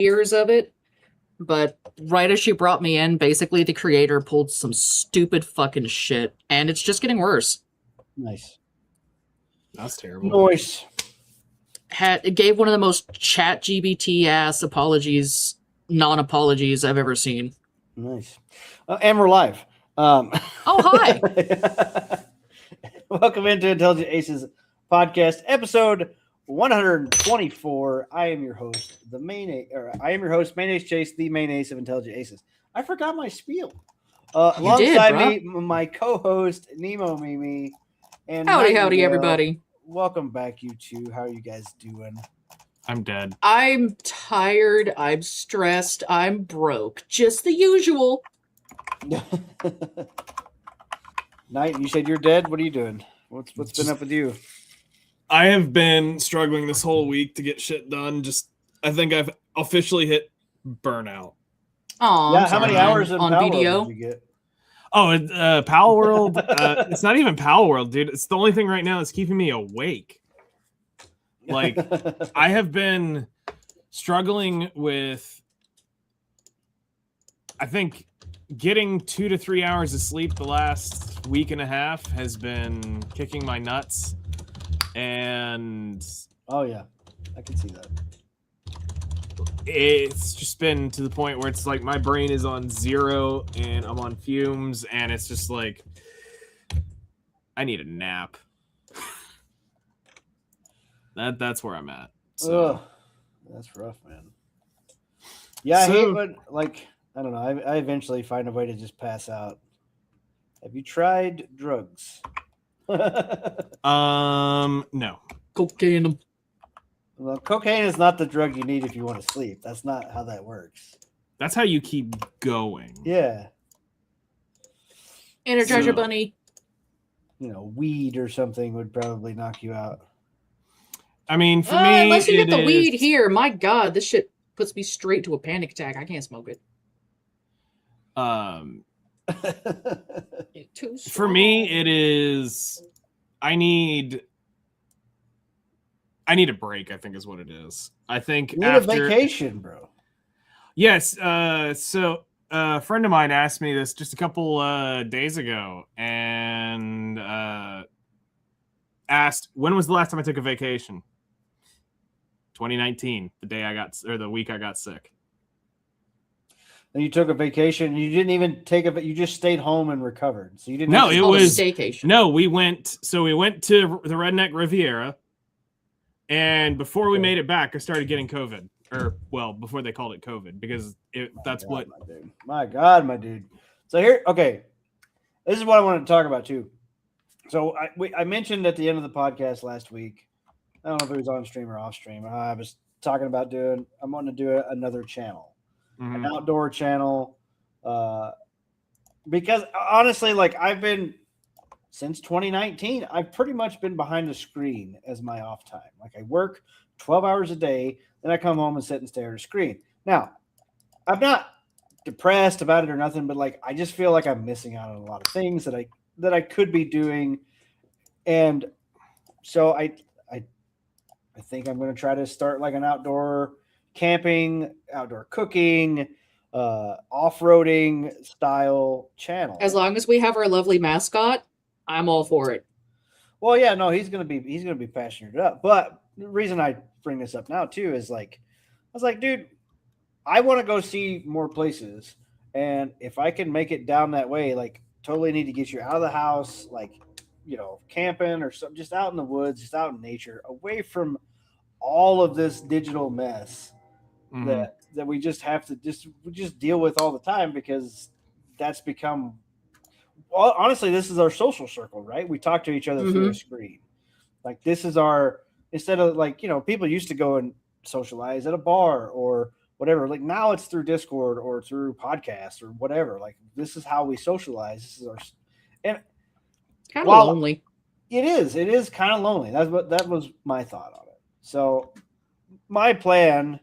years of it, but right as she brought me in, basically the creator pulled some stupid fucking shit, and it's just getting worse. Nice. That's terrible. Noise. It gave one of the most chat GBT ass apologies, non-apologies I've ever seen. Nice. And we're live. Oh, hi. Welcome into Intelligent Aces podcast, episode 124. I am your host, Main Ace Chase, the main ace of Intelligent Aces. I forgot my spiel. Alongside me, my co-host Nemo Mimi. And howdy, everybody. Welcome back, you two. How are you guys doing? I'm dead. I'm tired. I'm stressed. I'm broke. Just the usual. Knight, you said you're dead. What are you doing? What's been up with you? I have been struggling this whole week to get shit done. I think I've officially hit burnout. Oh, yeah. How many hours on Power video did you get? Oh, Pal World. It's not even Pal World, dude. It's the only thing right now that's keeping me awake. Like, I have been struggling with, I think, getting 2 to 3 hours of sleep the last week and a half has been kicking my nuts. And oh yeah, I can see that. It's just been to the point where it's like my brain is on zero and I'm on fumes, and it's just like I need a nap. That's where I'm at. So. Ugh, that's rough, man. Yeah, I hate when, like, I don't know. I eventually find a way to just pass out. Have you tried drugs? No. cocaine. Well, cocaine is not the drug you need if you want to sleep. That's not how that works. That's how you keep going. Yeah. Energizer Bunny. You know, weed or something would probably knock you out. I mean, for me, unless you get the weed here, my God, this shit puts me straight to a panic attack. I can't smoke it. For me, it is. I need a break, I think is what it is. I think you need a vacation, bro. Yes. So a friend of mine asked me this just a couple days ago and asked, when was the last time I took a vacation? 2019, the week I got sick. And you took a vacation. You didn't even take you just stayed home and recovered. So you didn't. No, it was a staycation. No, we went to the Redneck Riviera. And before we made it back, I started getting COVID. Or, well, before they called it COVID, because My God, my dude. So here, okay, this is what I wanted to talk about too. So I mentioned at the end of the podcast last week, I don't know if it was on stream or off stream. I was talking about I'm wanting to do another channel, an outdoor channel, because honestly, like I've been. Since 2019, I've pretty much been behind the screen as my off time. Like I work 12 hours a day, then I come home and sit and stare at a screen. Now, I'm not depressed about it or nothing, but like I just feel like I'm missing out on a lot of things that I could be doing. And so I think I'm going to try to start like an outdoor camping, outdoor cooking, off-roading style channel. As long as we have our lovely mascot, I'm all for it. Well, yeah, no, he's gonna be passionate up. But the reason I bring this up now too is like, I was like, dude, I want to go see more places, and if I can make it down that way, like, totally need to get you out of the house, like, you know, camping or something, just out in the woods, just out in nature, away from all of this digital mess that we just have to just deal with all the time, because that's become. Well, honestly, this is our social circle, right? We talk to each other through a screen. Like this is instead of like, you know, people used to go and socialize at a bar or whatever. Like now it's through Discord or through podcasts or whatever. Like this is how we socialize. This is and kind of lonely. It is kind of lonely. That was my thought on it. So my plan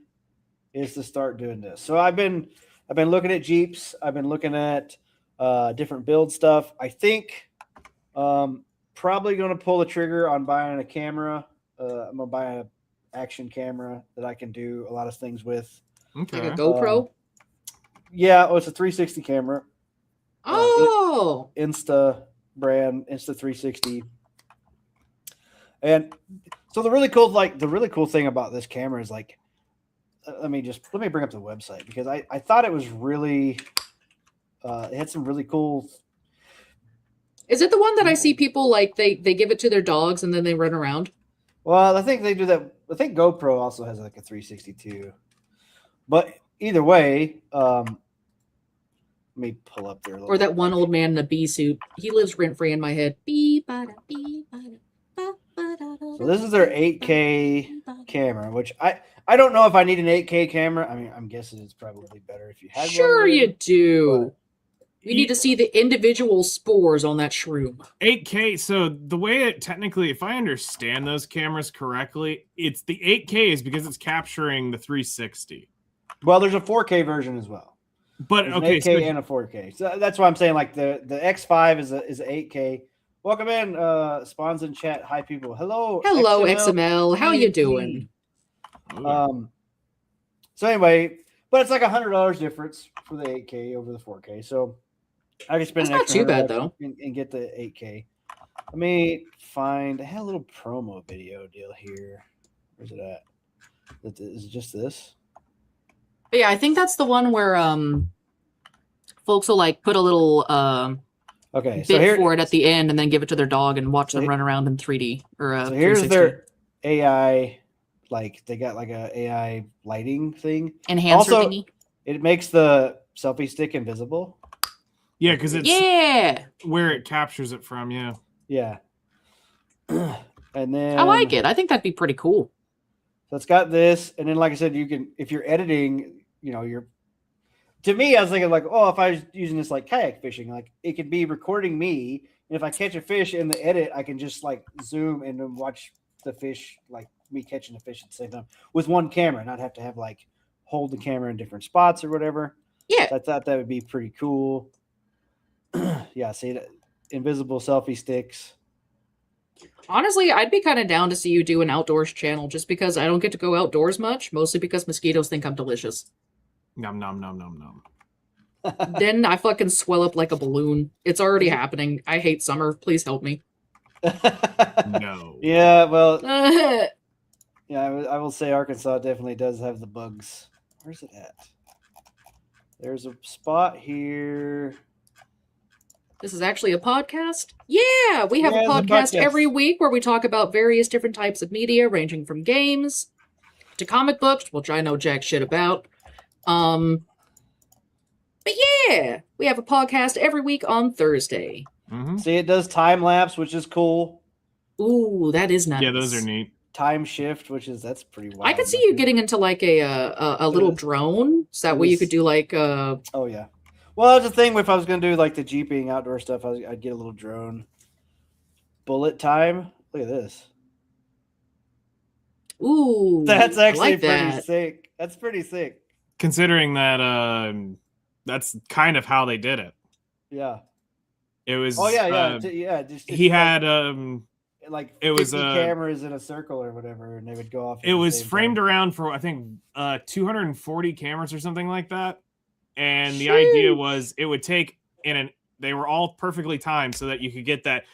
is to start doing this. So I've been looking at Jeeps. I've been looking at different build stuff. I think probably going to pull the trigger on buying a camera. I'm going to buy an action camera that I can do a lot of things with. Okay. Like a GoPro? Yeah, it's a 360 camera. Oh! Insta brand, Insta 360. And so the really cool thing about this camera is like, let me bring up the website because I thought it was really, it had some really cool. Is it the one that I see people like they give it to their dogs and then they run around? Well, I think they do that. I think GoPro also has like a 360 too. But either way, let me pull up there. Or that one old man in a bee suit. He lives rent free in my head. So this is their 8K camera, which I don't know if I need an 8K camera. I mean, I'm guessing it's probably better if you had one. Sure you do. But You need to see the individual spores on that shroom. 8K. So the way it technically, if I understand those cameras correctly, it's the 8K is because it's capturing the 360. Well, there's a 4K version as well. But There's okay, an 8K and a 4K. So that's why I'm saying like the X5 is a 8K. Welcome in, spawns in chat. Hi people. Hello. Hello, XML. How you doing? So anyway, but it's like $100 difference for the 8K over the 4K. So I can spend That's an not extra too bad $100 though. and get the 8K. Let me find. I had a little promo video deal here. Where's it at? Is it just this? But yeah, I think that's the one where folks will like put a little Okay, so bit here for it at the end and then give it to their dog and watch them run around in 3D or so here's 360. their AI. Like they got like a AI lighting thing. Enhancer Also, thingy. it makes the selfie stick invisible. yeah, because it's where it captures it from. Yeah. Yeah. And then I like it. I think that'd be pretty cool. So it's got this, and then like I said, you can if you're editing, to me, I was thinking like, oh, if I was using this like kayak fishing, like it could be recording me, and if I catch a fish in the edit, I can just like zoom and then watch the fish, like me catching the fish at the same time with one camera, not have to have like hold the camera in different spots or whatever. Yeah. So I thought that would be pretty cool. Yeah, see that invisible selfie sticks. Honestly, I'd be kind of down to see you do an outdoors channel just because I don't get to go outdoors much, mostly because mosquitoes think I'm delicious. Nom nom nom nom nom. Then I fucking swell up like a balloon. It's already happening. I hate summer. Please help me. No. Yeah, well, yeah, I will say Arkansas definitely does have the bugs. Where's it at? There's a spot here. This is actually a podcast? Yeah, we have Yeah, a it's a podcast podcast. every week where we talk about various different types of media, ranging from games to comic books, which I know jack shit about. But yeah, we have a podcast every week on Thursday. Mm-hmm. See, it does time lapse, which is cool. Ooh, that is nice. Yeah, those are neat. Time shift, that's pretty wild. I could see you getting into like a little drone, so that way you could do like Oh yeah. Well, that's the thing. If I was going to do like the jeeping outdoor stuff, I'd get a little drone. Bullet time. Look at this. Ooh, That's actually like pretty that. sick. That's pretty sick. Considering that that's kind of how they did it. Yeah. It was Oh yeah. Just he had like it was 50 cameras in a circle or whatever, and they would go off. It was framed around for I think 240 cameras or something like that. And the idea was it would take they were all perfectly timed so that you could get that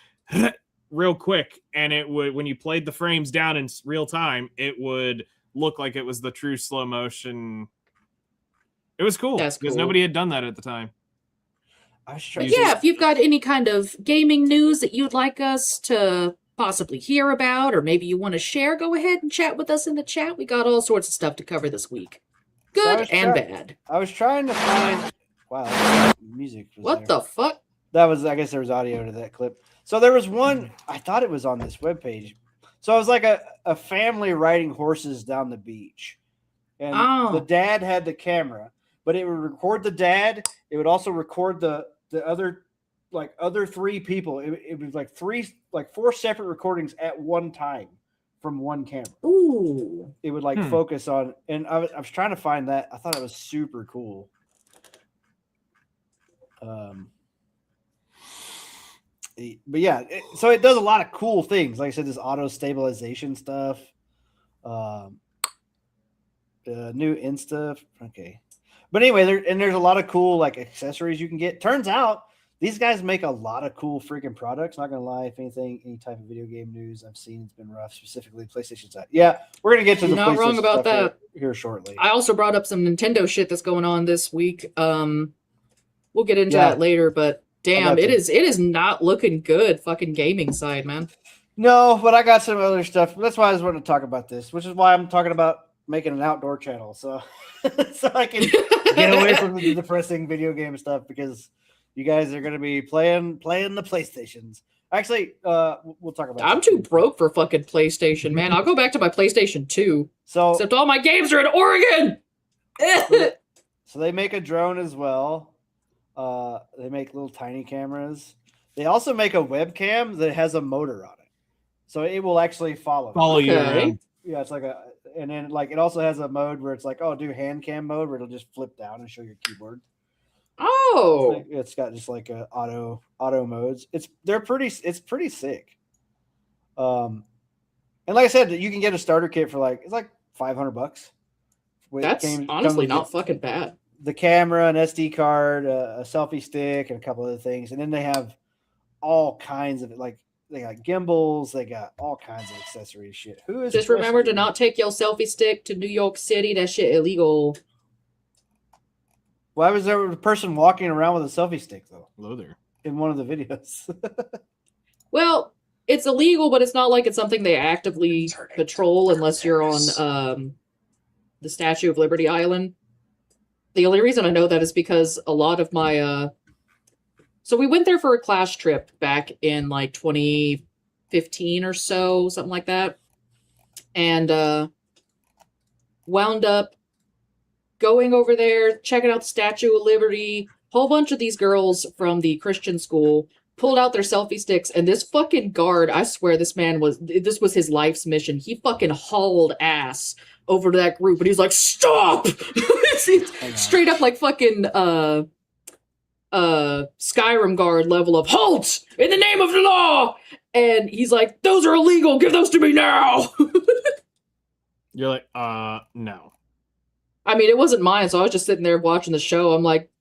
real quick, and it would when you played the frames down in real time, it would look like it was the true slow motion. It was cool because nobody had done that at the time. Yeah, if you've got any kind of gaming news that you'd like us to possibly hear about, or maybe you want to share, go ahead and chat with us in the chat. We got all sorts of stuff to cover this week. Good and bad. I was trying to find. Wow, music. What the fuck? That was. I guess there was audio to that clip. So there was one. I thought it was on this webpage. So it was like a family riding horses down the beach, and the dad had the camera, but it would record the dad. It would also record the other three people. It was like four separate recordings at one time. From one camera. Ooh. It would focus on, and I was trying to find that. I thought it was super cool. But yeah, so it does a lot of cool things. Like I said, this auto stabilization stuff. new Insta. Okay, but anyway, there's a lot of cool like accessories you can get. Turns out these guys make a lot of cool freaking products. Not gonna lie, if anything, any type of video game news I've seen, it's been rough. Specifically, PlayStation side. Yeah, we're gonna get to the not PlayStation wrong about stuff that here shortly. I also brought up some Nintendo shit that's going on this week. We'll get into that later, but damn, it is not looking good. Fucking gaming side, man. No, but I got some other stuff. That's why I was wanting to talk about this, which is why I'm talking about making an outdoor channel, so I can get away from the depressing video game stuff, because you guys are going to be playing the PlayStations. Actually, we'll talk about. I'm too broke for fucking PlayStation, man. I'll go back to my PlayStation 2. So, except all my games are in Oregon. So they make a drone as well. They make little tiny cameras. They also make a webcam that has a motor on it. So it will actually follow you around. Yeah, it's like and then like it also has a mode where it's like, oh, do hand cam mode, where it'll just flip down and show your keyboard. Oh, it's got just like a auto modes. It's pretty sick. And like I said, you can get a starter kit for it's like $500. That's honestly not fucking bad. The camera, an SD card, a selfie stick, and a couple other things, and then they have all kinds of it, like. They got gimbals. They got all kinds of accessories. Shit. Who is? Just remember to not take your selfie stick to New York City. That shit illegal. Why was there a person walking around with a selfie stick though? Hello there. In one of the videos. Well, it's illegal, but it's not like it's something they actively patrol unless you're on the Statue of Liberty Island. The only reason I know that is because a lot of my so we went there for a class trip back in like 2015 or so, something like that. And wound up going over there, checking out the Statue of Liberty. Whole bunch of these girls from the Christian school pulled out their selfie sticks, and this fucking guard, I swear this was his life's mission. He fucking hauled ass over to that group, and he's like, stop! Straight up like fucking Skyrim guard level of halt in the name of the law, and he's like, those are illegal, give those to me now. You're like, no. I mean, it wasn't mine, so I was just sitting there watching the show. I'm like,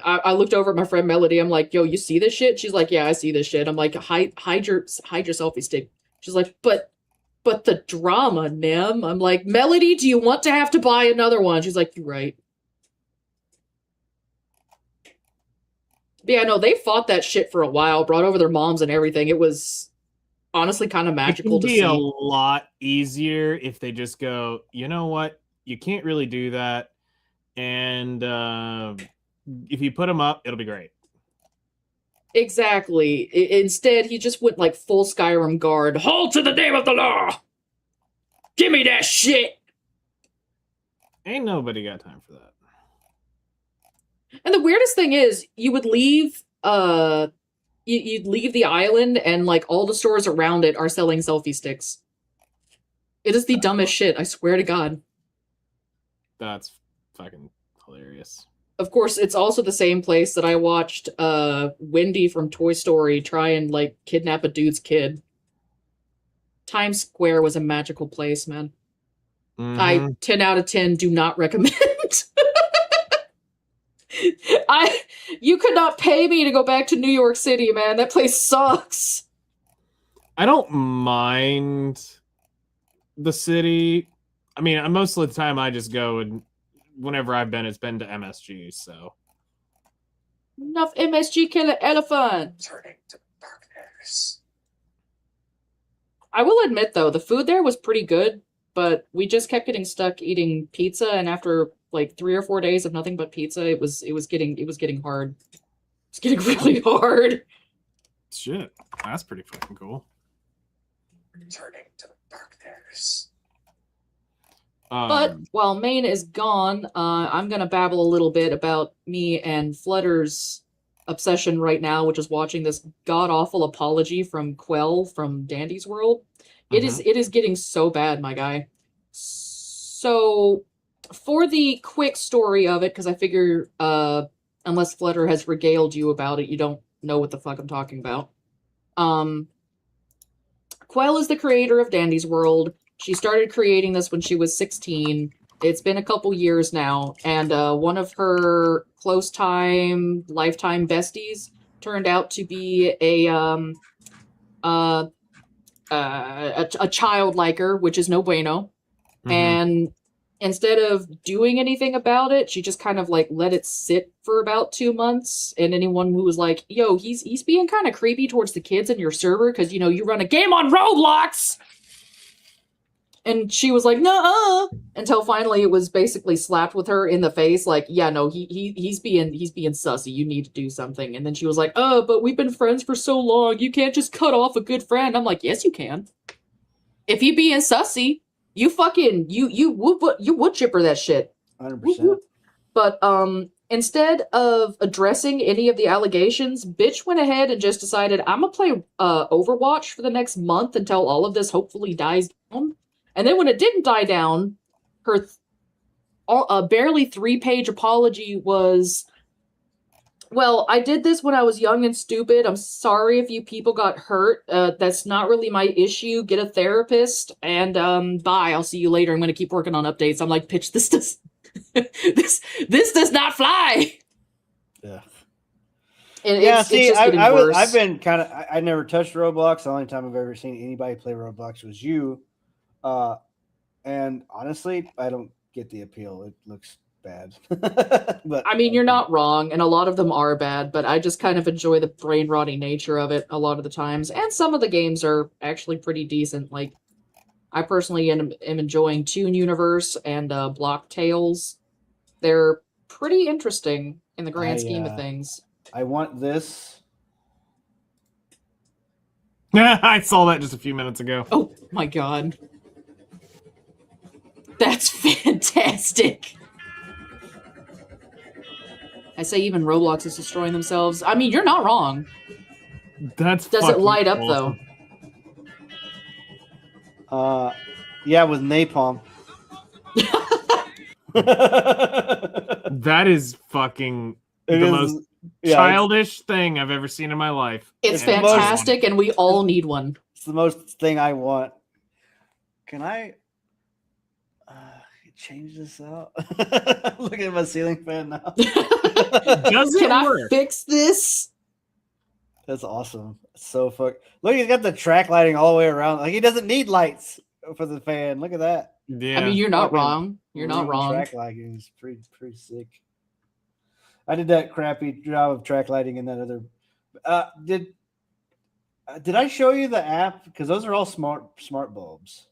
I looked over at my friend Melody. I'm like, yo, you see this shit? She's like, yeah, I see this shit. I'm like, hide your selfie stick. She's like, but the drama, Nim. I'm like, Melody, do you want to have to buy another one? She's like, you're right. But yeah, no, they fought that shit for a while, brought over their moms and everything. It was honestly kind of magical to see. It would be a lot easier if they just go, you know what? You can't really do that. And if you put them up, it'll be great. Exactly. Instead, he just went like full Skyrim guard. Halt to the name of the law! Give me that shit! Ain't nobody got time for that. And the weirdest thing is, you would leave, you'd leave the island, and like all the stores around it are selling selfie sticks. It is the dumbest shit, I swear to God. That's fucking hilarious. Of course, it's also the same place that I watched Wendy from Toy Story try and like kidnap a dude's kid. Times Square was a magical place, man. Mm-hmm. I 10 out of 10 do not recommend. You could not pay me to go back to New York City, man. That place sucks. I don't mind the city. I mean, most of the time I just go, and whenever I've been, it's been to MSG, so. Enough MSG killer elephant. Turning to darkness. I will admit, though, the food there was pretty good, but we just kept getting stuck eating pizza, and after like 3 or 4 days of nothing but pizza, it was getting hard. It's getting really hard. Shit, that's pretty fucking cool. Turning to darkness. But while Maine is gone, I'm gonna babble a little bit about me and Flutter's obsession right now, which is watching this god-awful apology from Quell from Dandy's World. It is getting so bad, my guy. So, for the quick story of it, because I figure unless Flutter has regaled you about it, you don't know what the fuck I'm talking about. Quell is the creator of Dandy's World. She started creating this when she was 16. It's been a couple years now, and one of her close time, lifetime besties turned out to be a child like her, which is no bueno. Mhm. And instead of doing anything about it, she just kind of like let it sit for about 2 months. And anyone who was like, "Yo, he's being kind of creepy towards the kids in your server because you run a game on Roblox." And she was like, "Nuh-uh," until finally it was basically slapped with her in the face, like, "Yeah, no, he's being sussy. You need to do something." And then she was like, "Oh, but we've been friends for so long. You can't just cut off a good friend." I'm like, "Yes, you can. If you being sussy, you fucking you would chipper that shit." 100%. But instead of addressing any of the allegations, bitch went ahead and just decided, "I'm gonna play Overwatch for the next month until all of this hopefully dies down." And then when it didn't die down, her barely 3-page apology was, "Well, I did this when I was young and stupid. I'm sorry if you people got hurt. That's not really my issue. Get a therapist, and bye. I'll see you later. I'm going to keep working on updates." I'm like, "Pitch, this does this does not fly." Yeah. And Yeah, it's see, just getting worse. I've been kind of. I never touched Roblox. The only time I've ever seen anybody play Roblox was you. And honestly, I don't get the appeal. It looks bad. But I mean, you're not wrong, and a lot of them are bad, but I just kind of enjoy the brain rotting nature of it a lot of the times. And some of the games are actually pretty decent. Like, I personally am enjoying Toon Universe and Block Tales. They're pretty interesting in the grand scheme of things. I want this. I saw that just a few minutes ago. Oh my god. That's fantastic. I say even Roblox is destroying themselves. I mean, you're not wrong. Does it light up though? Yeah, with napalm. That is fucking most childish thing I've ever seen in my life. It's fantastic, and we all need one. It's the most thing I want. Can I change this out? Look at my ceiling fan now. Does it work? I fix this? That's awesome. So look, he's got the track lighting all the way around. Like, he doesn't need lights for the fan. Look at that. Yeah. I mean, you're not wrong. You're not wrong. Track lighting is pretty sick. I did that crappy job of track lighting in that other. Did I show you the app? Because those are all smart bulbs.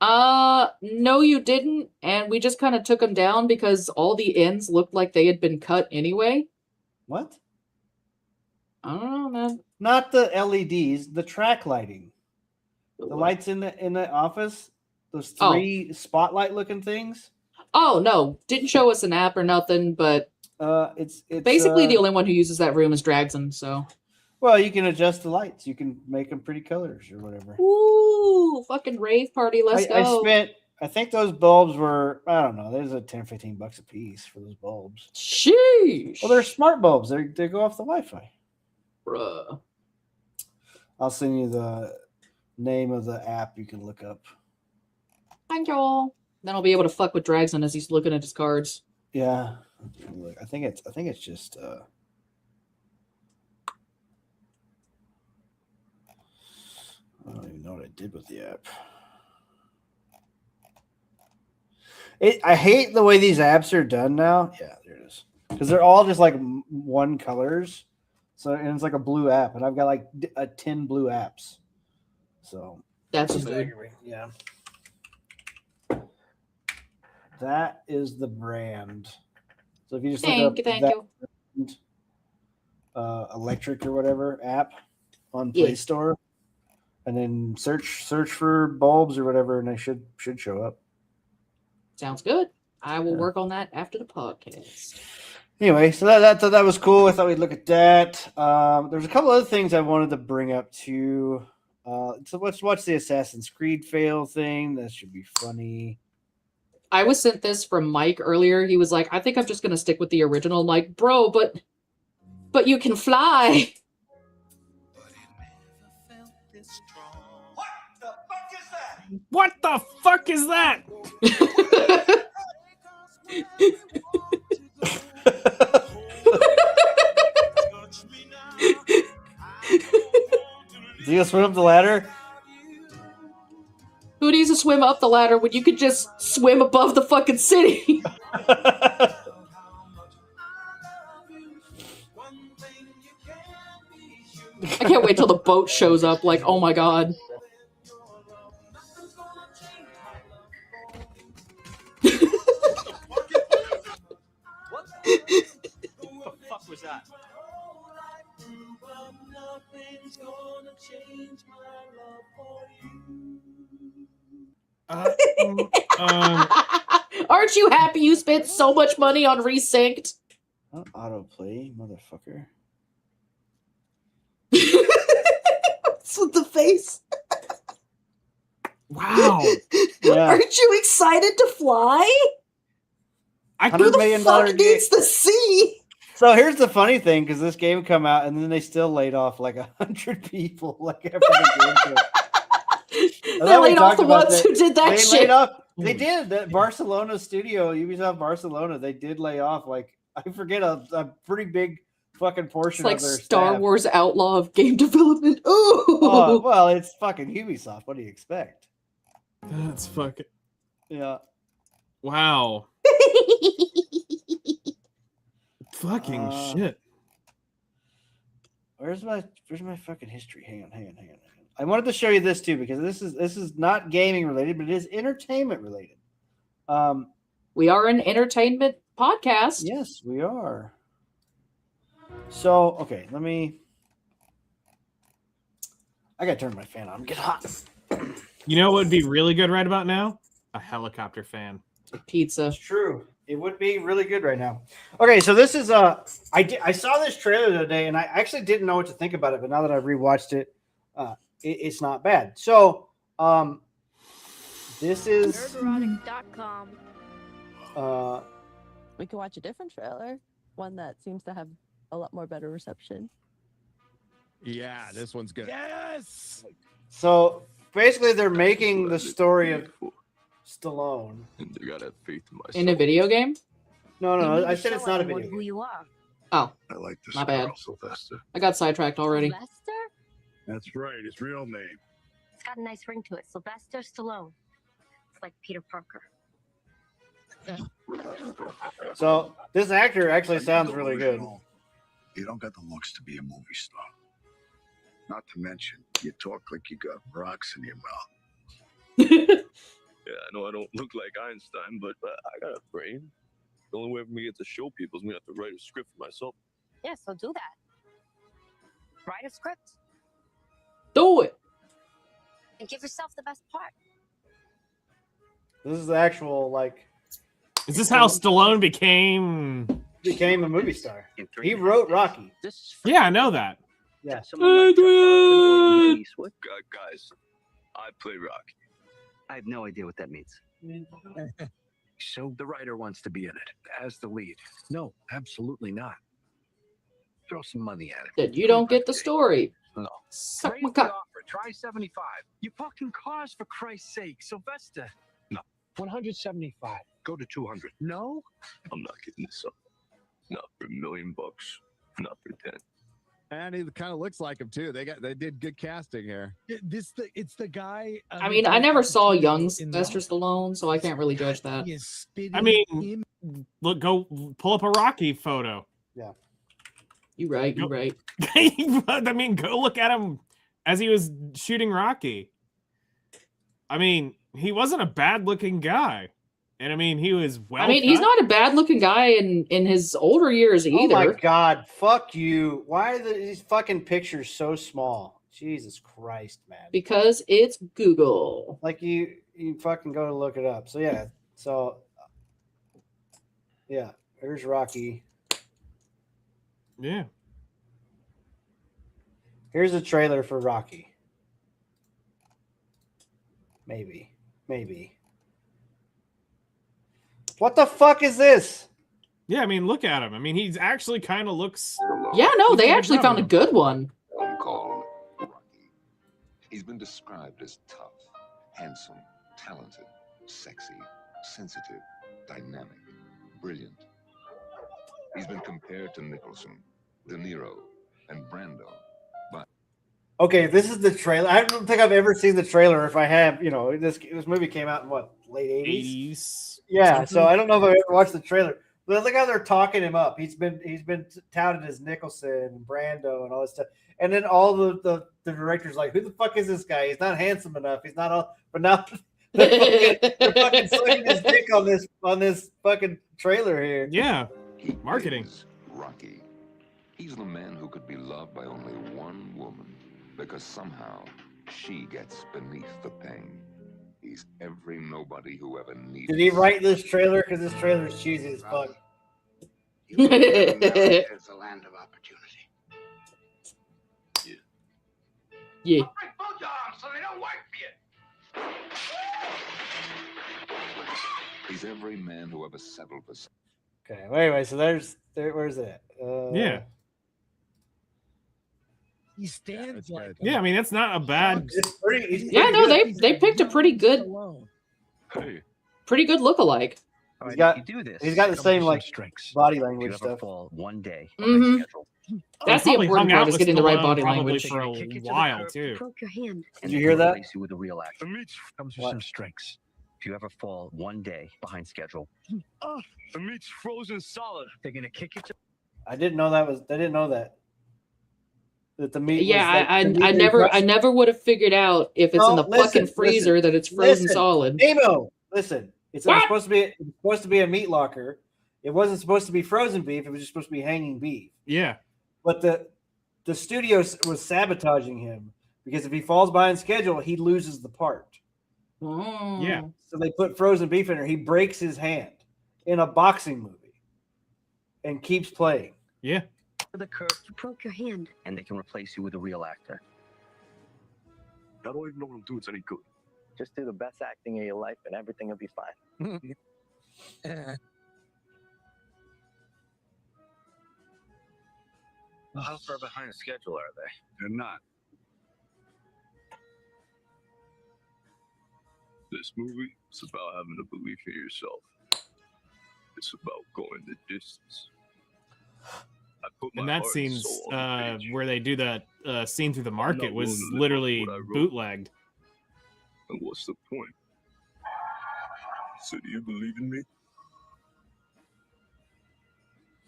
No, you didn't, and we just kind of took them down because all the ends looked like they had been cut anyway. What? I don't know, man. Not the LEDs, the track lighting. The lights in the office, those 3 spotlight looking things. Oh no, didn't show us an app or nothing, but it's basically the only one who uses that room is Dragson, so. Well, you can adjust the lights. You can make them pretty colors or whatever. Ooh, fucking rave party, let's go. I think those bulbs were, I don't know, there's $10-15 a piece for those bulbs. Sheesh. Well, they're smart bulbs. They go off the Wi-Fi. Bruh. I'll send you the name of the app you can look up. Thank y'all. Then I'll be able to fuck with Dragson as he's looking at his cards. Yeah. Look, I think it's just I don't even know what I did with the app. I hate the way these apps are done now. Yeah, there it is. Because they're all just like one colors. So, and it's like a blue app, and I've got like 10 blue apps. So that's just aggravating. Yeah. That is the brand. So if you just look up electric or whatever app on Play Store, and then search for bulbs or whatever, and they should show up. Sounds good. I will work on that after the podcast. Anyway, so that was cool. I thought we'd look at that. There's a couple other things I wanted to bring up too. So let's watch the Assassin's Creed fail thing. That should be funny. I was sent this from Mike earlier. He was like, "I think I'm just gonna stick with the original." I'm like, bro, but you can fly. What the fuck is that? Do you swim up the ladder? Who needs to swim up the ladder when you could just swim above the fucking city? I can't wait till the boat shows up. Like, oh my god. What the fuck was that? Aren't you happy you spent so much money on Resynced? Autoplay, motherfucker. What's with the face? Wow. Yeah. Aren't you excited to fly? I $100 Who the million fuck game. needs the sea? So here's the funny thing, because this game come out and then they still laid off like 100 people, like after the game came out. They laid off the ones who did that They shit. laid off. They did that Barcelona studio, Ubisoft Barcelona. They did lay off like I forget a pretty big fucking portion It's like of their Star staff. Wars outlaw of game development. Ooh. Oh, well, it's fucking Ubisoft. What do you expect? That's fucking. Yeah. Wow. Fucking shit. Where's my fucking history? Hang on. I wanted to show you this too because this is not gaming related, but it is entertainment related. We are an entertainment podcast. Yes, we are. So, okay, I gotta turn my fan on. Get hot. You know what would be really good right about now? A helicopter fan. Pizza. It's true. It would be really good right now. Okay, so this is I saw this trailer today and I actually didn't know what to think about it, but now that I've rewatched it, it's not bad. So, this is Nerdrotic.com. We could watch a different trailer, one that seems to have a lot more better reception. Yeah, this one's good. Yes. so basically they're making the story of Stallone. And you gotta have faith in myself. In a video game? No, I said it's not a video Who game. you are. Oh, I like this My bad. girl, Sylvester. I got sidetracked already. Sylvester? That's right. His real name. It's got a nice ring to it. Sylvester Stallone. It's like Peter Parker. So this actor actually sounds really good. You don't got the looks to be a movie star. Not to mention, you talk like you got rocks in your mouth. Yeah, I know I don't look like Einstein, but I got a brain. The only way for me to get to show people is me to have to write a script for myself. Yeah, so do that. Write a script Do it. and give yourself the best part. This is the actual Is this how Stallone became? became a movie star. He wrote Rocky. Yeah, I know that. Yeah. Guys, I play Rocky. I have no idea what that means. So the writer wants to be in it as the lead. No, absolutely not. Throw some money at it. Then you don't get the story. No. Suck Raise my the cock. offer. Try 75. You fucking cars for Christ's sake, Sylvester. No. 175. Go to 200. No. I'm not giving this up. Not for $1 million. Not for 10. And he kind of looks like him too. They did good casting here. It's the guy. I mean, I never saw young Sylvester Stallone, so I can't really judge that. I mean, look, go pull up a Rocky photo. You right. I mean, go look at him as he was shooting Rocky. I mean, he wasn't a bad-looking guy, and I mean, he was well. I mean, he's not a bad-looking guy in his older years either. Oh my god, fuck you. Why are these fucking pictures so small? Jesus Christ, man. Because it's Google. Like you fucking go to look it up. So yeah, there's Rocky. Yeah. Here's a trailer for Rocky. Maybe. What the fuck is this? Yeah, I mean, look at him. I mean, he's actually kind of looks. Yeah, no, they actually found a good one. I'm called Rocky. He's been described as tough, handsome, talented, sexy, sensitive, dynamic. brilliant. He's been compared to Nicholson, De Niro, and Brando. But Okay, this is the trailer. I don't think I've ever seen the trailer. If I have, this movie came out in what, late 80s? 80s. Yeah, something? so I don't know if I've ever watched the trailer. But look how they're talking him up. He's been touted as Nicholson and Brando and all this stuff. And then all the directors like, who the fuck is this guy? He's not handsome enough. He's not all. But now they're fucking sucking his dick on this fucking trailer here. Yeah, he marketing. is Rocky. He's the man who could be loved by only one woman because somehow she gets beneath the pain. He's every nobody who ever needed. Did he write this trailer? Because this trailer is cheesy as fuck. America is a land of opportunity. Yeah. I'll break both your arms so they don't work for you. He's every man who ever settled for. Okay. Well, anyway, so where's it? Yeah. He stands like. Yeah, I mean, it's not a bad. It's pretty. Yeah, no, they picked a pretty good lookalike. He's got the same like body language stuff. One day. Mhm. That's the Probably important hung part out is with getting the right Stallone body probably language. for a while too. Broke your hand. Did you hear that? With a real actor. Comes with some strengths. If you ever fall one day behind schedule, The meat's frozen solid. they're gonna kick you. I didn't know that I didn't know that. That the meat. Yeah, was like, I never would have figured out if it's in the fucking freezer that it's frozen solid. Nemo, listen. It's What? supposed to be a meat locker. It wasn't supposed to be frozen beef. It was just supposed to be hanging beef. Yeah. But the studio was sabotaging him because if he falls behind schedule, he loses the part. Oh. Yeah. So they put frozen beef in there. He breaks his hand in a boxing movie and keeps playing. Yeah. The curve, You broke your hand. and they can replace you with a real actor. I don't even know what I'm doing. It's any good. Just do the best acting of your life, and everything will be fine. How far behind schedule are they? They're not. This movie is about having a belief in yourself. It's about going the distance. I put my And that heart and scene's soul on the page. where they do that scene through the market not was willing to live up literally to what I wrote. bootlegged. And what's the point? So do you believe in me?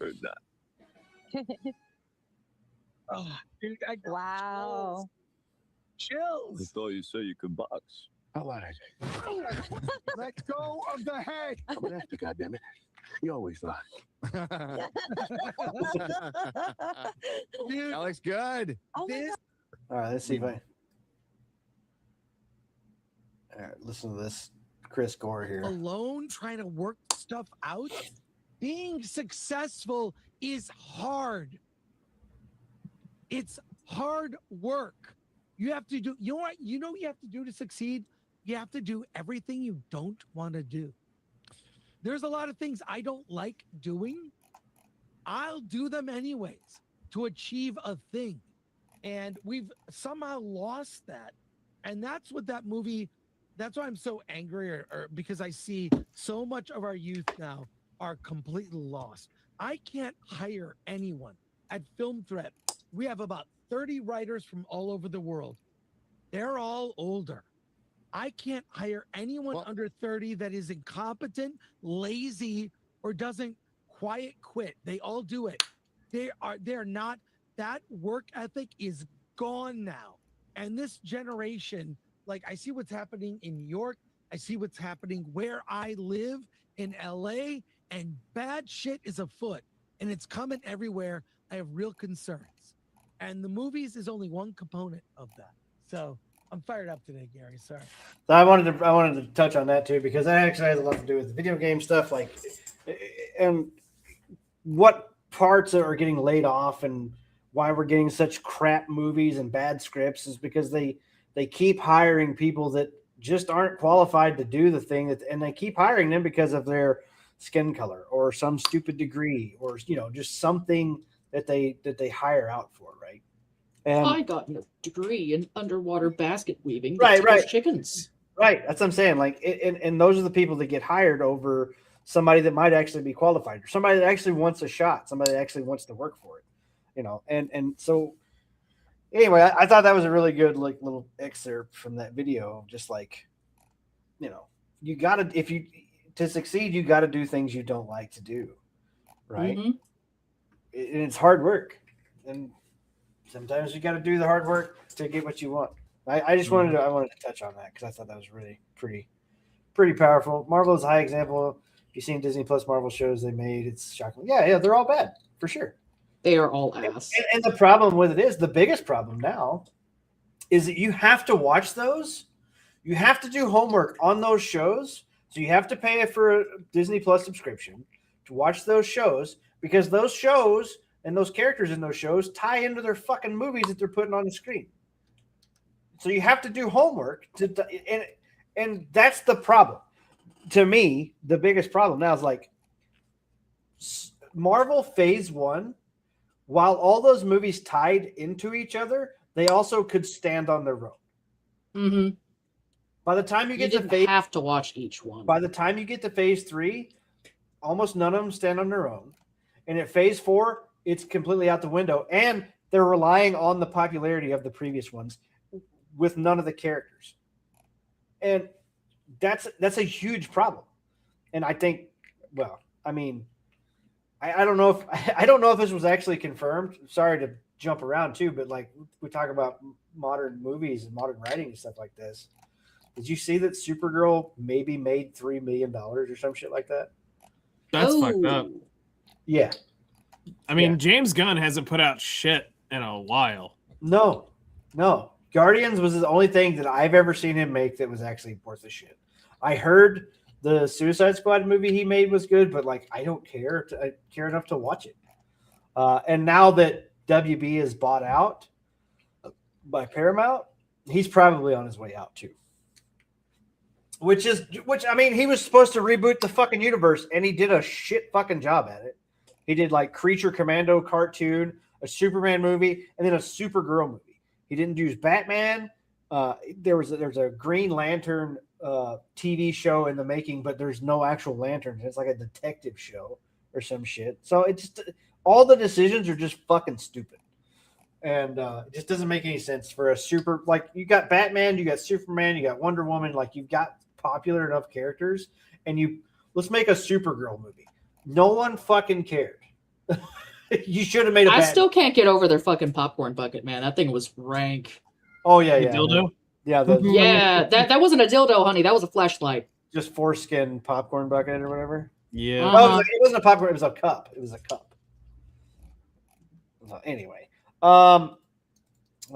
Or not? Dude, I got Wow. I chills. thought you said you could box. I lied. Let go of the head. I'm an actor, goddammit. You always lie. Dude, That looks good. Oh my this All right, let's see if I. All right, listen to this, Chris Gore here. alone trying to work stuff out, being successful is hard. It's hard work. You have to do, you know what you have to do to succeed? You have to do everything you don't want to do. There's a lot of things I don't like doing. I'll do them anyways to achieve a thing. And we've somehow lost that. And that's what that movie, that's why I'm so angry or because I see so much of our youth now are completely lost. I can't hire anyone at Film Threat. We have about 30 writers from all over the world. They're all older. I can't hire anyone under 30 that is incompetent, lazy, or doesn't quiet quit. They all do it. They're not, that work ethic is gone now. And this generation, like I see what's happening in New York, I see what's happening where I live in LA, and bad shit is afoot and it's coming everywhere. I have real concerns. And the movies is only one component of that. So I'm fired up today, Gary. Sorry. So I wanted to touch on that too because that actually has a lot to do with the video game stuff, like, and what parts are getting laid off and why we're getting such crap movies and bad scripts is because they keep hiring people that just aren't qualified to do the thing and they keep hiring them because of their skin color or some stupid degree or just something that they hire out for, right? And I got a degree in underwater basket weaving. Right. Chickens. Right. That's what I'm saying. Like, and those are the people that get hired over somebody that might actually be qualified, or somebody that actually wants a shot, somebody that actually wants to work for it, and so anyway, I thought that was a really good like little excerpt from that video. Just like, you gotta, to succeed, you gotta do things you don't like to do, right? Mm-hmm. And it's hard work, and sometimes you got to do the hard work to get what you want. I just wanted to touch on that because I thought that was really pretty powerful. Marvel is a high example. If you've seen Disney Plus Marvel shows they made, it's shocking. Yeah, they're all bad for sure. They are all ass. And the problem with it is, the biggest problem now is that you have to watch those. You have to do homework on those shows. So you have to pay for a Disney Plus subscription to watch those shows, because those shows and those characters in those shows tie into their fucking movies that they're putting on the screen. So you have to do homework and that's the problem. To me, the biggest problem now is like Marvel Phase 1, while all those movies tied into each other, they also could stand on their own. Mm-hmm. By the time you get didn't have to watch each one. By the time you get to Phase 3, almost none of them stand on their own. And at Phase 4, it's completely out the window. And they're relying on the popularity of the previous ones with none of the characters. And that's a huge problem. And I think, well, I mean, I don't know if this was actually confirmed. Sorry to jump around too, but like we talk about modern movies and modern writing and stuff like this. Did you see that Supergirl maybe made $3 million or some shit like that? That's fucked up. Yeah. I mean, James Gunn hasn't put out shit in a while. No. Guardians was the only thing that I've ever seen him make that was actually worth a shit. I heard the Suicide Squad movie he made was good, but like I don't care. I care enough to watch it. And now that WB is bought out by Paramount, he's probably on his way out too. Which I mean, he was supposed to reboot the fucking universe, and he did a shit fucking job at it. He did like Creature Commando cartoon, a Superman movie, and then a Supergirl movie. He didn't use Batman. There's a Green Lantern TV show in the making, but there's no actual lanterns. It's like a detective show or some shit. So it just, all the decisions are just fucking stupid. And it just doesn't make any sense for a super, like you got Batman, you got Superman, you got Wonder Woman, like you've got popular enough characters, and let's make a Supergirl movie. No one fucking cared. You should have made I still can't get over their fucking popcorn bucket, man. That thing was rank. Oh yeah, dildo. Yeah, that wasn't a dildo, honey. That was a flashlight. Just foreskin popcorn bucket or whatever. Yeah. Oh, it wasn't a popcorn. It was a cup. So anyway, what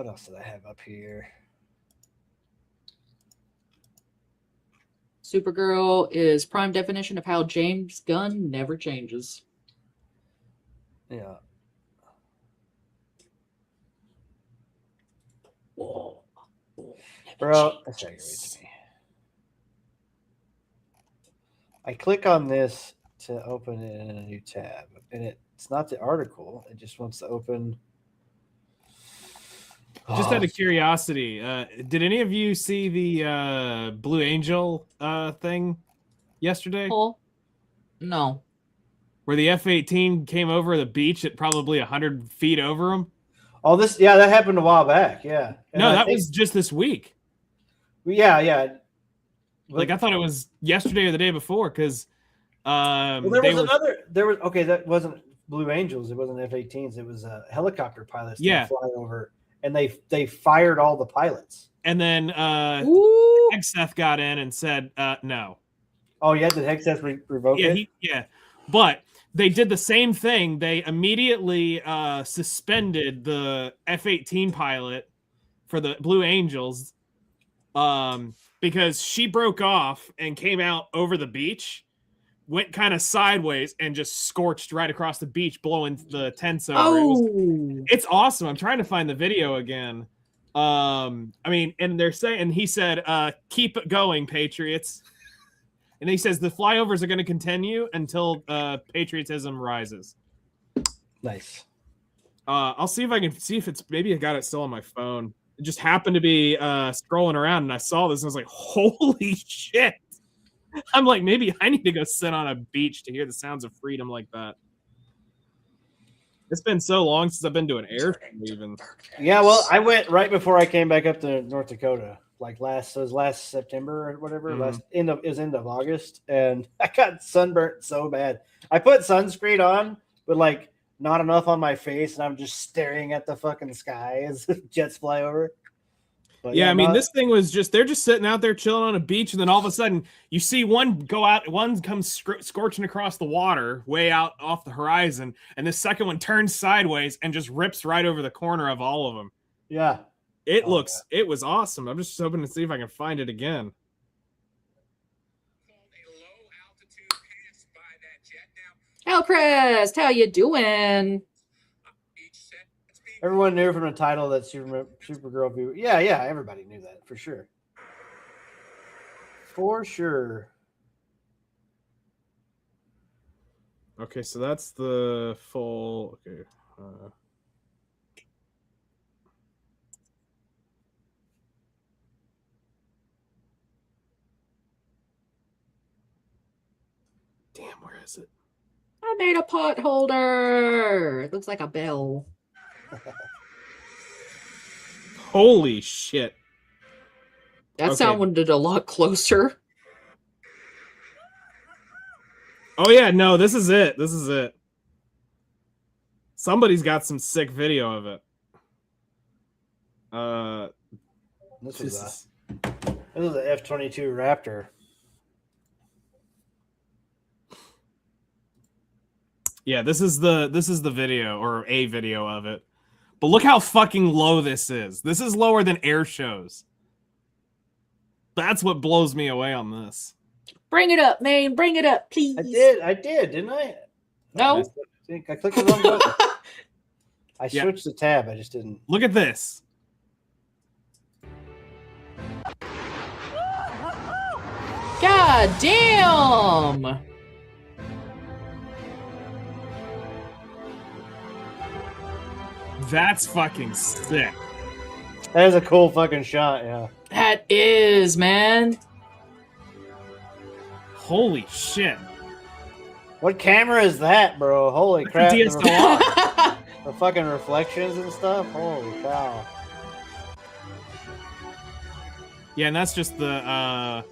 else did I have up here? Supergirl is prime definition of how James Gunn never changes. Yeah. Whoa. Bro, that's how you read to me. I click on this to open it in a new tab, and it's not the article. It just wants to open. Just out of curiosity, did any of you see the Blue Angel thing yesterday? No. Where the F-18 came over the beach at probably 100 feet over them? Oh, that happened a while back, yeah. And no, that was just this week. Yeah. Like, I thought it was yesterday or the day before, because that wasn't Blue Angels. It wasn't F-18s. It was helicopter pilots that fly over, and they fired all the pilots. And then Hegseth got in and said no. Oh, yeah? Did Hegseth revoke it? Yeah. But they did the same thing. They immediately suspended the F-18 pilot for the Blue Angels because she broke off and came out over the beach, went kind of sideways, and just scorched right across the beach, blowing the tents over. It's awesome. I'm trying to find the video again. I mean, and they're saying, and he said, keep it going, Patriots. And he says the flyovers are going to continue until patriotism rises. Nice. I'll see if I can see if it's, maybe I got it still on my phone. It just happened to be scrolling around and I saw this and I was like, holy shit. I'm like, maybe I need to go sit on a beach to hear the sounds of freedom like that. It's been so long since I've been to an air show even. Yeah, well, I went right before I came back up to North Dakota, like last September or whatever. It was end of August, and I got sunburnt so bad. I put sunscreen on, but like not enough on my face, and I'm just staring at the fucking sky as jets fly over. But yeah, I mean, this thing was they're just sitting out there chilling on a beach, and then all of a sudden you see one go out, one comes scorching across the water way out off the horizon, and the second one turns sideways and just rips right over the corner of all of them. Yeah. It was awesome. I'm just hoping to see if I can find it again. Hellcrest, how you doing? Everyone knew from the title that Supergirl view. Yeah, everybody knew that for sure. For sure. Okay, so that's the full. Okay. Damn, where is it? I made a pot holder. It looks like a bell. Holy shit. That sounded a lot closer. Oh yeah, no, this is it. This is it. Somebody's got some sick video of it. This is an F-22 Raptor. Yeah, this is the video or a video of it. But look how fucking low this is. This is lower than air shows. That's what blows me away on this. Bring it up, man. Bring it up, please. I did, didn't I? No. I think I clicked the wrong button. I switched the tab. I just didn't. Look at this. God damn. That's fucking sick. That is a cool fucking shot, yeah. That is, man. Holy shit. What camera is that, bro? Holy crap. DSLR. The fucking reflections and stuff. Holy cow. Yeah, and that's just the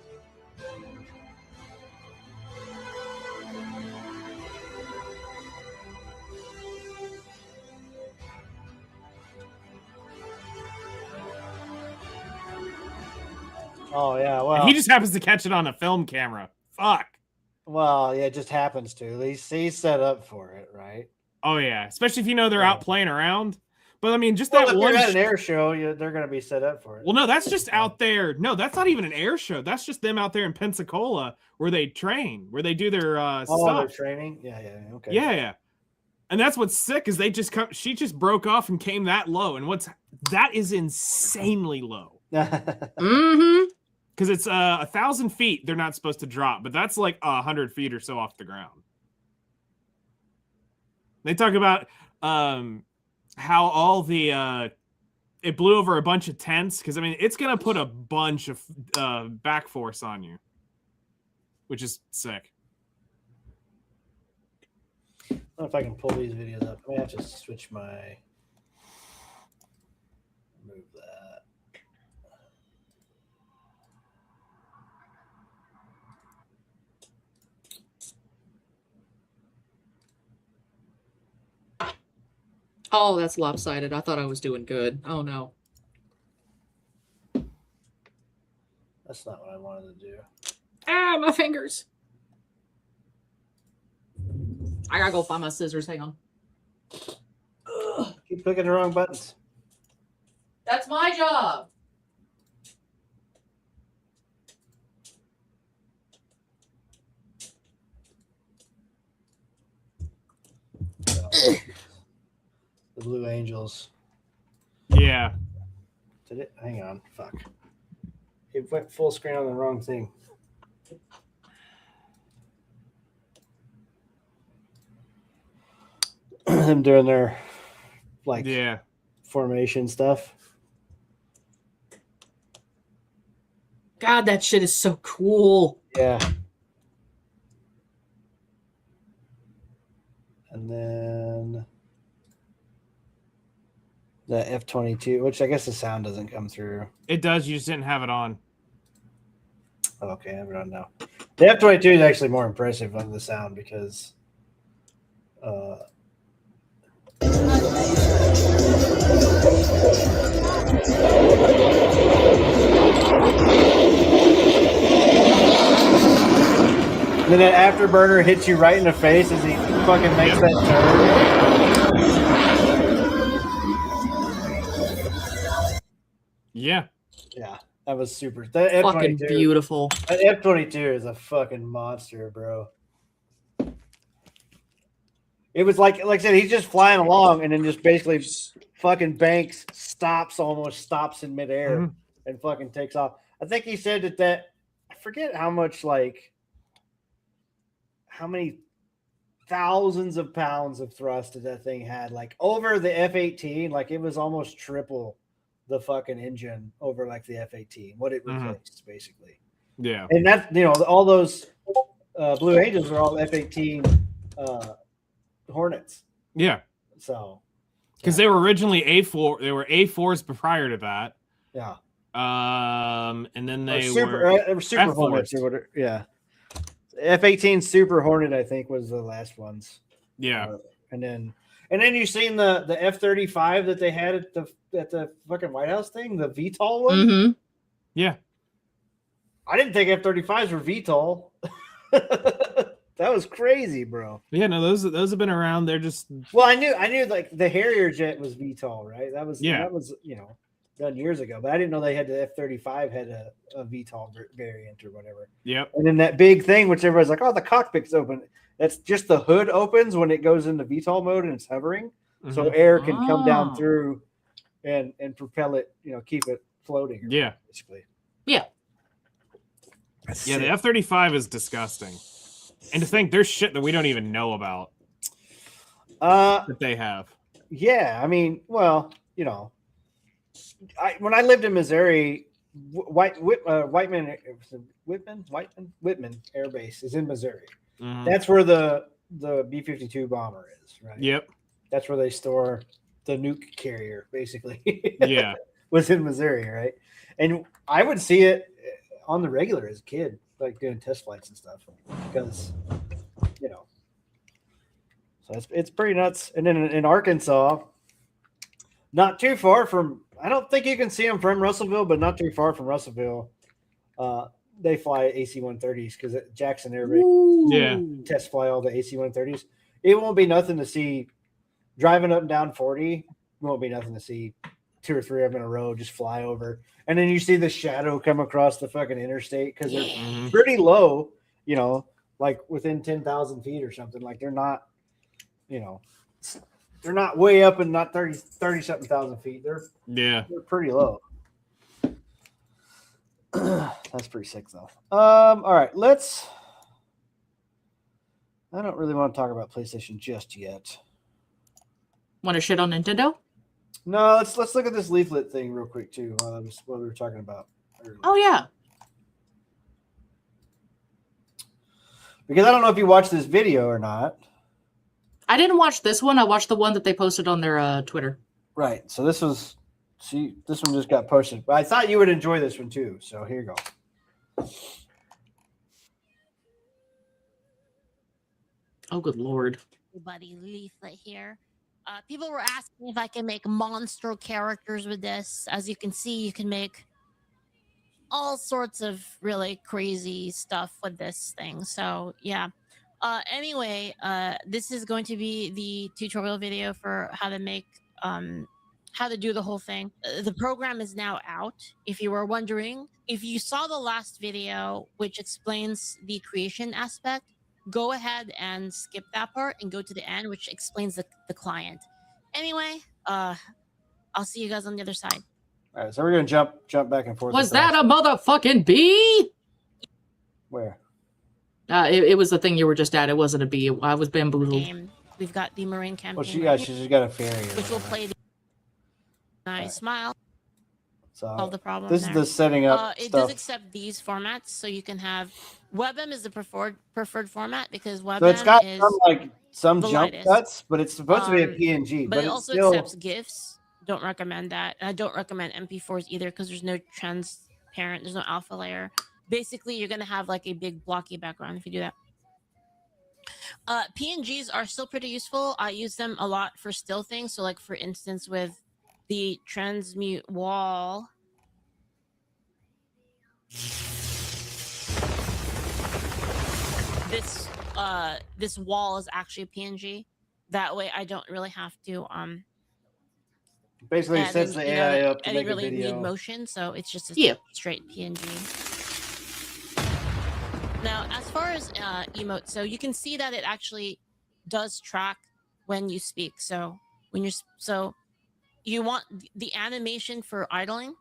Oh yeah, well he just happens to catch it on a film camera. Fuck. Well, yeah, it just happens to. He's set up for it, right? Oh yeah, especially if you know they're out playing around. But I mean, just Well, that if one. they're at an air show, they're going to be set up for it. Well, no, that's just out there. No, that's not even an air show. That's just them out there in Pensacola where they train, where they do their stuff. Their training. Yeah, okay. Yeah. And that's what's sick is they just come. She just broke off and came that low, and that is insanely low. Mm-hmm. Because it's 1,000 feet. They're not supposed to drop, but that's like 100 feet or so off the ground. They talk about how all the it blew over a bunch of tents because I mean it's gonna put a bunch of back force on you, which is sick. I don't know if I can pull these videos up. I may have to switch my move that. Oh, that's lopsided. I thought I was doing good. Oh no. That's not what I wanted to do. Ah, my fingers. I gotta go find my scissors. Hang on. Ugh, keep clicking the wrong buttons. That's my job. The Blue Angels. Yeah. Did it? Hang on. Fuck. It went full screen on the wrong thing. Them doing their formation stuff. God, that shit is so cool. Yeah. And then the F-22, which I guess the sound doesn't come through. It does. You just didn't have it on. Okay, I have it on now. The F-22 is actually more impressive on the sound because then that afterburner hits you right in the face as he fucking makes that turn. Yeah. Yeah, that was super. That Fucking F-22, beautiful. That F-22 is a fucking monster, bro. It was like I said, he's just flying along and then just basically fucking banks, stops in midair and fucking takes off. I think he said that I forget how much, like, how many thousands of pounds of thrust that thing had, like over the F-18, like it was almost triple the fucking engine over like the F-18, what it replaced basically. Yeah. And that, you know, all those Blue Angels are all F-18 Hornets. Yeah. So, because they were originally A4, they were A4s prior to that. Yeah. And then they super Hornets or whatever. Yeah. F-18 Super Hornet, I think, was the last ones. Yeah. And then you seen the F-35 that they had at the fucking White House thing, the VTOL one. Mm-hmm. Yeah. I didn't think F-35s were VTOL. That was crazy, bro. Yeah, no, those have been around. They're just I knew like the Harrier jet was VTOL, right? That was you know, done years ago, but I didn't know they had the F-35 had a VTOL variant or whatever. Yep. And then that big thing, which everybody's like, oh, the cockpit's open. That's just the hood opens when it goes into VTOL mode and it's hovering, so air can come down through and propel it, you know, keep it floating. Yeah. Basically. Yeah. Yeah, the F-35 is disgusting. And to think there's shit that we don't even know about that they have. Yeah, I mean, well, you know, when I lived in Missouri, Whitman Air Base is in Missouri. That's where the B-52 bomber is, right? Yep. That's where they store the nuke carrier, basically. Yeah. Was in Missouri, right? And I would see it on the regular as a kid, like doing test flights and stuff, because, you know, so it's pretty nuts. And then in Arkansas, not too far from, I don't think you can see them from Russellville, but not too far from Russellville, they fly AC-130s because Jackson Air Base test fly all the AC-130s. It won't be nothing to see driving up and down 40. Won't be nothing to see 2 or 3 of them in a row just fly over. And then you see the shadow come across the fucking interstate because they're pretty low, you know, like within 10,000 feet or something. Like they're not, you know, they're not way up and not 30 something thousand feet. They're pretty low. That's pretty sick though. All right, I don't really want to talk about PlayStation just yet. Want to shit on Nintendo? No, let's look at this leaflet thing real quick too. While we were talking about earlier. Oh yeah. Because I don't know if you watched this video or not. I didn't watch this one. I watched the one that they posted on their Twitter. Right. So this one just got posted. But I thought you would enjoy this one too. So here you go. Oh, good Lord. Everybody, leaflet here. People were asking if I can make monster characters with this. As you can see, you can make all sorts of really crazy stuff with this thing. So yeah. Anyway, this is going to be the tutorial video for how to make, how to do the whole thing. The program is now out. If you were wondering, if you saw the last video, which explains the creation aspect, go ahead and skip that part and go to the end, which explains the client. Anyway, I'll see you guys on the other side. All right, so we're gonna jump back and forth. Was that a motherfucking bee? Where? It was the thing you were just at. It wasn't a bee. I was bamboozled. We've got the Marine campaign. Well, she's just got a fairy. Which will play the nice smile. solve the problem. This is the setting up It stuff. does accept these formats, so you can have WebM is the preferred format because WebM So it's got is some the jump lightest. cuts, but it's supposed to be a PNG. But it it's also still... accepts GIFs. Don't recommend that. And I don't recommend MP4s either because there's no transparent, there's no alpha layer. Basically, you're gonna have like a big blocky background if you do that. PNGs are still pretty useful. I use them a lot for still things. So, like for instance, with the transmute wall. This wall is actually a PNG. That way, I don't really have to basically sets the AI up to make a really video. need motion, so it's just a straight PNG. Now, as far as emotes, so you can see that it actually does track when you speak. So when you want the animation for idling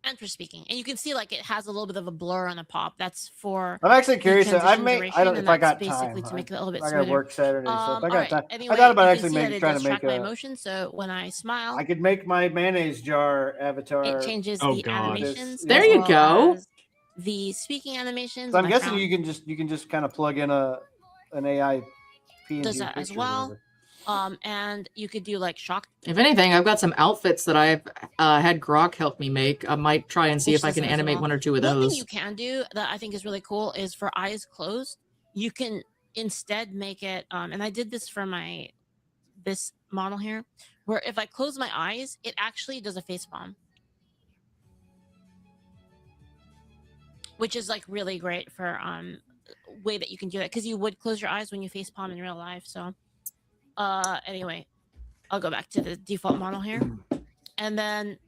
and for speaking, and you can see like it has a little bit of a blur on a pop. That's for... I'm actually curious. I don't if I got basically time. to make it a little bit I smoother. got work Saturday, so if I got time, Anyway, I thought about you actually can see trying to make my emotion. So when I smile, I could make my mayonnaise jar avatar. it changes the animations. There you go. The speaking animations. So I'm guessing you can just kind of plug in an AI PNG does that as well. And you could do like shock. If anything, I've got some outfits that I've had Grok help me make. I might try and see if I can animate one or two of those. One thing you can do that I think is really cool is for eyes closed, you can instead make it, and I did this for this model here, where if I close my eyes, it actually does a face palm. Which is like really great for way that you can do that, because you would close your eyes when you face palm in real life. So anyway, I'll go back to the default model here. And then,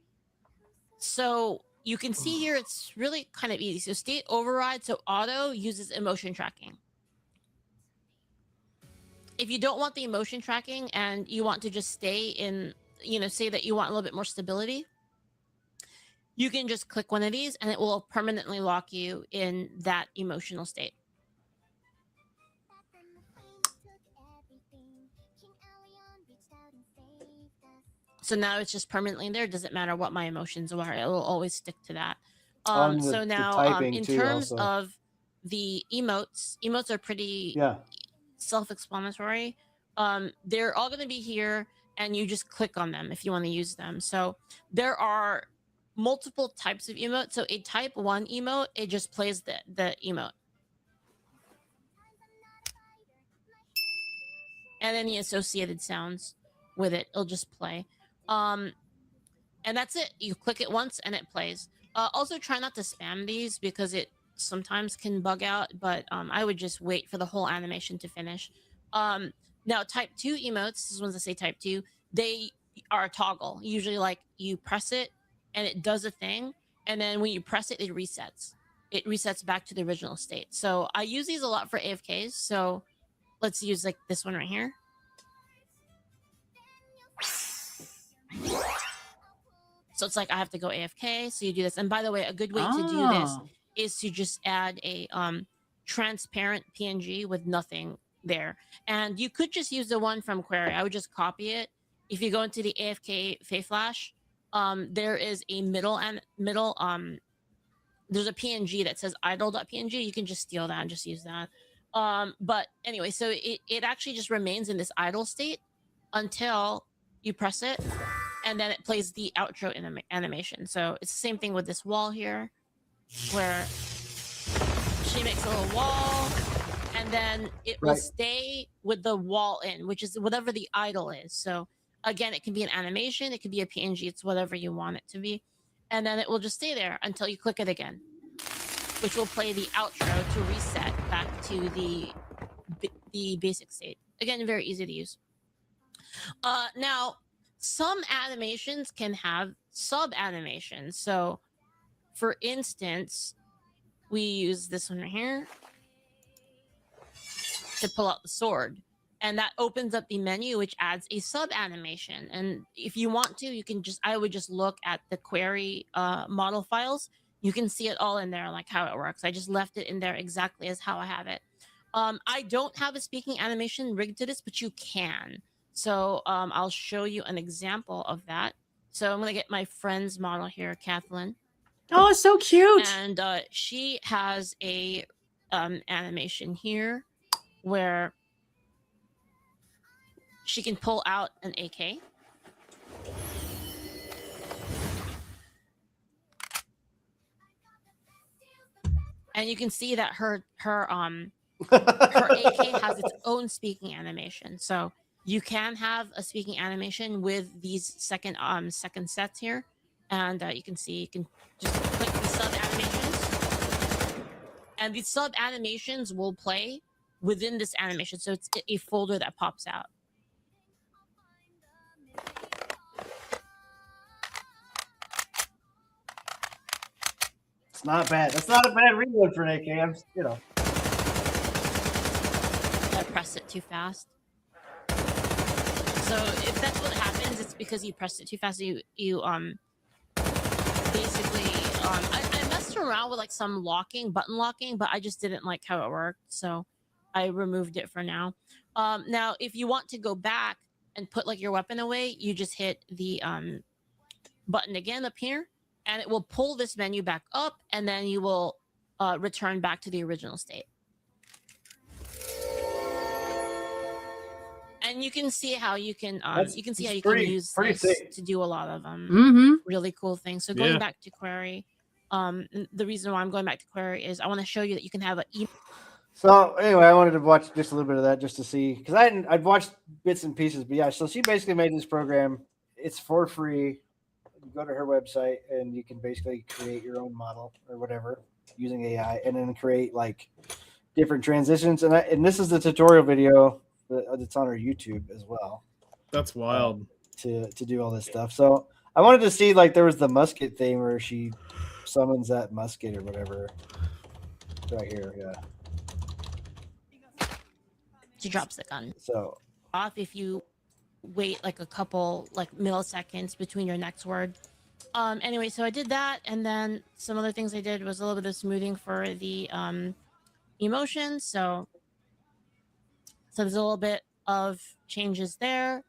so you can see here, it's really kind of easy. So state override, so auto uses emotion tracking. If you don't want the emotion tracking and you want to just stay in, say that you want a little bit more stability, you can just click one of these and it will permanently lock you in that emotional state. So now it's just permanently there. It doesn't matter what my emotions are. It will always stick to that. So now in terms of the emotes are pretty self-explanatory. They're all going to be here and you just click on them if you want to use them. So there are multiple types of emote. So a type 1 emote, it just plays the emote. And any associated sounds with it, it'll just play. And that's it. You click it once and it plays. Also try not to spam these because it sometimes can bug out, but I would just wait for the whole animation to finish. Now type 2 emotes, this one's that say type 2, they are a toggle. Usually like you press it and it does a thing, and then when you press it, it resets. It resets back to the original state. So I use these a lot for AFKs. So let's use like this one right here. So it's like I have to go AFK, so you do this. And by the way, a good way to do this is to just add a transparent PNG with nothing there. And you could just use the one from Query. I would just copy it. If you go into the AFK Flash, there is a there's a PNG that says idle.png. You can just steal that and just use that. But anyway, so it actually just remains in this idle state until you press it, and then it plays the outro animation. So it's the same thing with this wall here, where she makes a little wall, and then it will stay with the wall in, which is whatever the idle is. So again, it can be an animation, it could be a PNG, it's whatever you want it to be. And then it will just stay there until you click it again, which will play the outro to reset back to the basic state. Again, very easy to use. Now, some animations can have sub-animations. So, for instance, we use this one right here to pull out the sword. And that opens up the menu, which adds a sub-animation. And if you want to, you can I would just look at the query model files. You can see it all in there, like how it works. I just left it in there exactly as how I have it. I don't have a speaking animation rigged to this, but you can. So I'll show you an example of that. So I'm gonna get my friend's model here, Kathleen. Oh, so cute. And she has a animation here where she can pull out an AK. And you can see that her AK has its own speaking animation. So you can have a speaking animation with these second sets here. And you can see you can just click the sub animations. And these sub animations will play within this animation. So it's a folder that pops out. It's not bad. That's not a bad reload for an AK. You know. I pressed it too fast. So if that's what happens, it's because you pressed it too fast. You basically I messed around with like some button locking, but I just didn't like how it worked, so I removed it for now. Now if you want to go back and put like your weapon away, you just hit the button again up here, and it will pull this menu back up, and then you will return back to the original state. And you can see how you can use this to do a lot of really cool things. So going back to query, the reason why I'm going back to query is I want to show you that you can have an So anyway, I wanted to watch just a little bit of that just to see, because I'd watched bits and pieces, but yeah. So she basically made this program. It's for free. You go to her website and you can basically create your own model or whatever using AI, and then create like different transitions. And this is the tutorial video that's on her YouTube as well. That's wild. To do all this stuff. So I wanted to see, like, there was the musket thing where she summons that musket or whatever. Right here, yeah. She drops the gun. So off if you wait like a couple like milliseconds between your next word. Anyway, so I did that, and then some other things I did was a little bit of smoothing for the emotions. So there's a little bit of changes there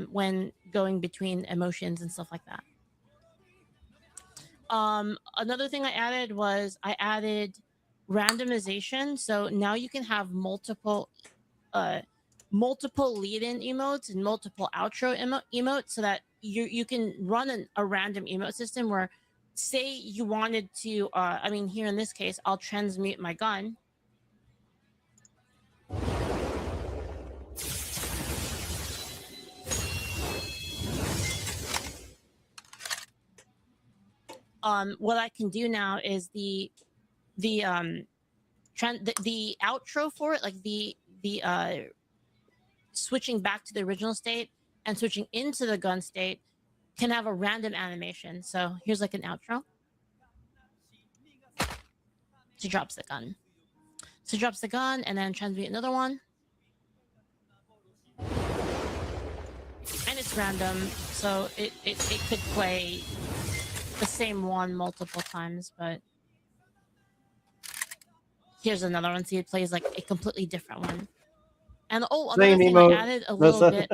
when going between emotions and stuff like that. Another thing I added was I added randomization. So now you can have multiple lead-in emotes and multiple outro emotes, so that you can run a random emote system where, say you wanted to, here in this case, I'll transmute my gun. What I can do now is the outro for it, like the switching back to the original state and switching into the gun state, can have a random animation. So here's like an outro. She drops the gun. She drops the gun and then transmute another one. And it's random, so it could play the same one multiple times, but here's another one. See, it plays like a completely different one. And another thing I added a little bit.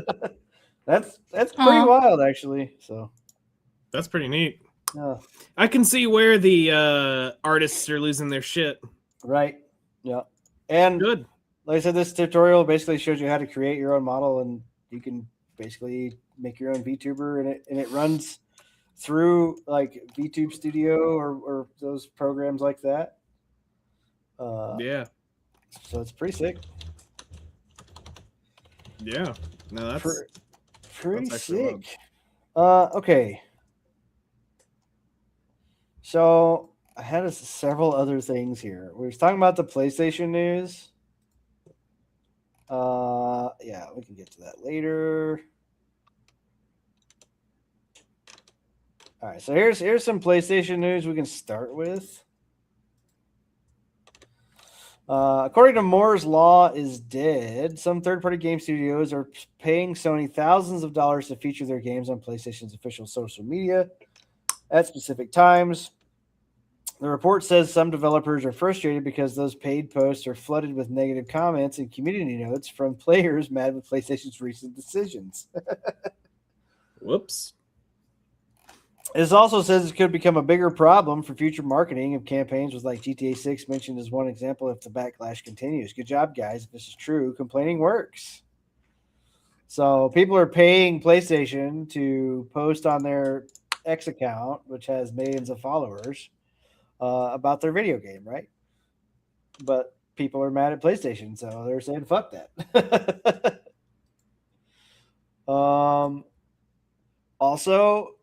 That's pretty wild, actually. So that's pretty neat. Yeah. I can see where the artists are losing their shit. Right. Yeah. And good. Like I said, this tutorial basically shows you how to create your own model, and you can basically make your own VTuber, and it runs through like VTube Studio or those programs like that. Yeah. So it's pretty sick. Yeah. No, that's pretty sick. Okay. So I had several other things here. We were talking about the PlayStation news. Yeah, we can get to that later. All right, so here's some PlayStation news we can start with. According to Moore's Law is dead, some third-party game studios are paying Sony thousands of dollars to feature their games on PlayStation's official social media at specific times. The report says some developers are frustrated because those paid posts are flooded with negative comments and community notes from players mad with PlayStation's recent decisions. Whoops. This also says it could become a bigger problem for future marketing of campaigns with like GTA 6 mentioned as one example if the backlash continues. Good job, guys. If this is true, complaining works. So people are paying PlayStation to post on their X account, which has millions of followers, about their video game, right? But people are mad at PlayStation, so they're saying fuck that. Also,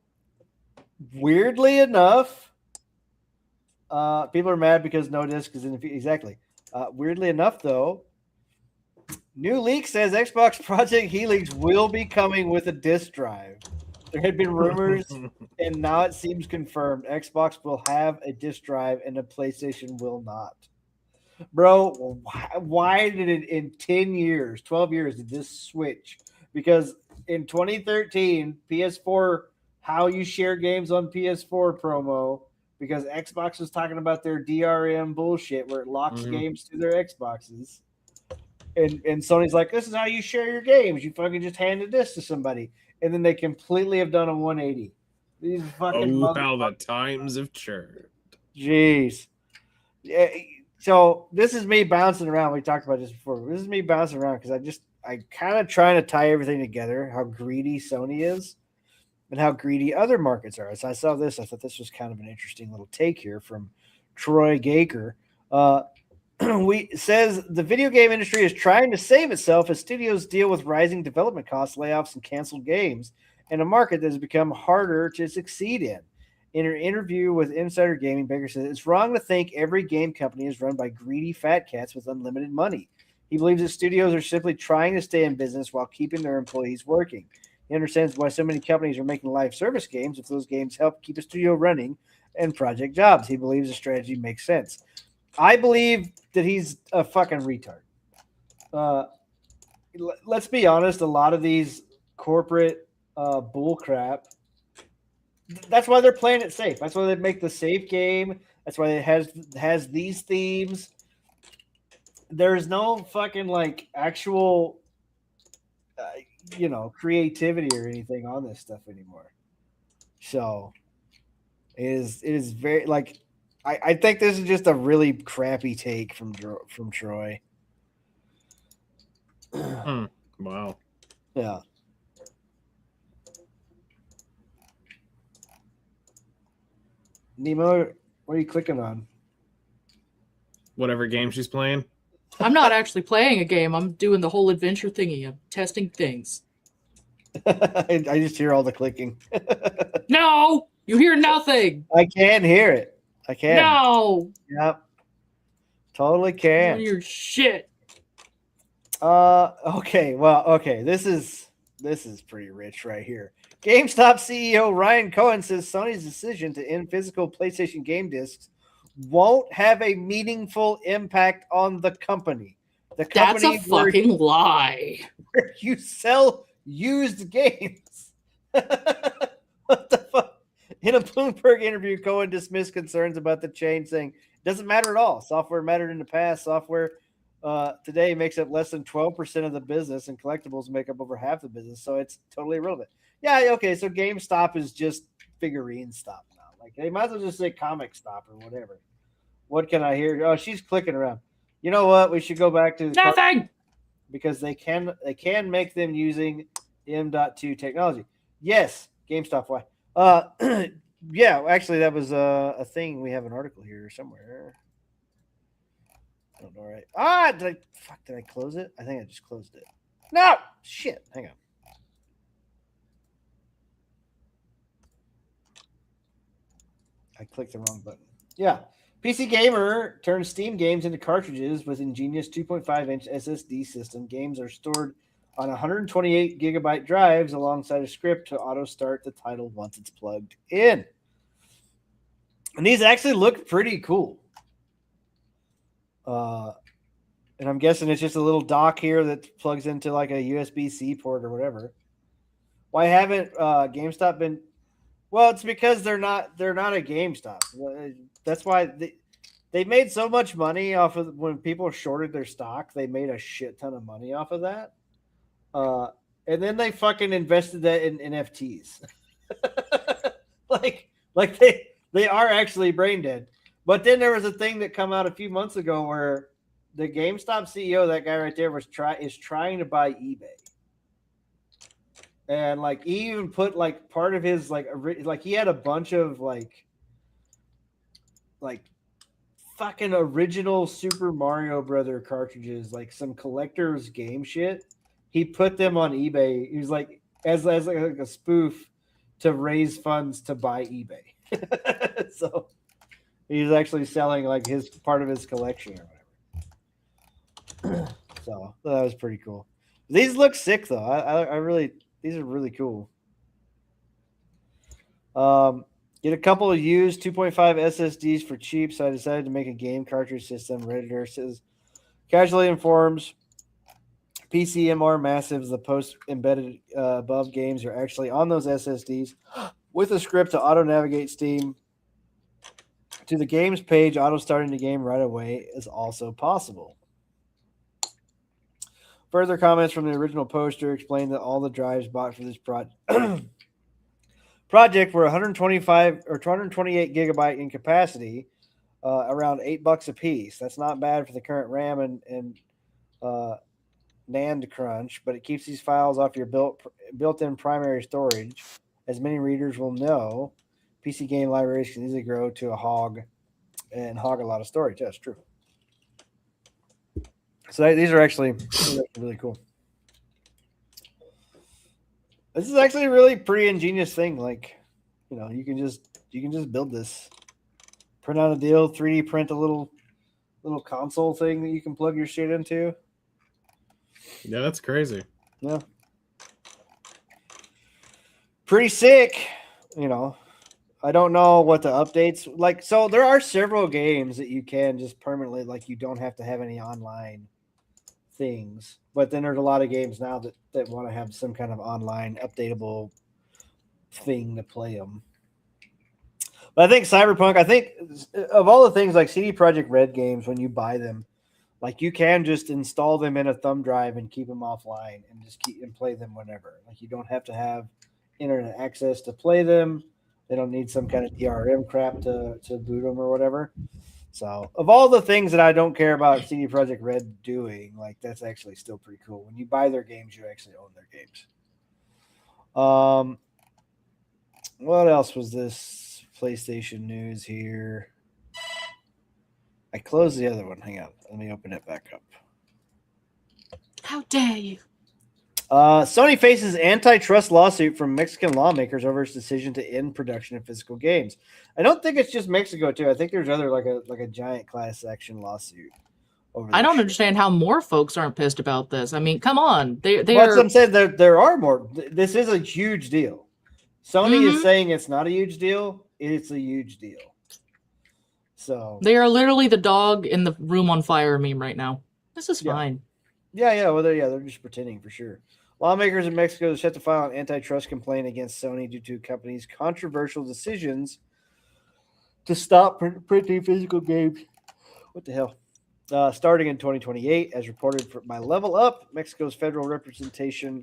weirdly enough, people are mad because no disc is in the exactly. Weirdly enough, though, new leak says Xbox Project Helix will be coming with a disc drive. There had been rumors, and now it seems confirmed. Xbox will have a disc drive, and the PlayStation will not. Bro, why did it in 10 years, 12 years, did this switch? Because in 2013, PS4, how you share games on PS4 promo, because Xbox was talking about their DRM bullshit where it locks games to their Xboxes. And Sony's like, this is how you share your games. You fucking just handed this to somebody. And then they completely have done a 180. These fucking how the times have churned. Jeez. Yeah, so this is me bouncing around. We talked about this before. This is me bouncing around because I kind of trying to tie everything together, how greedy Sony is and how greedy other markets are. As I saw this, I thought this was kind of an interesting little take here from Troy Gaker. Says the video game industry is trying to save itself as studios deal with rising development costs, layoffs, and canceled games in a market that has become harder to succeed in. In an interview with Insider Gaming, Baker says it's wrong to think every game company is run by greedy fat cats with unlimited money. He believes that studios are simply trying to stay in business while keeping their employees working. He understands why so many companies are making live service games if those games help keep a studio running and project jobs. He believes the strategy makes sense. I believe that he's a fucking retard. Let's be honest, a lot of these corporate bull crap, that's why they're playing it safe. That's why they make the safe game. That's why it has these themes. There's no fucking like actual, creativity or anything on this stuff anymore. So it is very like I think this is just a really crappy take from Troy. Wow. Yeah. Nemo, what are you clicking on? Whatever game she's playing. I'm not actually playing a game. I'm doing the whole adventure thingy. I'm testing things. I just hear all the clicking. No, you hear nothing. I can hear it. I can. No. Yep. Totally can. Your shit. Okay. Well, okay. This is pretty rich right here. GameStop CEO Ryan Cohen says Sony's decision to end physical PlayStation game discs won't have a meaningful impact on the company. The company That's a fucking lie. Where you sell used games. What the fuck? In a Bloomberg interview, Cohen dismissed concerns about the chain, saying it doesn't matter at all. Software mattered in the past. Software today makes up less than 12% of the business, and collectibles make up over half the business. So it's totally irrelevant. Yeah, okay. So GameStop is just figurine stop now. Like they might as well just say comic stop or whatever. What can I hear? Oh, she's clicking around. You know what? We should go back to the nothing because they can make them using M.2 technology. Yes, GameStop. Why? Yeah, actually, that was a thing. We have an article here somewhere. I don't know, right? Did I close it? I think I just closed it. No, shit. Hang on. I clicked the wrong button. Yeah. PC Gamer turns Steam games into cartridges with ingenious 2.5-inch SSD system. Games are stored on 128 gigabyte drives alongside a script to auto start the title once it's plugged in. And these actually look pretty cool. And I'm guessing it's just a little dock here that plugs into like a USB-C port or whatever. Why haven't GameStop been? Well, it's because they're not a GameStop. That's why they made so much money off of when people shorted their stock. They made a shit ton of money off of that. And then they fucking invested that in NFTs. like they are actually brain dead. But then there was a thing that come out a few months ago where the GameStop CEO, that guy right there, is trying to buy eBay. And like he even put like part of his like he had a bunch of like fucking original Super Mario Brother cartridges, like some collector's game shit. He put them on eBay. He was like as like a spoof to raise funds to buy eBay. So he's actually selling like his part of his collection or whatever. So that was pretty cool. These look sick though. I really, these are really cool. Get a couple of used 2.5 SSDs for cheap, so I decided to make a game cartridge system. Redditor says, casually informs PCMR Massives, the post embedded above games are actually on those SSDs with a script to auto navigate Steam to the games page. Auto starting the game right away is also possible. Further comments from the original poster explain that all the drives bought for this project were 125 or 228 gigabyte in capacity, around $8 a piece. That's not bad for the current RAM and NAND crunch, but it keeps these files off your built-in primary storage. As many readers will know, PC game libraries can easily grow to a hog and hog a lot of storage. That's true. So these are actually really cool. This is actually a really pretty ingenious thing. Like, you know, you can just build this, print out a deal, 3D print a little console thing that you can plug your shit into. Yeah, that's crazy. Yeah. Pretty sick, you know. I don't know what the updates like. So there are several games that you can just permanently, like, you don't have to have any online things. But then there's a lot of games now that want to have some kind of online updatable thing to play them. But I think Cyberpunk, of all the things like CD Projekt Red games, when you buy them, like you can just install them in a thumb drive and keep them offline and just keep and play them whenever. Like you don't have to have internet access to play them. They don't need some kind of DRM crap to boot them or whatever. So of all the things that I don't care about CD Projekt Red doing, like that's actually still pretty cool. When you buy their games, you actually own their games. What else was this PlayStation news here? I closed the other one. Hang on. Let me open it back up. How dare you? Sony faces antitrust lawsuit from Mexican lawmakers over its decision to end production of physical games. I don't think it's just Mexico too. I think there's other like a giant class action lawsuit. I don't understand how more folks aren't pissed about this. I mean, come on. That's what I'm saying. There are more. This is a huge deal. Sony is saying it's not a huge deal. It's a huge deal. So they are literally the dog in the room on fire meme right now. This is fine. Yeah. Well, they're just pretending for sure. Lawmakers in Mexico are set to file an antitrust complaint against Sony due to the company's controversial decisions to stop printing physical games. What the hell? Starting in 2028, as reported by Level Up, Mexico's federal representation,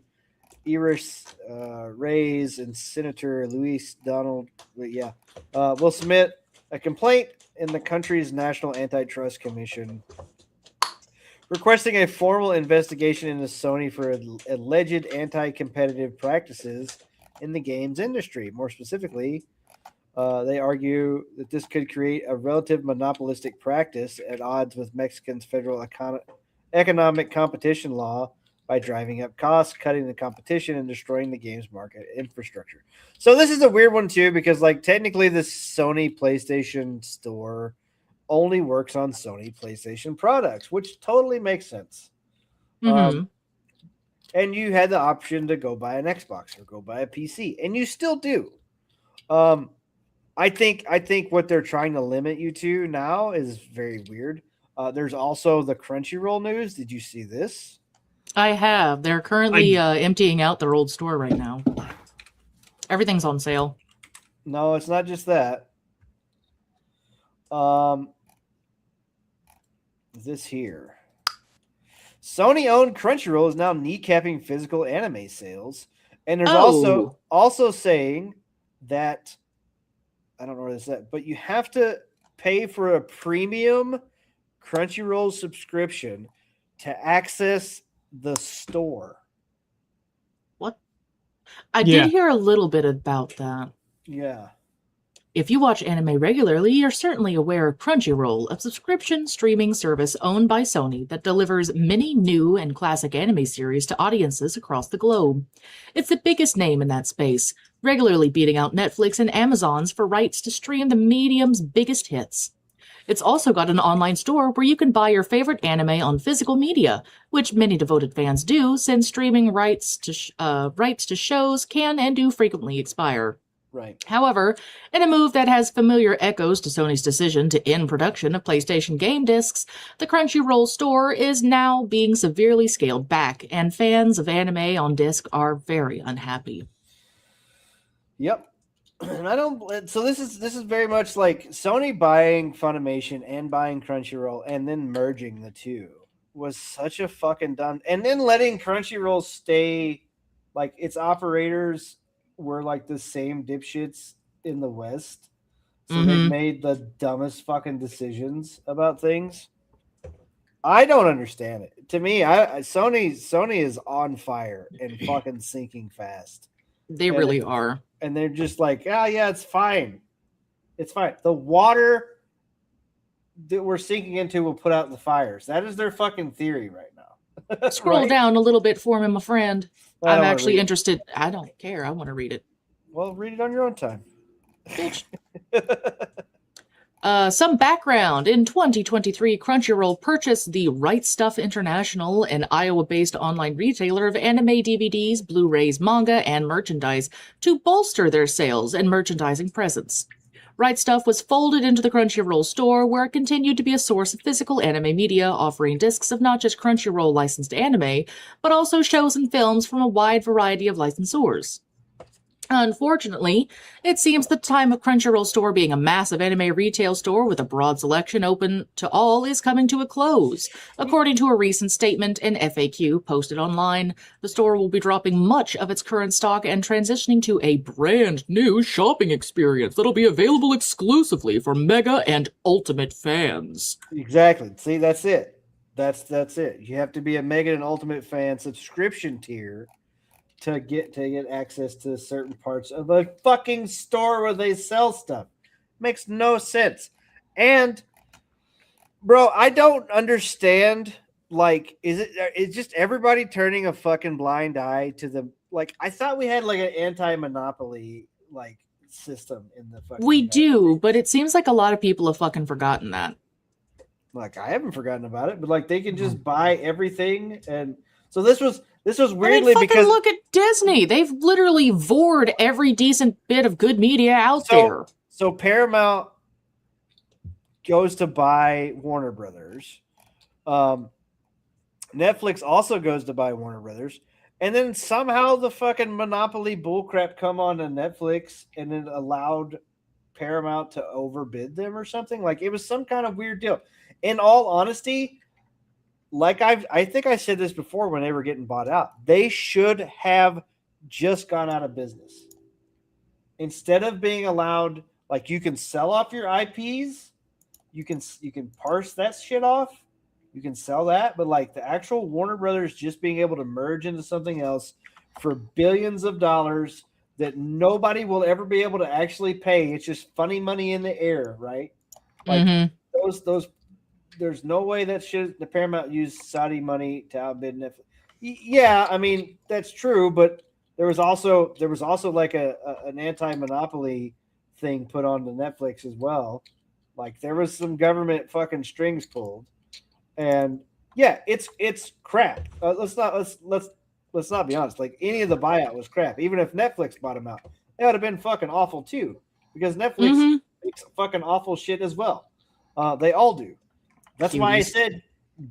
Iris Reyes and Senator Luis Donald, will submit a complaint in the country's National Antitrust Commission requesting a formal investigation into Sony for alleged anti-competitive practices in the games industry. More specifically, they argue that this could create a relative monopolistic practice at odds with Mexican's federal economic competition law by driving up costs, cutting the competition, and destroying the games market infrastructure. So this is a weird one too, because like technically the Sony PlayStation Store only works on Sony PlayStation products, which totally makes sense. And you had the option to go buy an Xbox or go buy a PC, and you still do. I think what they're trying to limit you to now is very weird. There's also the Crunchyroll news. Did you see this? I have. They're currently emptying out their old store right now. Everything's on sale. No, it's not just that. This here. Sony-owned Crunchyroll is now kneecapping physical anime sales, and there's also saying that I don't know where this is at, but you have to pay for a premium Crunchyroll subscription to access the store. What? I did hear a little bit about that. Yeah. If you watch anime regularly, you're certainly aware of Crunchyroll, a subscription streaming service owned by Sony that delivers many new and classic anime series to audiences across the globe. It's the biggest name in that space, regularly beating out Netflix and Amazon's for rights to stream the medium's biggest hits. It's also got an online store where you can buy your favorite anime on physical media, which many devoted fans do, since streaming rights to shows can and do frequently expire. Right. However, in a move that has familiar echoes to Sony's decision to end production of PlayStation game discs, the Crunchyroll store is now being severely scaled back, and fans of anime on disc are very unhappy. Yep. And I don't. So this is very much like Sony buying Funimation and buying Crunchyroll and then merging the two was such a fucking dumb. And then letting Crunchyroll stay, like its operators were like the same dipshits in the West, so they made the dumbest fucking decisions about things. I don't understand it. To me, Sony is on fire and fucking sinking fast. They really are. And they're just like, yeah, it's fine. It's fine. The water that we're sinking into will put out the fires. That is their fucking theory right now. Scroll down a little bit for me, my friend. I'm actually interested. I don't care. I want to read it. Well, read it on your own time. Bitch. Some background. In 2023, Crunchyroll purchased the Right Stuff International, an Iowa-based online retailer of anime DVDs, Blu-rays, manga, and merchandise, to bolster their sales and merchandising presence. Right Stuff was folded into the Crunchyroll store, where it continued to be a source of physical anime media, offering discs of not just Crunchyroll licensed anime, but also shows and films from a wide variety of licensors. Unfortunately, it seems the time of Crunchyroll store being a massive anime retail store with a broad selection open to all is coming to a close. According to a recent statement and FAQ posted online, the store will be dropping much of its current stock and transitioning to a brand new shopping experience that'll be available exclusively for Mega and Ultimate fans. Exactly. See, that's it. That's it. You have to be a Mega and Ultimate fan subscription tier to get access to certain parts of a fucking store where they sell stuff. Makes no sense. And bro, I don't understand. Like, is just everybody turning a fucking blind eye to the, like, I thought we had like an anti-monopoly like system in the fucking We do, but it seems like a lot of people have fucking forgotten that. Like, I haven't forgotten about it, but like they can just buy everything. And so this was weirdly because look at Disney. They've literally vored every decent bit of good media out there. So Paramount goes to buy Warner Brothers. Netflix also goes to buy Warner Brothers. And then somehow the fucking monopoly bullcrap come on to Netflix and then allowed Paramount to overbid them or something. Like, it was some kind of weird deal. In all honesty, like I think I said this before when they were getting bought out, they should have just gone out of business. Instead of being allowed, like, you can sell off your IPs, you can parse that shit off, you can sell that, but like the actual Warner Brothers just being able to merge into something else for billions of dollars that nobody will ever be able to actually pay. It's just funny money in the air, right? Like those. There's no way that the Paramount used Saudi money to outbid Netflix. Yeah, I mean that's true, but there was also like an anti-monopoly thing put on to Netflix as well. Like, there was some government fucking strings pulled, and yeah, it's crap. Let's not be honest. Like, any of the buyout was crap. Even if Netflix bought them out, they would have been fucking awful too, because Netflix makes fucking awful shit as well. They all do. That's why I said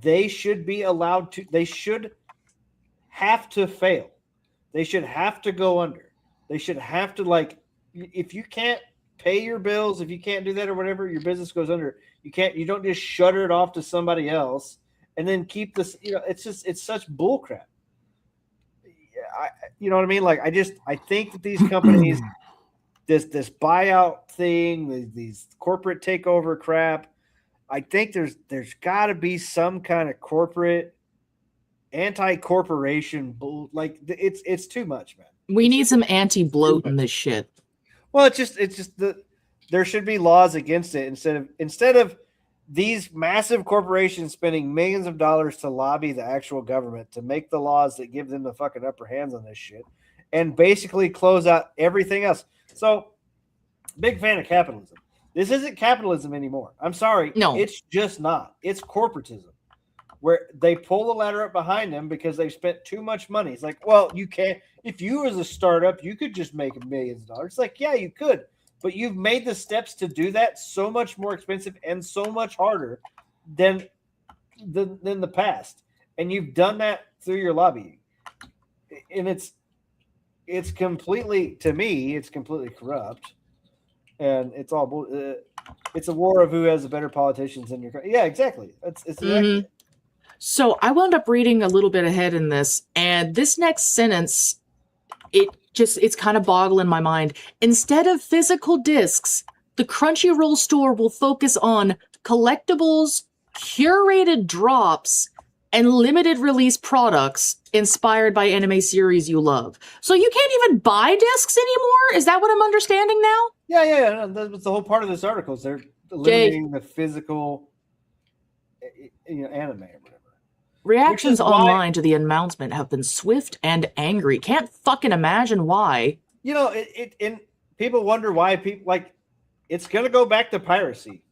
they should be allowed to. They should have to fail. They should have to go under. They should have to, like, if you can't pay your bills, if you can't do that or whatever, your business goes under. You don't just shutter it off to somebody else and then keep this. It's such bullcrap. You know what I mean? Like, I think that these companies this buyout thing, these corporate takeover crap. I think there's got to be some kind of corporate anti-corporation like it's too much, man. We need some anti-bloat in this shit. Well, it's just there should be laws against it instead of these massive corporations spending millions of dollars to lobby the actual government to make the laws that give them the fucking upper hands on this shit and basically close out everything else. So, big fan of capitalism. This isn't capitalism anymore. I'm sorry. No. It's just not. It's corporatism where they pull the ladder up behind them because they've spent too much money. It's like, well, you can't. If you as a startup, you could just make millions of dollars. It's like, yeah, you could. But you've made the steps to do that so much more expensive and so much harder than the past. And you've done that through your lobbying. And it's completely, to me, it's completely corrupt. And it's all it's a war of who has the better politicians in your country. Yeah, exactly. It's exactly it. So I wound up reading a little bit ahead in this, and this next sentence, it's kind of boggling my mind. Instead of physical discs, the Crunchyroll store will focus on collectibles, curated drops, and limited release products inspired by anime series you love. So you can't even buy discs anymore? Is that what I'm understanding now? Yeah. That's the whole part of this article. Is they're eliminating the physical, anime or whatever. Reactions online to the announcement have been swift and angry. Can't fucking imagine why. And people wonder why people it's going to go back to piracy.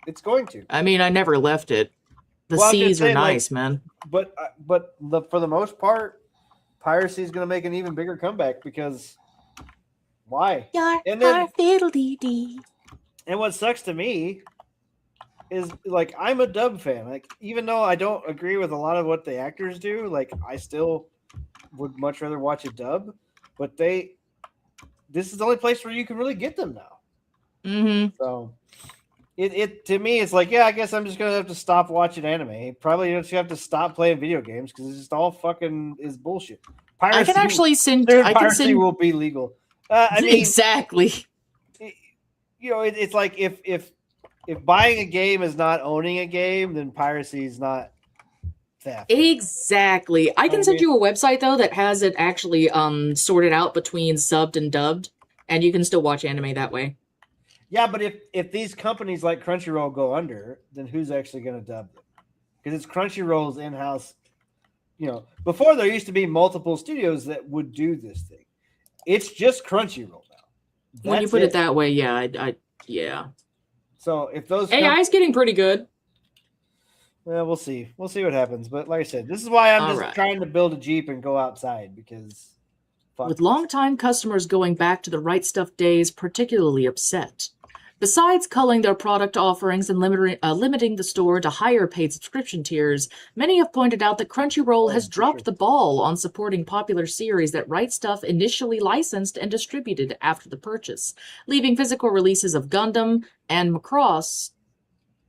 It's going to. I mean, I never left it. The seas are nice, man. But for the most part, piracy is going to make an even bigger comeback because why? And what sucks to me is I'm a dub fan. Even though I don't agree with a lot of what the actors do, I still would much rather watch a dub. But this is the only place where you can really get them now. Mm-hmm. So it to me, it's I guess I'm just gonna have to stop watching anime. Probably just have to stop playing video games because it's just all fucking is bullshit. Piracy, I can actually send. Piracy will be legal. I mean, exactly. It's like if buying a game is not owning a game, then piracy is not theft. Exactly. I can send you a website though that has it actually sorted out between subbed and dubbed, and you can still watch anime that way. Yeah, but if these companies like Crunchyroll go under, then who's actually going to dub them? Because it's Crunchyroll's in-house. Before there used to be multiple studios that would do this thing. It's just Crunchyroll now. When you put it that way, yeah, yeah. So if those AI's getting pretty good. Well, we'll see. We'll see what happens. But like I said, this is why I'm just trying to build a Jeep and go outside because. With longtime customers going back to the Right Stuff days, particularly upset. Besides culling their product offerings and limiting the store to higher paid subscription tiers, many have pointed out that Crunchyroll has dropped the ball on supporting popular series that Right Stuff initially licensed and distributed after the purchase, leaving physical releases of Gundam and Macross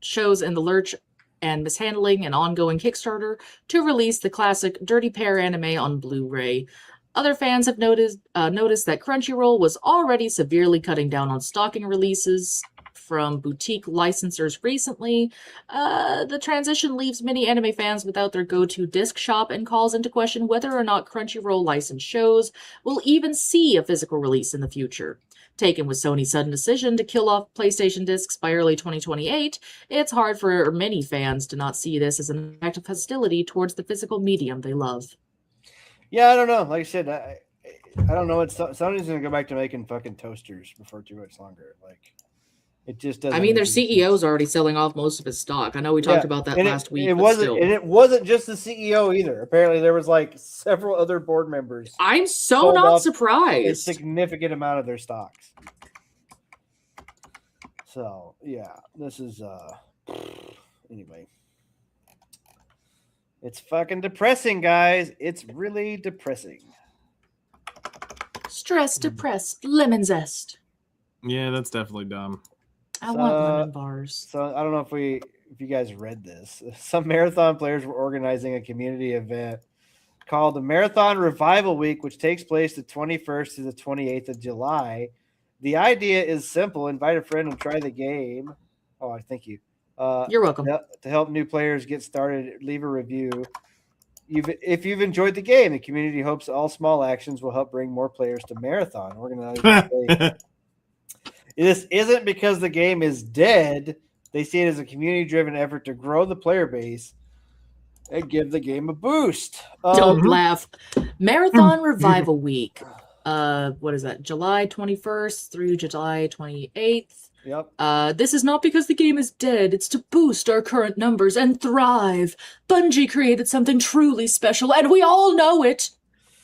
shows in the lurch and mishandling an ongoing Kickstarter to release the classic Dirty Pair anime on Blu-ray. Other fans have noticed that Crunchyroll was already severely cutting down on stocking releases from boutique licensors recently. The transition leaves many anime fans without their go-to disc shop and calls into question whether or not Crunchyroll licensed shows will even see a physical release in the future. Taken with Sony's sudden decision to kill off PlayStation discs by early 2028, it's hard for many fans to not see this as an act of hostility towards the physical medium they love. Yeah, I don't know. Like I said, I don't know. Sony's going to go back to making fucking toasters before too much longer. It just doesn't. I mean, their CEO's already selling off most of his stock. I know we talked about that last week. And it wasn't just the CEO either. Apparently, there was several other board members. I'm so not surprised. A significant amount of their stocks. So yeah, this is anyway. It's fucking depressing, guys. It's really depressing. Stress, depressed, lemon zest. Yeah, that's definitely dumb. I want lemon bars. So I don't know if you guys read this. Some marathon players were organizing a community event called the Marathon Revival Week, which takes place the 21st to the 28th of July. The idea is simple. Invite a friend and try the game. Oh, thank you. You're welcome. To help new players get started, leave a review. If you've enjoyed the game, the community hopes all small actions will help bring more players to Marathon. This isn't because the game is dead. They see it as a community-driven effort to grow the player base and give the game a boost. Don't laugh. Marathon Revival Week. What is that? July 21st through July 28th. Yep. This is not because the game is dead. It's to boost our current numbers and thrive. Bungie created something truly special, and we all know it.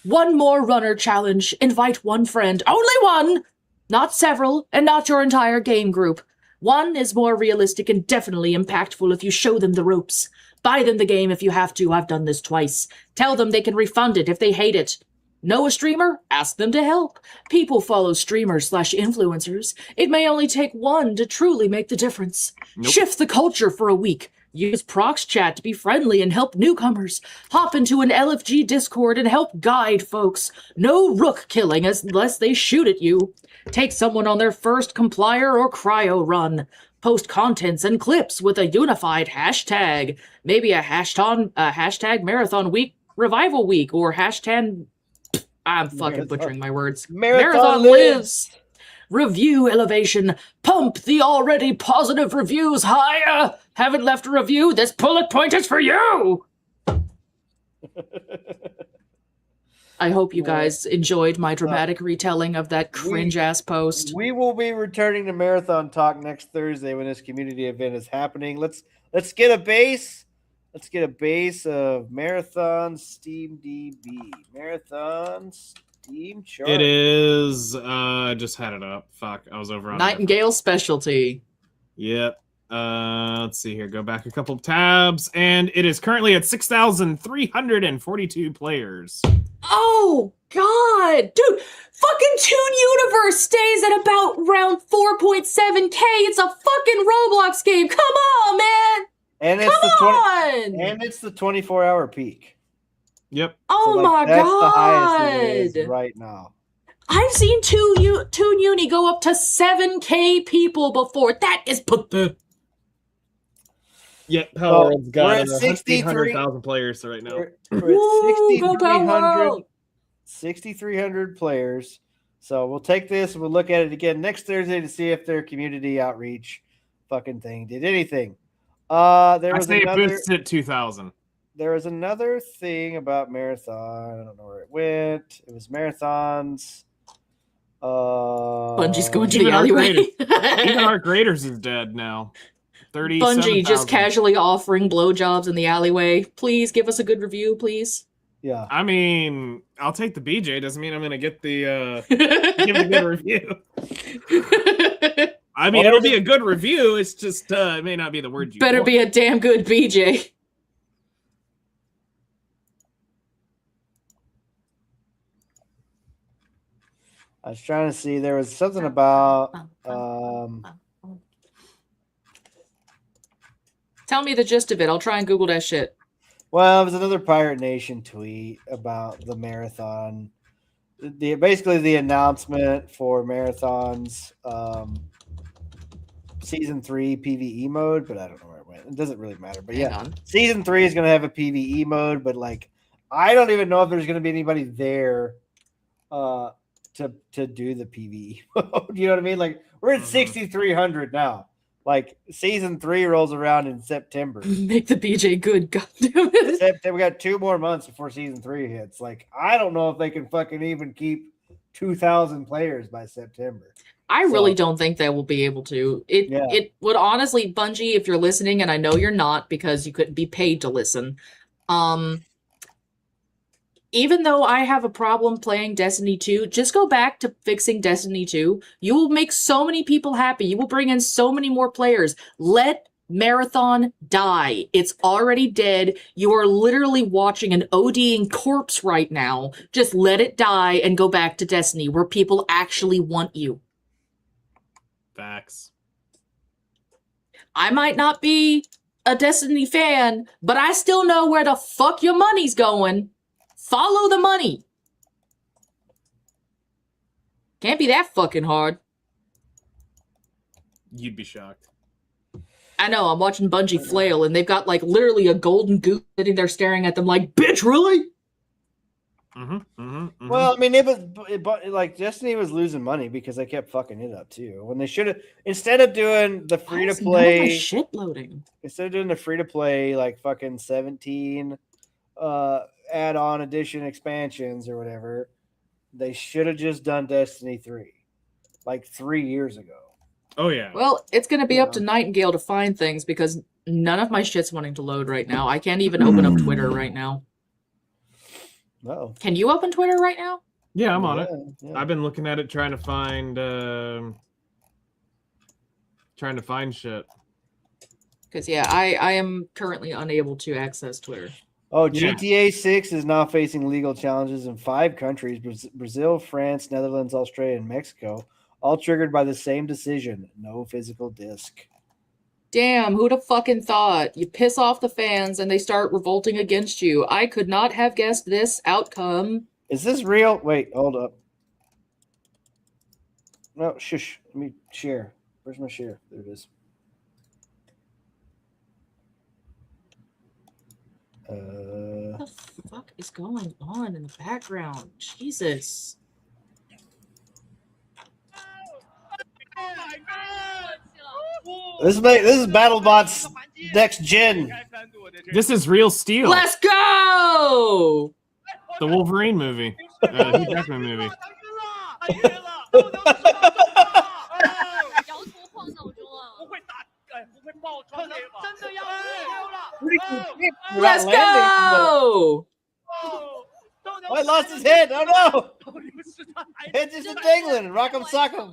One more runner challenge. Invite one friend. Only one! Not several, and not your entire game group. One is more realistic and definitely impactful if you show them the ropes. Buy them the game if you have to. I've done this twice. Tell them they can refund it if they hate it. Know a streamer? Ask them to help. People follow streamers/influencers. It may only take one to truly make the difference. Nope. Shift the culture for a week. Use Prox Chat to be friendly and help newcomers. Hop into an LFG Discord and help guide folks. No rook killing unless they shoot at you. Take someone on their first complier or cryo run. Post contents and clips with a unified hashtag. Maybe a hashtag Marathon Week, Revival Week, or hashtag... I'm fucking butchering my words. Marathon lives. Review elevation. Pump the already positive reviews higher. Haven't left a review? This bullet point is for you. I hope you guys enjoyed my dramatic retelling of that cringe-ass post. We will be returning to Marathon Talk next Thursday when this community event is happening. Let's get a base. Let's get a base of Marathon Steam DB. Marathon Steam chart. It is. I just had it up. Fuck, I was over on Nightingale specialty. Yep. Let's see here. Go back a couple tabs, and it is currently at 6,342 players. Oh God, dude! Fucking Toon Universe stays at about around 4.7K. It's a fucking Roblox game. Come on, man. And it's it's the 24-hour peak. Yep. Oh my that's God. the highest it is right now. I've seen Toon Uni go up to 7K people before. That is pathetic. Yep, Power World's got we're at 600,000 players right now. We're at 6,300 players. So we'll take this and we'll look at it again next Thursday to see if their community outreach fucking thing did anything. It boosts at 2,000. There was another thing about Marathon. I don't know where it went. It was Marathons. Bungie's going to the alleyway. Even our graders is dead now. Bungie just casually offering blowjobs in the alleyway. Please give us a good review, please. Yeah. I mean, I'll take the BJ. Doesn't mean I'm going to get the give a good review. I mean, it'll be a good review. It's just it may not be the word you better want. Be a damn good BJ. I was trying to see. There was something about. Tell me the gist of it. I'll try and Google that shit. Well, it was another Pirate Nation tweet about the marathon. Basically the announcement for Marathon's Season 3 PvE mode, but I don't know where it went. It doesn't really matter. But yeah, Season 3 is going to have a PvE mode, but like I don't even know if there's going to be anybody there to do the PvE mode. You know what I mean? Like we're at 6,300 now. Like Season 3 rolls around in September. Make the BJ good, goddamn it. We got 2 more months before Season 3 hits. Like I don't know if they can fucking even keep 2,000 players by September. I really don't think they will be able to. It would honestly, Bungie, if you're listening, and I know you're not because you couldn't be paid to listen. Even though I have a problem playing Destiny 2, just go back to fixing Destiny 2. You will make so many people happy. You will bring in so many more players. Let Marathon die. It's already dead. You are literally watching an ODing corpse right now. Just let it die and go back to Destiny where people actually want you. Facts. I might not be a Destiny fan, but I still know where the fuck your money's going. Follow the money. Can't be that fucking hard. You'd be shocked. I know, I'm watching Bungie flail, and they've got, like, literally a golden goose sitting there staring at them like, bitch, really? Well, I mean, it was, but like Destiny was losing money because they kept fucking it up too. When they should have, instead of doing the free to play shit loading, instead of doing the free to play like fucking 17 add-on edition expansions or whatever, they should have just done Destiny 3 like 3 years ago. Oh yeah. Well, it's gonna be up to Nightingale to find things because none of my shit's wanting to load right now. I can't even open up Twitter right now. Oh. Can you open Twitter right now? Yeah, I'm on it. Yeah. I've been looking at it, trying to find shit. Because I am currently unable to access Twitter. Oh, GTA 6 is now facing legal challenges in 5 countries: Brazil, France, Netherlands, Australia, and Mexico, all triggered by the same decision: no physical disc. Damn, who'd have fucking thought? You piss off the fans and they start revolting against you. I could not have guessed this outcome. Is this real? Wait, hold up. No, shush. Let me share. Where's my share? There it is. What the fuck is going on in the background? Jesus. This is BattleBot's next gen. This is Real Steel. Let's go! The Wolverine movie. Hugh Jackman movie. Let's go! Oh, I lost his head. Oh no! Head just dangling. Rock'em sock'em.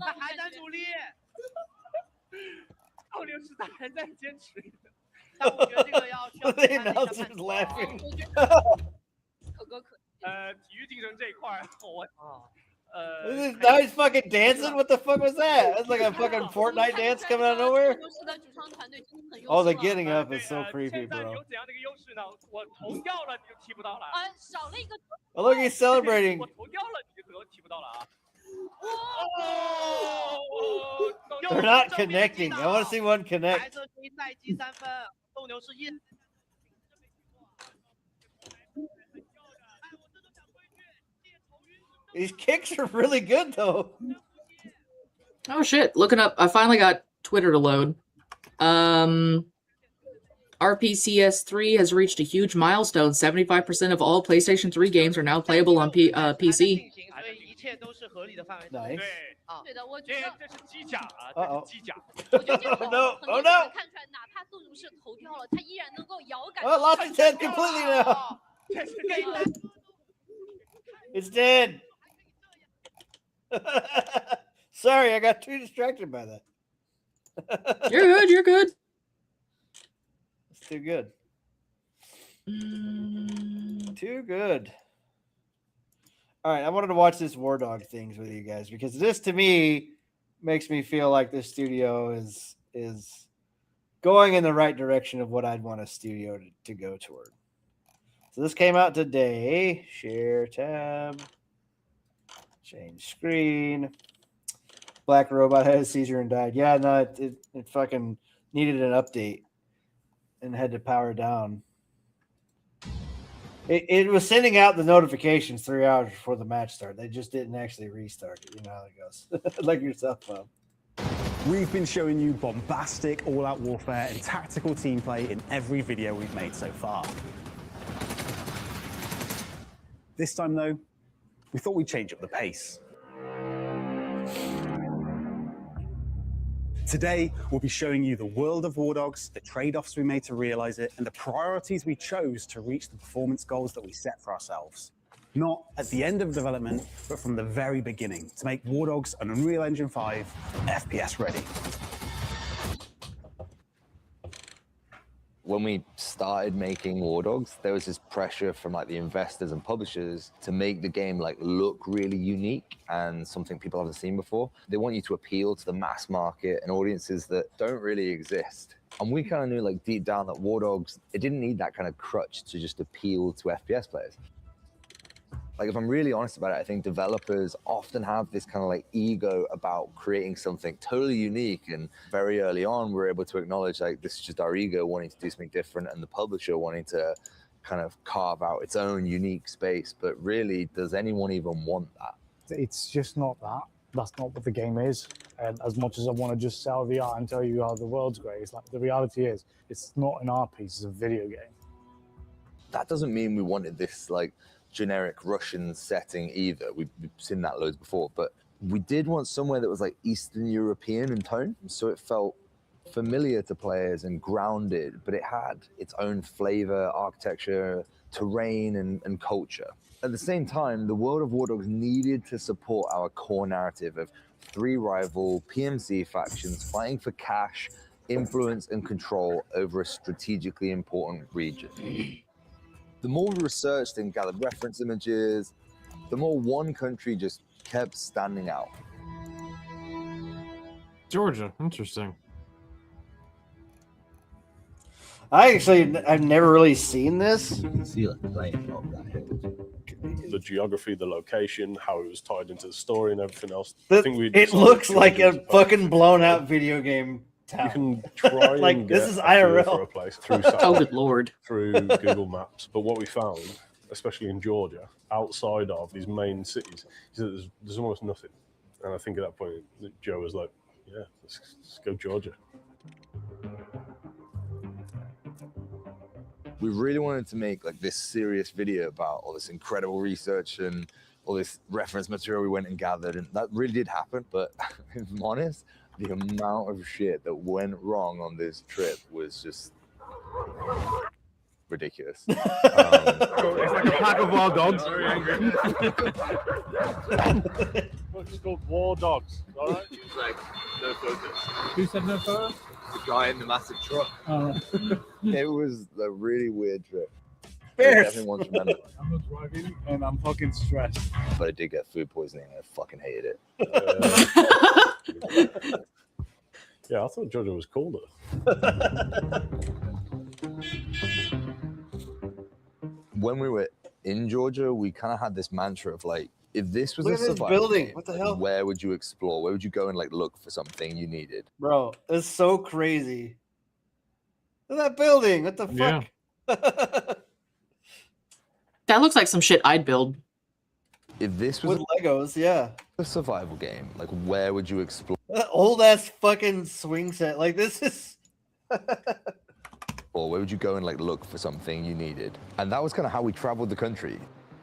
The announcer's laughing. Now he's fucking dancing? What the fuck was that? That's like a fucking Fortnite dance coming out of nowhere. Oh, the getting up is so creepy, bro. Oh, look, he's celebrating. They're not connecting. I want to see one connect. These kicks are really good, though. Oh shit! Looking up, I finally got Twitter to load. RPCS3 has reached a huge milestone. 75% of all PlayStation 3 games are now playable on PC. Nice. Uh-oh. Oh no! Oh no! Oh, lost his head completely now. It's dead. Sorry, I got too distracted by that. You're good. You're good. It's too good. Too good. All right, I wanted to watch this War Dog things with you guys because this, to me, makes me feel like this studio is going in the right direction of what I'd want a studio to go toward. So this came out today. Share tab. Change screen. Black robot had a seizure and died. Yeah, no, it fucking needed an update and had to power down. It was sending out the notifications 3 hours before the match started. They just didn't actually restart it. You know how it goes. Like your cell phone. We've been showing you bombastic all-out warfare and tactical team play in every video we've made so far. This time, though, we thought we'd change up the pace. Today, we'll be showing you the world of War Dogs, the trade-offs we made to realize it, and the priorities we chose to reach the performance goals that we set for ourselves. Not at the end of development, but from the very beginning, to make War Dogs an Unreal Engine 5 FPS ready. When we started making War Dogs, there was this pressure from like the investors and publishers to make the game like look really unique and something people haven't seen before. They want you to appeal to the mass market and audiences that don't really exist. And we kind of knew like deep down that War Dogs, it didn't need that kind of crutch to just appeal to FPS players. Like, if I'm really honest about it, I think developers often have this kind of like ego about creating something totally unique. And very early on, we're able to acknowledge like this is just our ego wanting to do something different, and the publisher wanting to kind of carve out its own unique space. But really, does anyone even want that? It's just not that. That's not what the game is. And as much as I want to just sell VR and tell you how the world's great, it's like the reality is it's not an art piece, it's a video game. That doesn't mean we wanted this like generic Russian setting either. We've seen that loads before, but we did want somewhere that was like Eastern European in tone, so it felt familiar to players and grounded, but it had its own flavor, architecture, terrain, and culture. At the same time, the world of War Dogs needed to support our core narrative of 3 rival PMC factions fighting for cash, influence, and control over a strategically important region. The more we researched and gathered reference images, the more one country just kept standing out. Georgia, interesting. I've never really seen this. The geography, the location, how it was tied into the story and everything else. It looks like a fucking blown out video game town. You can try like and this get is a feel IRL for a place through Oh, good lord. through Google Maps. But what we found, especially in Georgia, outside of these main cities, is that there's almost nothing. And I think at that point, Joe was like, "Yeah, let's go Georgia." We really wanted to make like this serious video about all this incredible research and all this reference material we went and gathered, and that really did happen. But if I'm honest, the amount of shit that went wrong on this trip was just ridiculous. It's like a pack of wild dogs. Very angry. It's called War Dogs. All right. He was like, no focus. Who said no photo? The guy in the massive truck. It was a really weird trip. Bears. Definitely one to remember. I'm not driving and I'm fucking stressed. But I did get food poisoning and I fucking hated it. Yeah, I thought Georgia was colder. When we were in Georgia, we kind of had this mantra of like, if this was Look a at this survival building. game, What the hell? where would you explore? Where would you go and like look for something you needed? Bro, it's so crazy. Look at that building. What the fuck? That looks like some shit I'd build. If this was With Legos, yeah. a survival game, like where would you explore? That old ass fucking swing set. Like this is Or where would you go and like look for something you needed? And that was kind of how we traveled the country.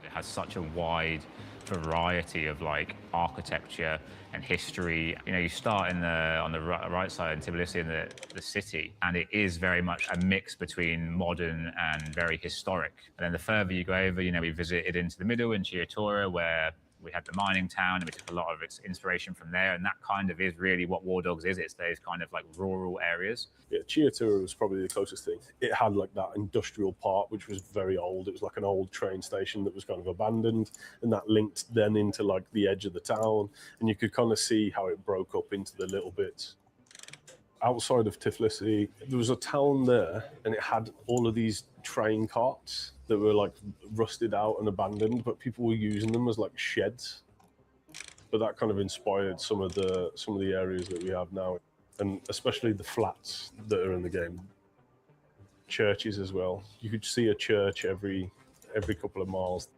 It has such a wide variety of like architecture and history. You know, you start on the right side in Tbilisi in the city, and it is very much a mix between modern and very historic. And then the further you go over, you know, we visited into the middle in Chiatora, where we had the mining town, and we took a lot of its inspiration from there. And that kind of is really what War Dogs is. It's those kind of like rural areas. Yeah, Chiatura was probably the closest thing. It had like that industrial part, which was very old. It was like an old train station that was kind of abandoned, and that linked then into like the edge of the town. And you could kind of see how it broke up into the little bits. Outside of Tbilisi, there was a town there, and it had all of these train carts that were like rusted out and abandoned, but people were using them as like sheds. But that kind of inspired some of the areas that we have now, and especially the flats that are in the game. Churches as well. You could see a church every couple of miles.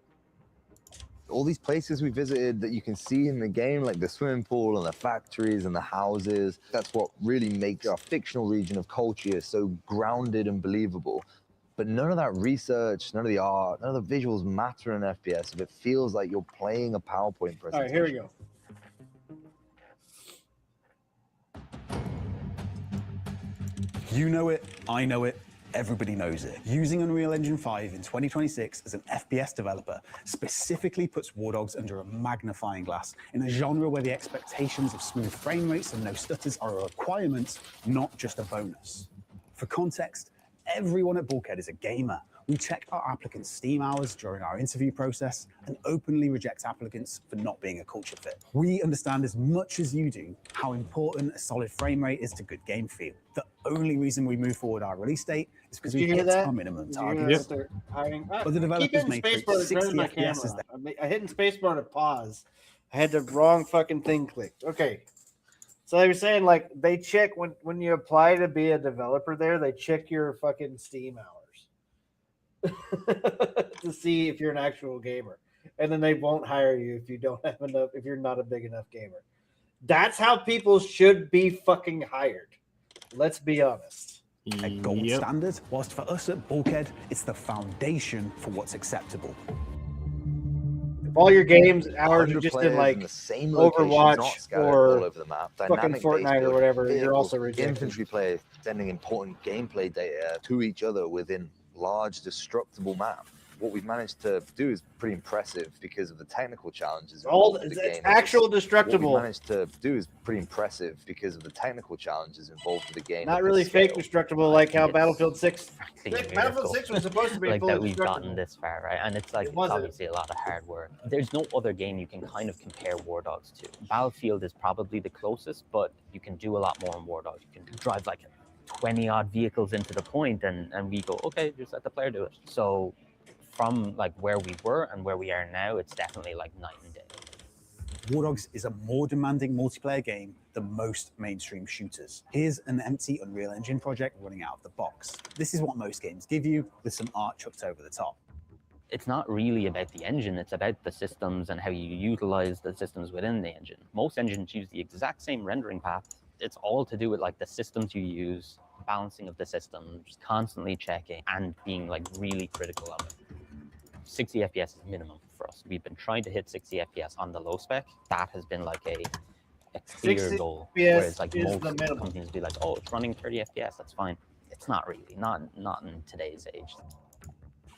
All these places we visited that you can see in the game, like the swimming pool and the factories and the houses, that's what really makes our fictional region of culture so grounded and believable. But none of that research, none of the art, none of the visuals matter in FPS if it feels like you're playing a PowerPoint presentation. all right, here we go. You know it, I know it, everybody knows it. Using Unreal Engine 5 in 2026 as an FPS developer specifically puts War Dogs under a magnifying glass in a genre where the expectations of smooth frame rates and no stutters are a requirement, not just a bonus. For context, everyone at Bulkhead is a gamer. We check our applicants' Steam hours during our interview process and openly reject applicants for not being a culture fit. We understand as much as you do how important a solid frame rate is to good game feel. The only reason we move forward our release date is because we hit our minimum targets. They're hiring? But the developers may treat 60 FPS as I hit spacebar to pause. I had the wrong fucking thing clicked. Okay. So they were saying like they check when you apply to be a developer there, they check your fucking Steam hours to see if you're an actual gamer. And then they won't hire you if you don't have enough, if you're not a big enough gamer. That's how people should be fucking hired. Let's be honest. A gold standard, whilst for us at Bulkhead, it's the foundation for what's acceptable. If all your games hours are just in like the same location, not Overwatch scattered or all over the map, fucking dynamic Fortnite base or building, whatever, you're vehicles, also rejected. infantry players sending important gameplay data to each other within large destructible maps. What we've managed to do is pretty impressive because of the technical challenges. All involved with the it's game. actual destructible. What we managed to do is pretty impressive because of the technical challenges involved with the game. Not at really this fake scale. destructible like how Battlefield 6. Battlefield Battlefield 6 was supposed to be like fully that we've destructible. gotten this far, right? And it's like It it's wasn't. obviously a lot of hard work. There's no other game you can kind of compare War Dogs to. Battlefield is probably the closest, but you can do a lot more in War Dogs. You can drive like 20 odd vehicles into the point and we go, okay, just let the player do it. So from like where we were and where we are now, it's definitely like night and day. War Dogs is a more demanding multiplayer game than most mainstream shooters. Here's an empty Unreal Engine project running out of the box. This is what most games give you, with some art chucked over the top. It's not really about the engine, it's about the systems and how you utilize the systems within the engine. Most engines use the exact same rendering path. It's all to do with like the systems you use, balancing of the systems, constantly checking and being like really critical of it. 60 FPS is minimum for us. We've been trying to hit 60 FPS on the low spec. That has been like a clear goal. Whereas like most companies be like, oh, it's running 30 FPS, that's fine. It's not really, not in today's age.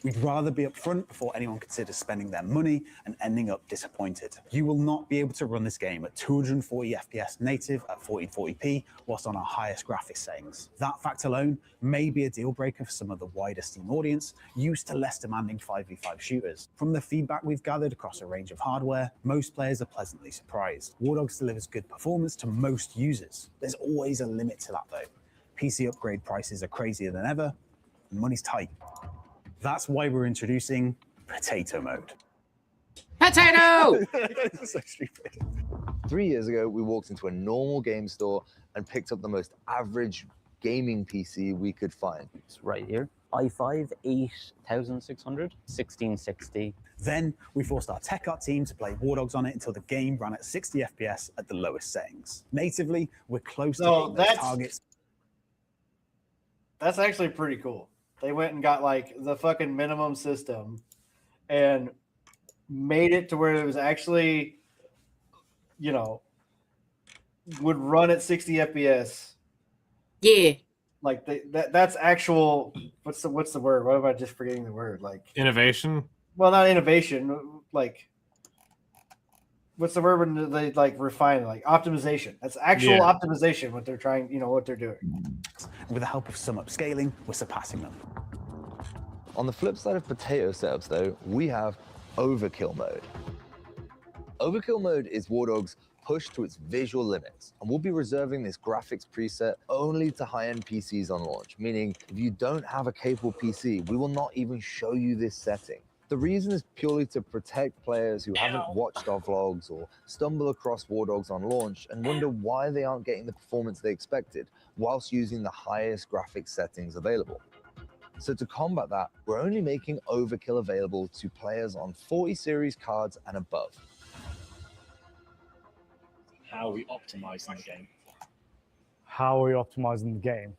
We'd rather be upfront before anyone considers spending their money and ending up disappointed. You will not be able to run this game at 240 FPS native at 1440p whilst on our highest graphics settings. That fact alone may be a deal breaker for some of the wider Steam audience used to less demanding 5v5 shooters. From the feedback we've gathered across a range of hardware, most players are pleasantly surprised. War Dogs delivers good performance to most users. There's always a limit to that though. PC upgrade prices are crazier than ever, and money's tight. That's why we're introducing Potato Mode. Potato! So stupid. 3 years ago, we walked into a normal game store and picked up the most average gaming PC we could find. It's right here. i5 8600, 1660. Then we forced our tech art team to play War Dogs on it until the game ran at 60 FPS at the lowest settings. Natively, we're close to hitting those targets. That's actually pretty cool. They went and got like the fucking minimum system and made it to where it was actually, you know, would run at 60 FPS. Yeah. Like that's actual. What's the word? Why am I just forgetting the word? Like innovation. Well, not innovation. Like what's the word when they like refine it? Like optimization. That's actual optimization. What they're trying. You know what they're doing. With the help of some upscaling, we're surpassing them. On the flip side of potato setups, though, we have Overkill Mode. Overkill Mode is War Dogs' push to its visual limits, and we'll be reserving this graphics preset only to high-end PCs on launch, meaning if you don't have a capable PC, we will not even show you this setting. The reason is purely to protect players who haven't watched our vlogs or stumble across War Dogs on launch and wonder why they aren't getting the performance they expected whilst using the highest graphics settings available. So to combat that, we're only making Overkill available to players on 40 series cards and above. How are we optimizing the game? How are we optimizing the game?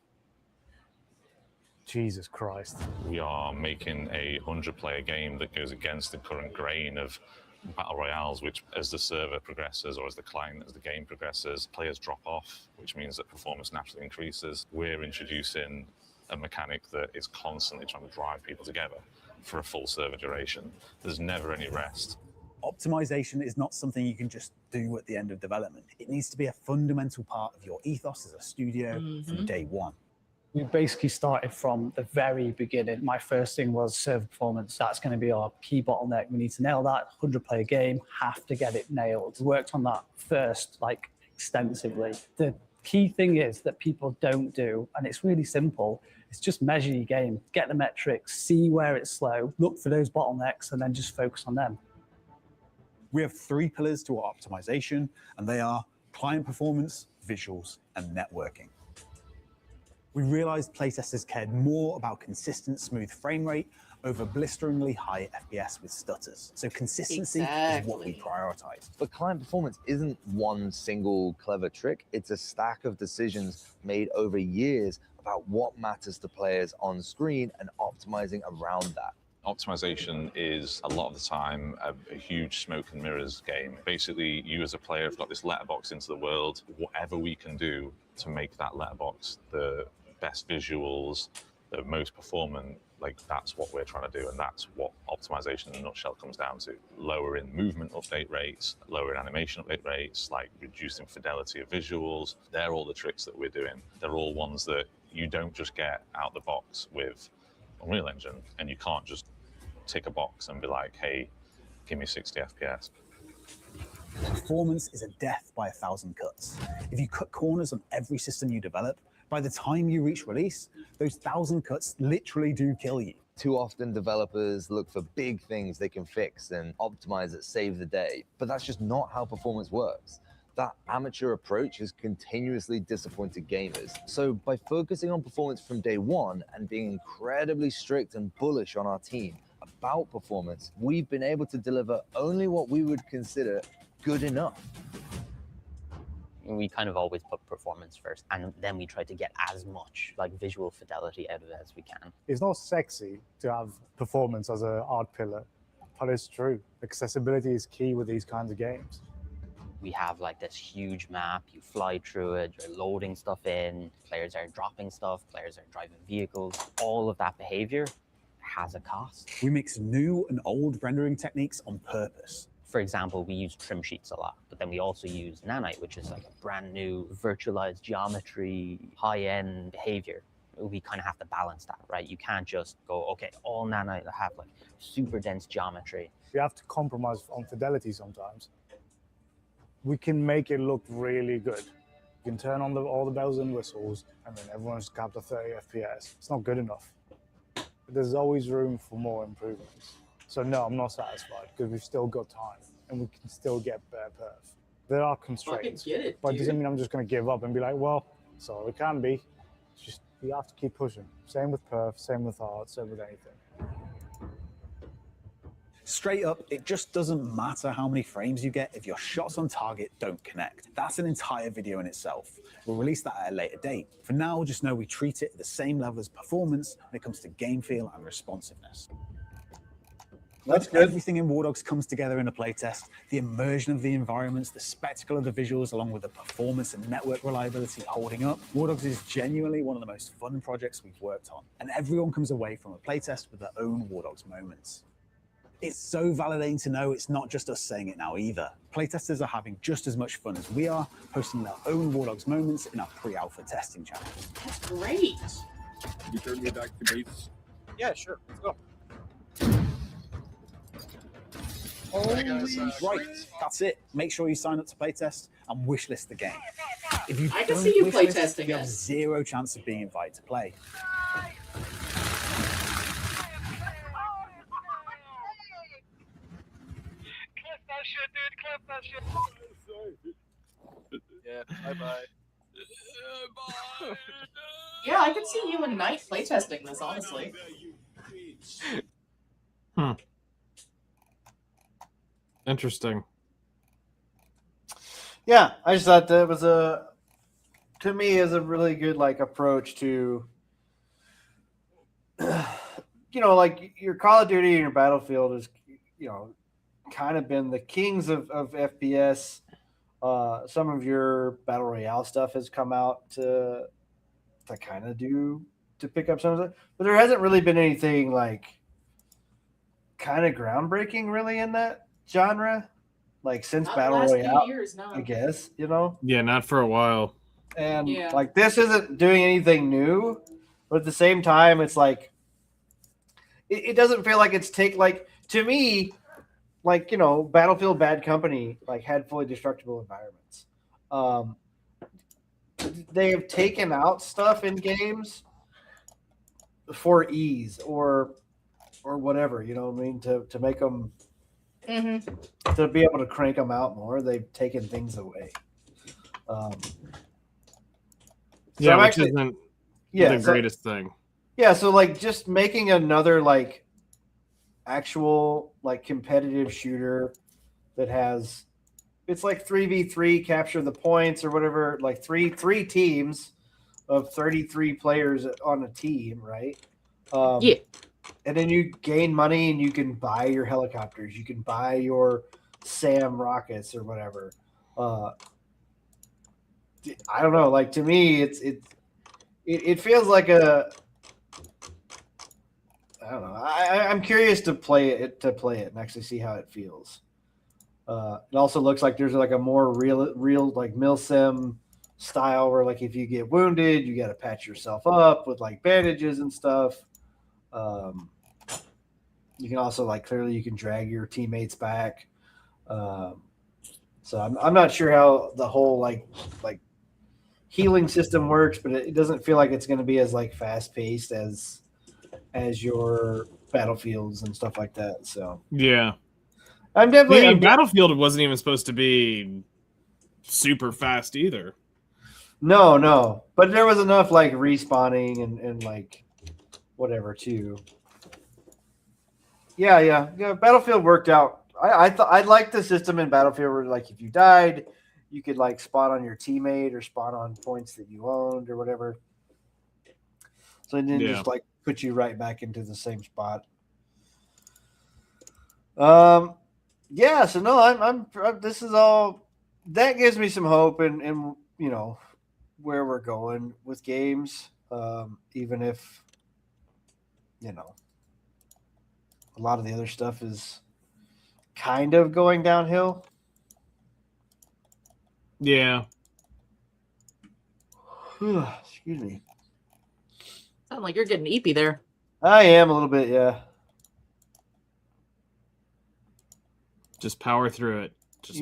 Jesus Christ. We are making a 100-player game that goes against the current grain of battle royales, which as the server progresses or as the client, as the game progresses, players drop off, which means that performance naturally increases. We're introducing a mechanic that is constantly trying to drive people together for a full server duration. There's never any rest. Optimization is not something you can just do at the end of development. It needs to be a fundamental part of your ethos as a studio from day one. We basically started from the very beginning. My first thing was server performance. That's going to be our key bottleneck. We need to nail that 100-player game, have to get it nailed. We worked on that first, like, extensively. The key thing is that people don't do, and it's really simple, it's just measure your game, get the metrics, see where it's slow, look for those bottlenecks, and then just focus on them. We have 3 pillars to our optimization, and they are client performance, visuals, and networking. We realized playtesters cared more about consistent, smooth frame rate over blisteringly high FPS with stutters. So consistency is what we prioritize. But client performance isn't one single clever trick. It's a stack of decisions made over years about what matters to players on screen and optimizing around that. Optimization is a lot of the time a huge smoke and mirrors game. Basically, you as a player have got this letterbox into the world. Whatever we can do to make that letterbox the best visuals, the most performant, like that's what we're trying to do, and that's what optimization in a nutshell comes down to. Lowering movement update rates, lowering animation update rates, like reducing fidelity of visuals. They're all the tricks that we're doing. They're all ones that you don't just get out the box with Unreal Engine, and you can't just tick a box and be like, hey, give me 60 FPS. Performance is a death by 1,000 cuts. If you cut corners on every system you develop, by the time you reach release, those 1,000 cuts literally do kill you. Too often developers look for big things they can fix and optimize that save the day, but that's just not how performance works. That amateur approach has continuously disappointed gamers. So by focusing on performance from day one and being incredibly strict and bullish on our team about performance, we've been able to deliver only what we would consider good enough. We kind of always put performance first, and then we try to get as much like visual fidelity out of it as we can. It's not sexy to have performance as an art pillar, but it's true. Accessibility is key with these kinds of games. We have like this huge map, you fly through it, you're loading stuff in, players are dropping stuff, players are driving vehicles. All of that behavior has a cost. We mix new and old rendering techniques on purpose. For example, we use trim sheets a lot, but then we also use Nanite, which is like a brand new virtualized geometry, high-end behavior. We kind of have to balance that, right? You can't just go, okay, all Nanite have like super dense geometry. We have to compromise on fidelity sometimes. We can make it look really good. You can turn on all the bells and whistles, and then everyone's capped at 30 FPS. It's not good enough. But there's always room for more improvements. So no, I'm not satisfied because we've still got time and we can still get better perf. There are constraints, but it doesn't mean I'm just going to give up and be like, well, so it can be. It's just you have to keep pushing. Same with perf, same with art, same with anything. Straight up, it just doesn't matter how many frames you get if your shots on target don't connect. That's an entire video in itself. We'll release that at a later date. For now, just know we treat it at the same level as performance when it comes to game feel and responsiveness. That's good. Everything in War Dogs comes together in a playtest. The immersion of the environments, the spectacle of the visuals, along with the performance and network reliability holding up. War Dogs is genuinely one of the most fun projects we've worked on, and everyone comes away from a playtest with their own War Dogs moments. It's so validating to know it's not just us saying it now either. Playtesters are having just as much fun as we are, posting their own War Dogs moments in our pre-alpha testing channel. That's great. You turn me back to base? Yeah, sure. Let's go. Right, that's it. Make sure you sign up to playtest and wishlist the game. If you I can don't see you wishlist, playtesting you have it. zero chance of being invited to play. Yeah, bye-bye. Yeah, I can see you and Knight playtesting this, honestly. Interesting. Yeah, I just thought that was to me, is a really good like approach to, like your Call of Duty and your Battlefield is, kind of been the kings of FPS. Some of your Battle Royale stuff has come out to kind of pick up some of it, but there hasn't really been anything like kind of groundbreaking really in that genre, like since Not Battle the last few Royale, years, no. I guess, Yeah, not for a while. and Yeah. like this isn't doing anything new, but at the same time, it's like it doesn't feel like it's to me, like, Battlefield Bad Company like had fully destructible environments. They have taken out stuff in games for ease or whatever, you know what I mean, to make them to be able to crank them out more. They've taken things away. Yeah, which isn't the greatest thing. Yeah, so like just making another like actual like competitive shooter that has it's like 3v3 capture the points or whatever, like three teams of 33 players on a team, right? Yeah. And then you gain money and you can buy your helicopters, you can buy your SAM rockets or whatever. I don't know, like to me it feels like a I don't know. I'm curious to play it and actually see how it feels. It also looks like there's like a more real like milsim style where like if you get wounded, you got to patch yourself up with like bandages and stuff. You can also like clearly you can drag your teammates back. So I'm not sure how the whole like healing system works, but it doesn't feel like it's going to be as like fast paced as your Battlefields and stuff like that. So yeah, I'm definitely Battlefield wasn't even supposed to be super fast either. No, but there was enough like respawning and like whatever too. Yeah. Battlefield worked out. I thought I liked the system in Battlefield where like if you died, you could like spawn on your teammate or spawn on points that you owned or whatever. So it didn't just like put you right back into the same spot. Yeah. So no, I'm this is all that gives me some hope and you know where we're going with games. Even if you know a lot of the other stuff is kind of going downhill. Yeah. Excuse me. Sound like you're getting eepy there. I am a little bit, yeah. Just power through it.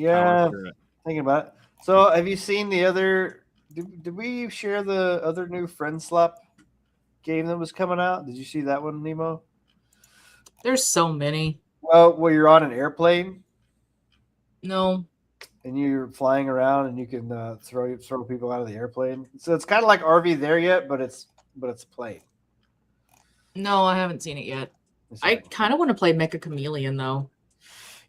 Power through it. Thinking about it. So, have you seen the other? Did we share the other new Friend Slap game that was coming out? Did you see that one, Nemo? There's so many. Well, where you're on an airplane. No. And you're flying around, and you can throw people out of the airplane. So it's kind of like RV There Yet, but it's a plane. No, I haven't seen it yet. I kind of want to play Mecha Chameleon though.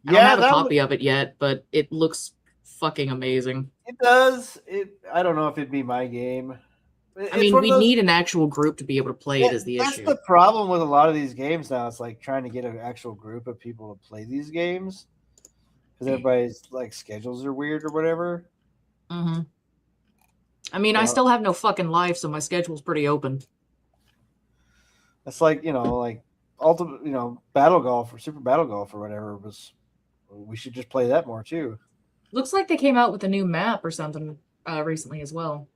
I Yeah, don't have a copy of it yet, but it looks fucking amazing. It does. I don't know if it'd be my game. I mean, we need an actual group to be able to play it. Is the issue? That's the problem with a lot of these games now. It's like trying to get an actual group of people to play these games because everybody's like schedules are weird or whatever. Mm-hmm. I mean, I still have no fucking life, so my schedule's pretty open. It's like like ultimate, Battle Golf or Super Battle Golf or whatever was. We should just play that more too. Looks like they came out with a new map or something recently as well.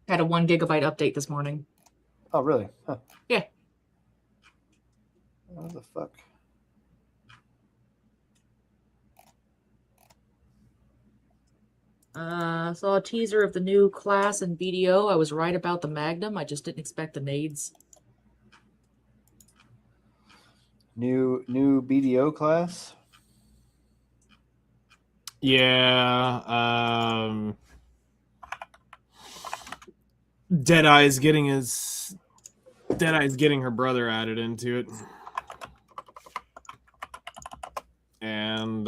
Had a 1 gigabyte update this morning. Oh, really? Huh. Yeah. What the fuck? Saw a teaser of the new class and BDO. I was right about the Magnum. I just didn't expect the nades. New BDO class? Yeah. Deadeye's getting her brother added into it. And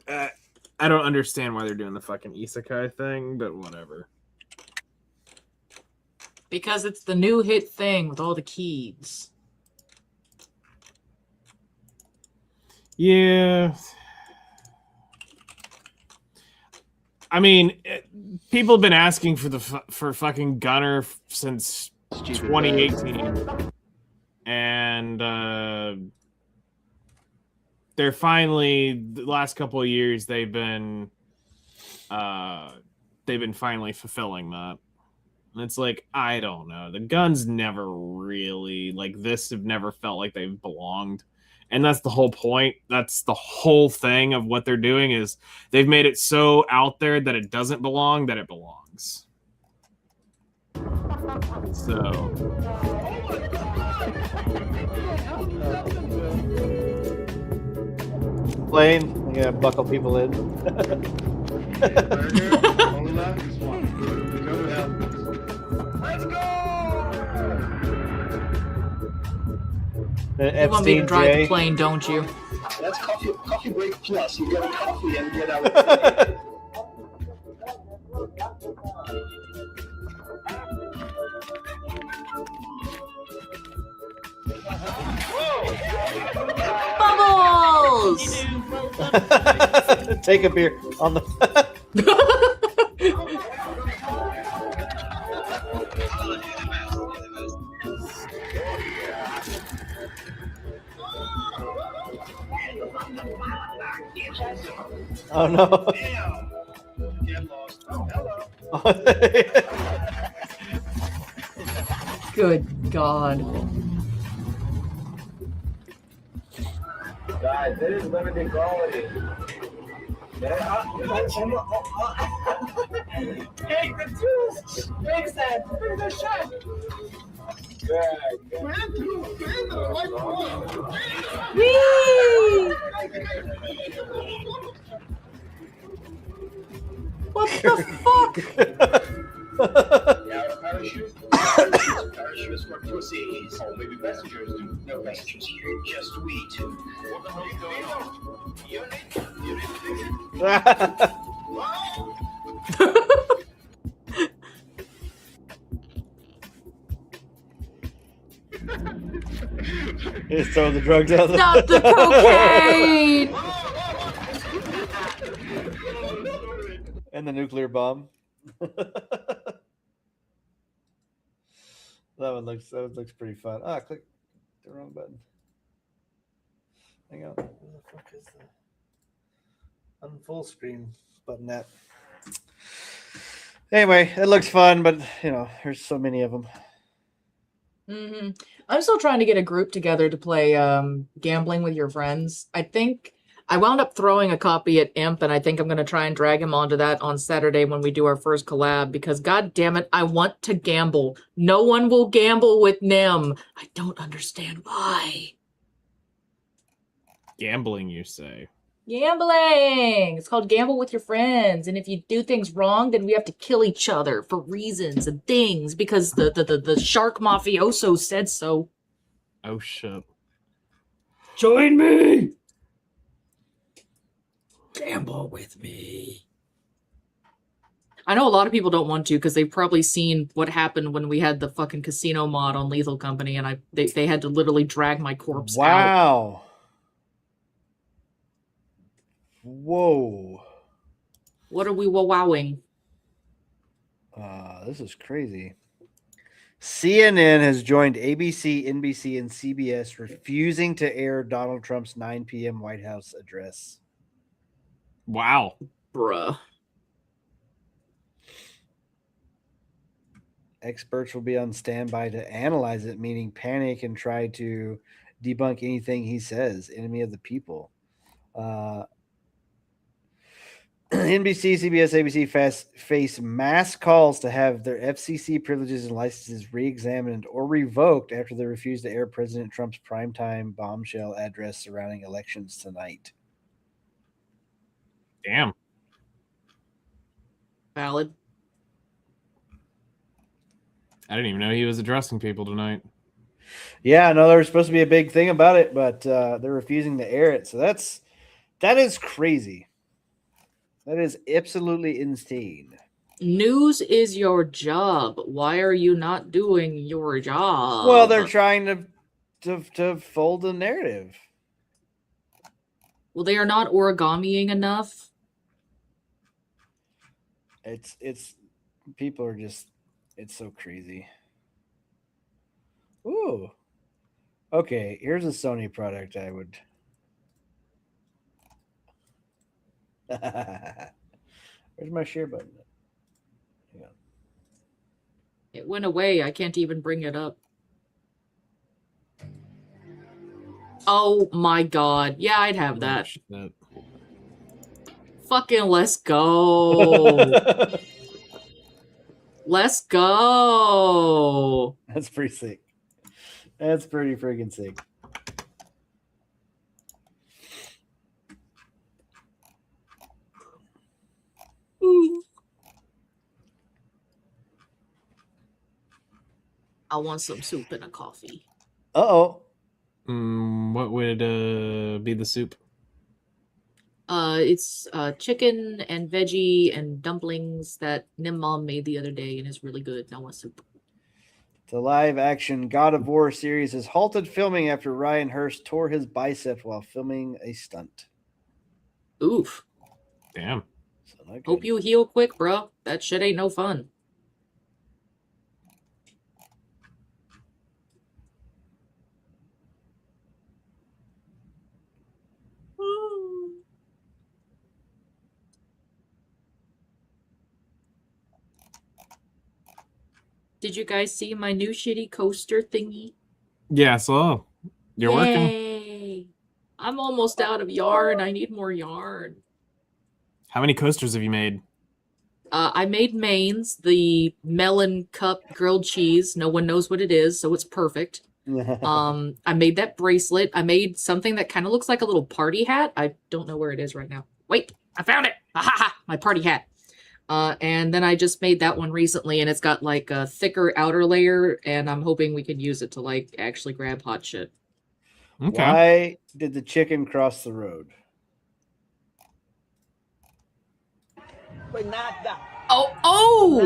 I don't understand why they're doing the fucking isekai thing, but whatever. Because it's the new hit thing with all the keys. Yeah. I mean, people have been asking for fucking Gunner since 2018. And they're finally, the last couple of years, they've been finally fulfilling that. And it's like, I don't know. The guns never really, like this, have never felt like they've belonged. And that's the whole point. That's the whole thing of what they're doing is they've made it so out there that it doesn't belong, that it belongs. So... Plane, I gotta buckle people in. Let's go! You want me to drive the plane, don't you? That's coffee break plus. You get a coffee and get out. Bubbles! Take a beer on the. Oh no. Good God. Guys, there is limited quality. Take the juice! Fix that! Bring the shot! Whee! What the fuck? Parachutes for pussies. Oh, maybe passengers do. No passengers here, just we two. What the hell are you doing? Just throw the drugs out. Stop the cocaine! And the nuclear bomb. That one looks pretty fun. Ah, click the wrong button. Hang on. Where the fuck is the unfull screen button at? Anyway, it looks fun, but there's so many of them. Mm-hmm. I'm still trying to get a group together to play gambling with your friends. I think I wound up throwing a copy at Imp, and I think I'm going to try and drag him onto that on Saturday when we do our first collab, because god damn it, I want to gamble. No one will gamble with Nim. I don't understand why. Gambling, you say? Gambling! It's called Gamble with Your Friends, and if you do things wrong, then we have to kill each other for reasons and things, because the shark mafioso said so. Oh shit. Join me! Gamble with me. I know a lot of people don't want to because they've probably seen what happened when we had the fucking casino mod on Lethal Company, and they had to literally drag my corpse out. Wow. Whoa. What are we wowing? This is crazy. CNN has joined ABC, NBC, and CBS refusing to air Donald Trump's 9 p.m. White House address. Wow. Bruh. Experts will be on standby to analyze it, meaning panic and try to debunk anything he says. Enemy of the people. NBC, CBS, ABC face mass calls to have their FCC privileges and licenses re-examined or revoked after they refused to air President Trump's primetime bombshell address surrounding elections tonight. Damn. Valid. I didn't even know he was addressing people tonight. Yeah, no, there was supposed to be a big thing about it, but they're refusing to air it. So that is crazy. That is absolutely insane. News is your job. Why are you not doing your job? Well, they're trying to fold the narrative. Well, they are not origamiing enough. It's people are just, it's so crazy. Ooh. Okay, here's a Sony product I would. Where's my share button? Hang on. It went away. I can't even bring it up. Oh my god. Yeah, I'd have that. Shit. Fucking let's go. Let's go. That's pretty sick. That's pretty freaking sick. I want some soup and a coffee. Uh-oh. What would be the soup? It's chicken and veggie and dumplings that Nim Mom made the other day and is really good. And I want soup. The live-action God of War series has halted filming after Ryan Hurst tore his bicep while filming a stunt. Oof. Damn. Hope you heal quick, bro. That shit ain't no fun. Did you guys see my new shitty coaster thingy? Yeah, so you're working. Yay. I'm almost out of yarn. I need more yarn. How many coasters have you made? I made mains, the melon cup grilled cheese. No one knows what it is, so it's perfect. I made that bracelet. I made something that kind of looks like a little party hat. I don't know where it is right now. Wait, I found it. Ha ha ha! My party hat. And then I just made that one recently, and it's got like a thicker outer layer, and I'm hoping we can use it to like actually grab hot shit. Okay. Why did the chicken cross the road? Oh!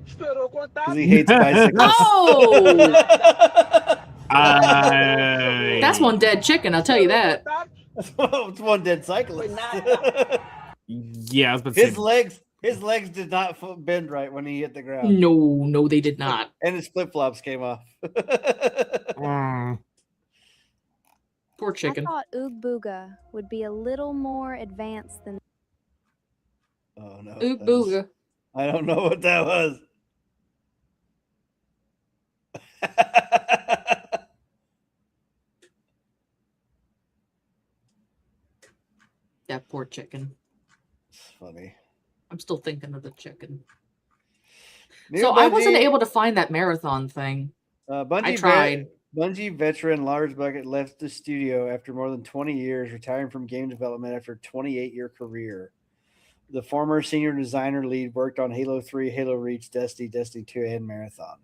Because he hates bicycles. Oh! That's one dead chicken, I'll tell you that. It's one dead cyclist. Yeah, I was about to his say- legs did not bend right when he hit the ground. No, they did not. And his flip flops came off. Poor chicken. I thought Oog Booga would be a little more advanced than. Oh no. Oog Booga. I don't know what that was. That poor chicken. It's funny. I'm still thinking of the chicken. New So I wasn't Bungie- able to find that marathon thing. Bungie I tried. Bungie veteran Lars Bucket left the studio after more than 20 years, retiring from game development after a 28-year career. The former senior designer lead worked on Halo 3, Halo Reach, Destiny, Destiny 2, and Marathon.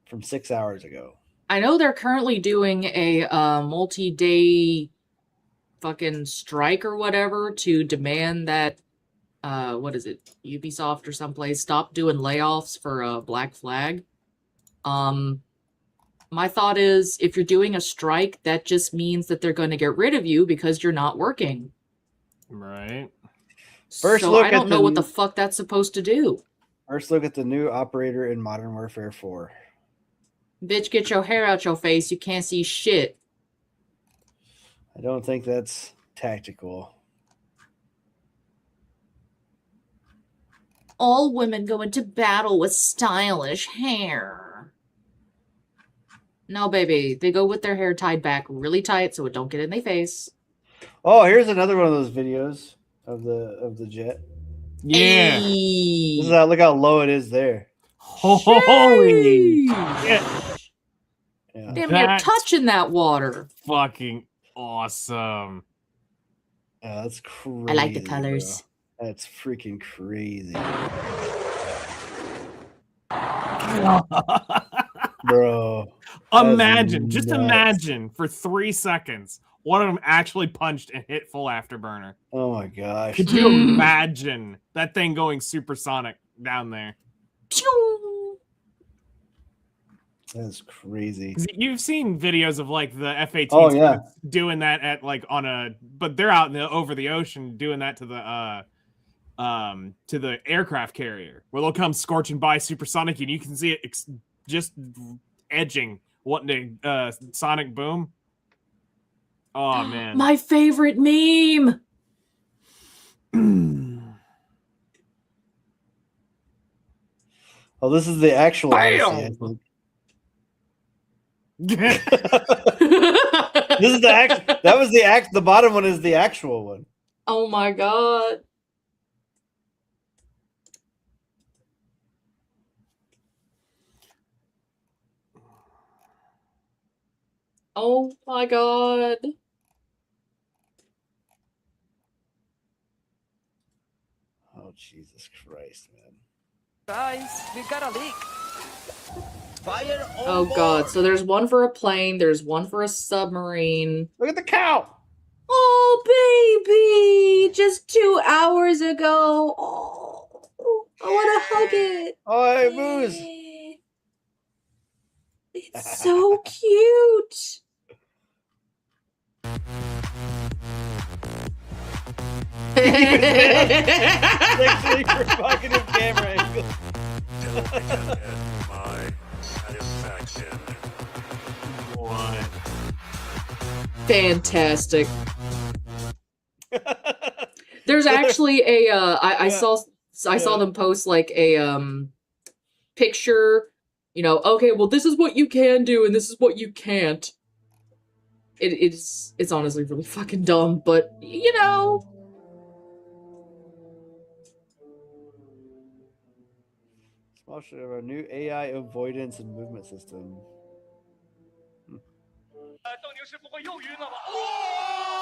From 6 hours ago. I know they're currently doing a multi-day fucking strike or whatever to demand that what is it, Ubisoft or someplace stop doing layoffs for Black Flag. My thought is, if you're doing a strike, that just means that they're going to get rid of you because you're not working. Right. First So look I don't at know the- what the fuck that's supposed to do. First look at the new operator in Modern Warfare 4. Bitch, get your hair out your face. You can't see shit. I don't think that's tactical. All women go into battle with stylish hair. No, baby. They go with their hair tied back really tight so it don't get in their face. Oh, here's another one of those videos of the jet. Yeah. This is look how low it is there. Holy shit. Yeah. Damn, you're That's touching that water. fucking awesome. That's crazy. I like the colors. Bro. That's freaking crazy. Bro. Imagine, just nuts. imagine for 3 seconds, one of them actually punched and hit full afterburner. Oh my gosh. Could you imagine that thing going supersonic down there? That's crazy. 'Cause you've seen videos of like the F-18s Oh, yeah. doing that at like on a, but they're out in the, over the ocean doing that to the aircraft carrier where they'll come scorching by supersonic and you can see it just edging, wanting to sonic boom. Oh man, My favorite meme. Oh, this is the actual Odyssey, I Bam! think. This is the act. That was the act. The bottom one is the actual one. Oh my god. Oh my god. Oh Jesus Christ, man. Guys, we got a leak. Fire on Oh god. So there's one for a plane, there's one for a submarine. Look at the cow. Oh baby, just 2 hours ago. Oh, I want to hug it. Oh, hey, Moose. It's so cute. Sexually provocative camera angle. My satisfaction. What? Fantastic. There's actually a I saw them post like a picture, you know, okay, well this is what you can do and this is what you can't. It's honestly really fucking dumb, but you know. Sponsor of our new AI avoidance and movement system.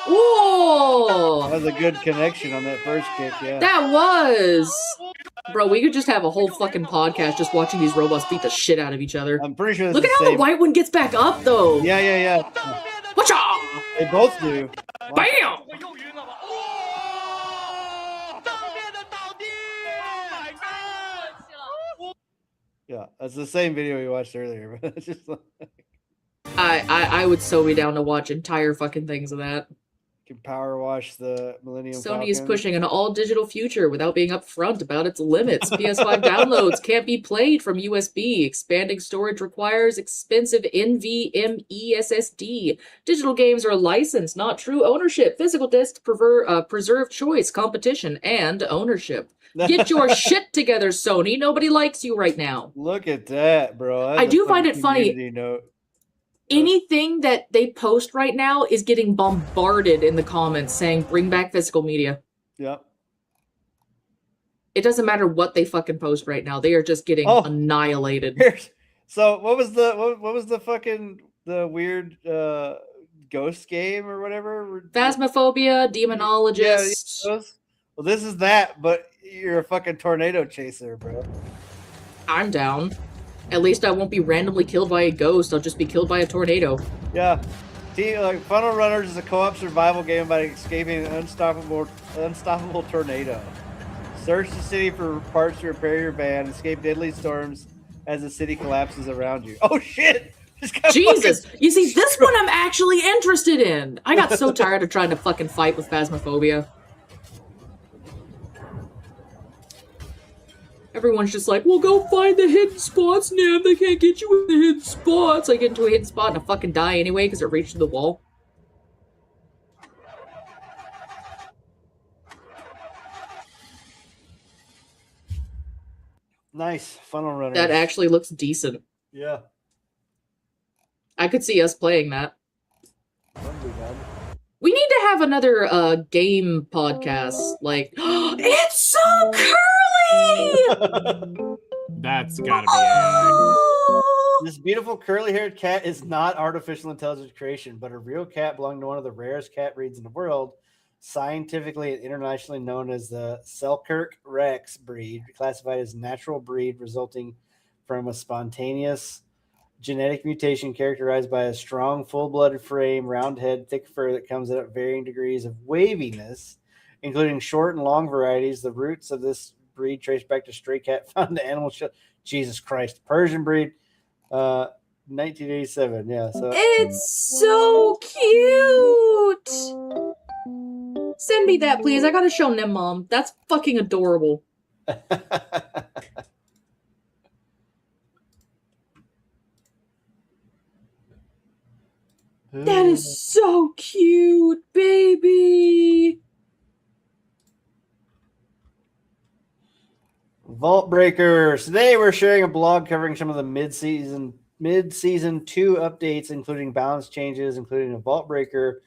Whoa! That was a good connection on that first kick, yeah. That was! Bro, we could just have a whole fucking podcast just watching these robots beat the shit out of each other. I'm pretty sure this Look is at how same. the white one gets back up, though! Yeah. Whatcha? They both do. Bam! Yeah, that's the same video we watched earlier. But it's just like, I would so be down to watch entire fucking things of that. can power wash the Millennium Sony is Falcon. pushing an all-digital future without being upfront about its limits. PS5 downloads can't be played from USB. Expanding storage requires expensive NVMe SSD. Digital games are licensed, not true ownership. Physical discs preserve choice, competition, and ownership. Get your shit together, Sony. Nobody likes you right now. Look at that, bro. That's I a do find fucking it funny. community note. Anything that they post right now is getting bombarded in the comments saying, bring back physical media. Yep. It doesn't matter what they fucking post right now. They are just getting annihilated. So what was the fucking the weird ghost game or whatever? Phasmophobia, Demonologist. Yeah, well, this is that, but you're a fucking tornado chaser, bro. I'm down. At least I won't be randomly killed by a ghost. I'll just be killed by a tornado. Yeah. Funnel Runners is a co-op survival game about escaping an unstoppable tornado. Search the city for parts to repair your van. Escape deadly storms as the city collapses around you. Oh shit! Jesus! You see, this one I'm actually interested in. I got so tired of trying to fucking fight with Phasmophobia. Everyone's just like, well, go find the hidden spots, Nam. They can't get you in the hidden spots. I get into a hidden spot and I fucking die anyway because it reached through the wall. Nice. Funnel Runners. That actually looks decent. Yeah. I could see us playing that. We need to have another game podcast. Like, it's so curly! That's gotta be AI. This beautiful curly-haired cat is not artificial intelligence creation, but a real cat belonging to one of the rarest cat breeds in the world, scientifically and internationally known as the Selkirk Rex breed, classified as natural breed resulting from a spontaneous genetic mutation characterized by a strong, full-blooded frame, round head, thick fur that comes at varying degrees of waviness, including short and long varieties. The roots of this breed trace back to stray cat found in the animal show. Jesus Christ. Persian breed, 1987. Yeah. So It's so cute! Send me that, please. I gotta show Nim Mom. That's fucking adorable. That is so cute, baby. Vault Breakers. Today we're sharing a blog covering some of the mid-season 2 updates, including balance changes, including a Vault Breaker,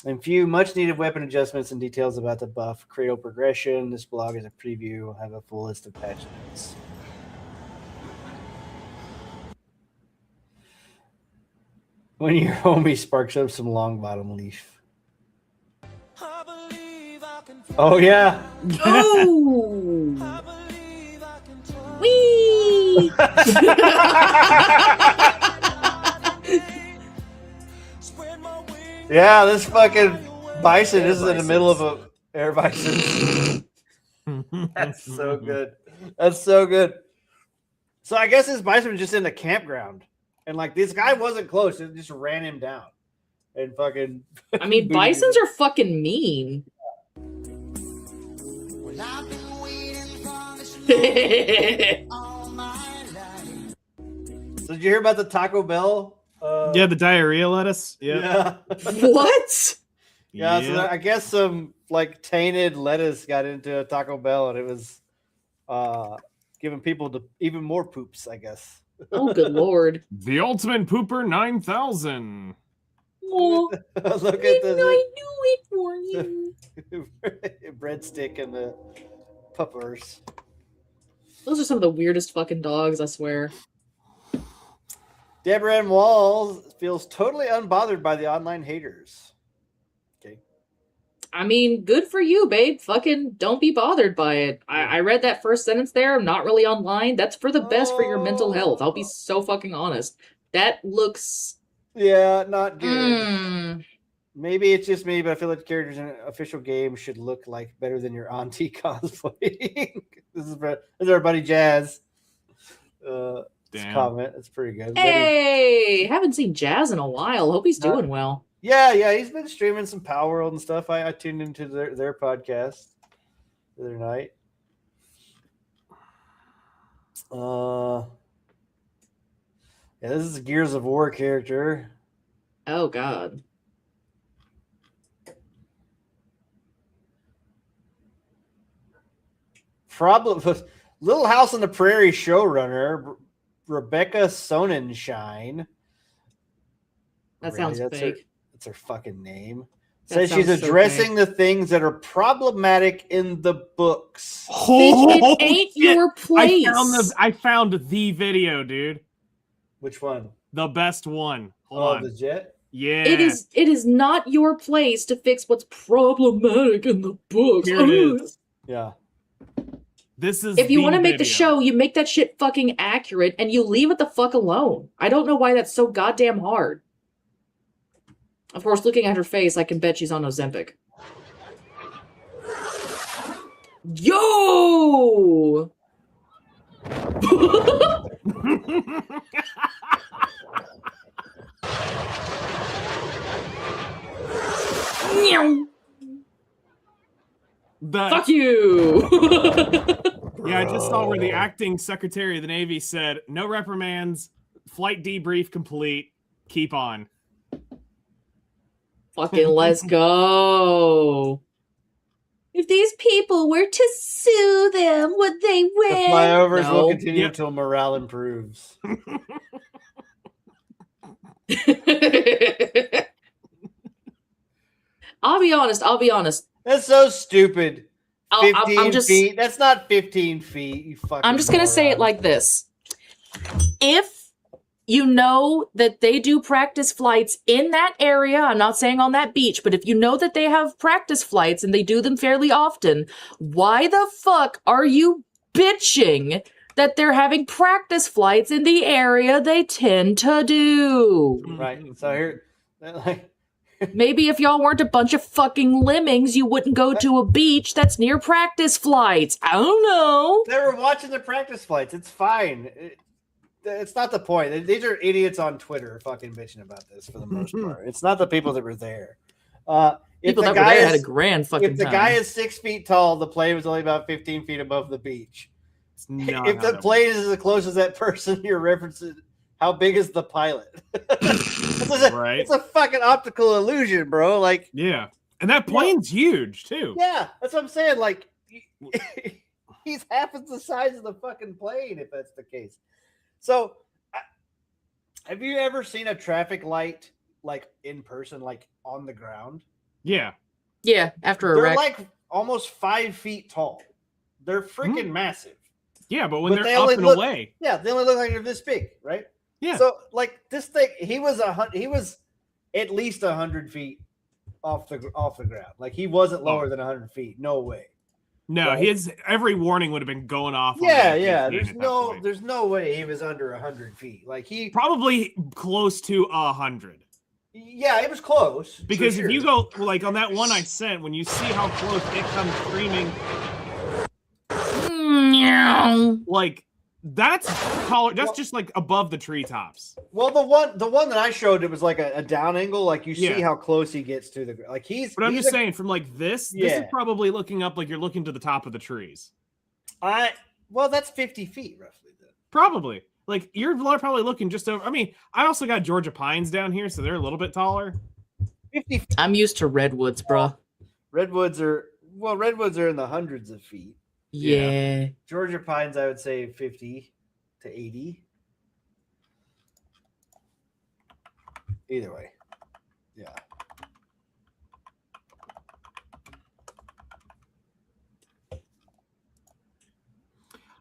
and few much-needed weapon adjustments and details about the buff Cradle progression. This blog is a preview. We'll have a full list of patch notes. When your homie sparks up some long bottom leaf. Oh yeah. Oh. Wee. Yeah, this fucking bison is in the middle of a air bison. That's so good. That's so good. So I guess this bison was just in the campground, and like this guy wasn't close; it just ran him down, and fucking. I mean, bisons are fucking mean. So did you hear about the Taco Bell? Yeah, the diarrhea lettuce. Yep. Yeah. What? Yeah, so I guess some like tainted lettuce got into a Taco Bell, and it was giving people even more poops, I guess. Oh, good lord. The Ultimate Pooper 9000. Oh, look at this. I knew it for you. Breadstick and the puppers. Those are some of the weirdest fucking dogs, I swear. Deborah Ann Walls feels totally unbothered by the online haters. Okay. I mean, good for you, babe. Fucking don't be bothered by it. I read that first sentence there. I'm not really online. That's for the best for your mental health. I'll be so fucking honest. That looks... Yeah, not good. Maybe it's just me, but I feel like the characters in an official game should look like better than your auntie cosplaying. This is our buddy Jazz. Comment. It's pretty good. Hey, haven't seen Jazz in a while. Hope he's doing well. Yeah, he's been streaming some Power World and stuff. I tuned into their podcast the other night. Yeah, this is a Gears of War character. Oh god. Little House on the Prairie showrunner Rebecca Sonnenschein. That sounds fake. That's her fucking name. That Says she's sounds so addressing the things that are problematic in the books. Bitch, it ain't your place. I found the video, dude. Which one? The best one. Hold on. The jet? Yeah. It is not your place to fix what's problematic in the books. Here it is. Yeah. This is If you want to make the video. show, you make that shit fucking accurate and you leave it the fuck alone. I don't know why that's so goddamn hard. Of course, looking at her face, I can bet she's on Ozempic. Yo! Fuck you! Yeah, I just saw where the acting secretary of the Navy said, no reprimands, flight debrief complete, keep on. Fucking let's go. If these people were to sue them, would they The win? flyovers will continue Yep. until morale improves. I'll be honest. That's so stupid. I'm 15 just- feet. That's not 15 feet. You fucking. I'm just gonna say it like this. If you know that they do practice flights in that area, I'm not saying on that beach, but if you know that they have practice flights and they do them fairly often, why the fuck are you bitching that they're having practice flights in the area they tend to do? Right. So here, like, Maybe if y'all weren't a bunch of fucking lemmings, you wouldn't go to a beach that's near practice flights. I don't know. they were watching the practice flights. It's fine. It's not the point. These are idiots on Twitter fucking bitching about this for the most part. It's not the people that were there. If People the that were guy there is, had a grand fucking If the time. guy is 6 feet tall, the plane was only about 15 feet above the beach. not If how the that plane is as close as that person, you're referencing how big is the pilot? Right. It's a fucking optical illusion, bro. Like, Yeah. And that plane's huge, too. yeah, that's what I'm saying. Like, He's half as the size of the fucking plane, if that's the case. So, have you ever seen a traffic light like in person, like on the ground? Yeah. Yeah, after a They're wreck. like almost 5 feet tall. They're freaking massive. Yeah, but when But they're they up only and look, away. yeah, they only look like they're this big, right? Yeah. So like this thing, he was at least 100 feet off the ground. Like he wasn't lower than 100 feet. No way. No, Right? every warning would have been going off. Yeah, on yeah. at There's that no point. there's no way he was under 100 feet. Like he Probably close to 100. Yeah, it was close. Because for if you sure. go like on that one I sent, when you see how close it comes screaming, like that's taller. That's just like above the treetops. Well, the one that I showed, it was like a down angle. Like you see Yeah. how close he gets to the ground. Like But I'm just saying, from like this is Yeah. probably looking up like you're looking to the top of the trees. Well, that's 50 feet roughly. Then. Probably. Like you're probably looking just over. I mean, I also got Georgia pines down here, so they're a little bit taller. 50 feet. I'm used to redwoods, bro. Redwoods are in the hundreds of feet. Yeah. Georgia pines, I would say 50 to 80. Either way. Yeah.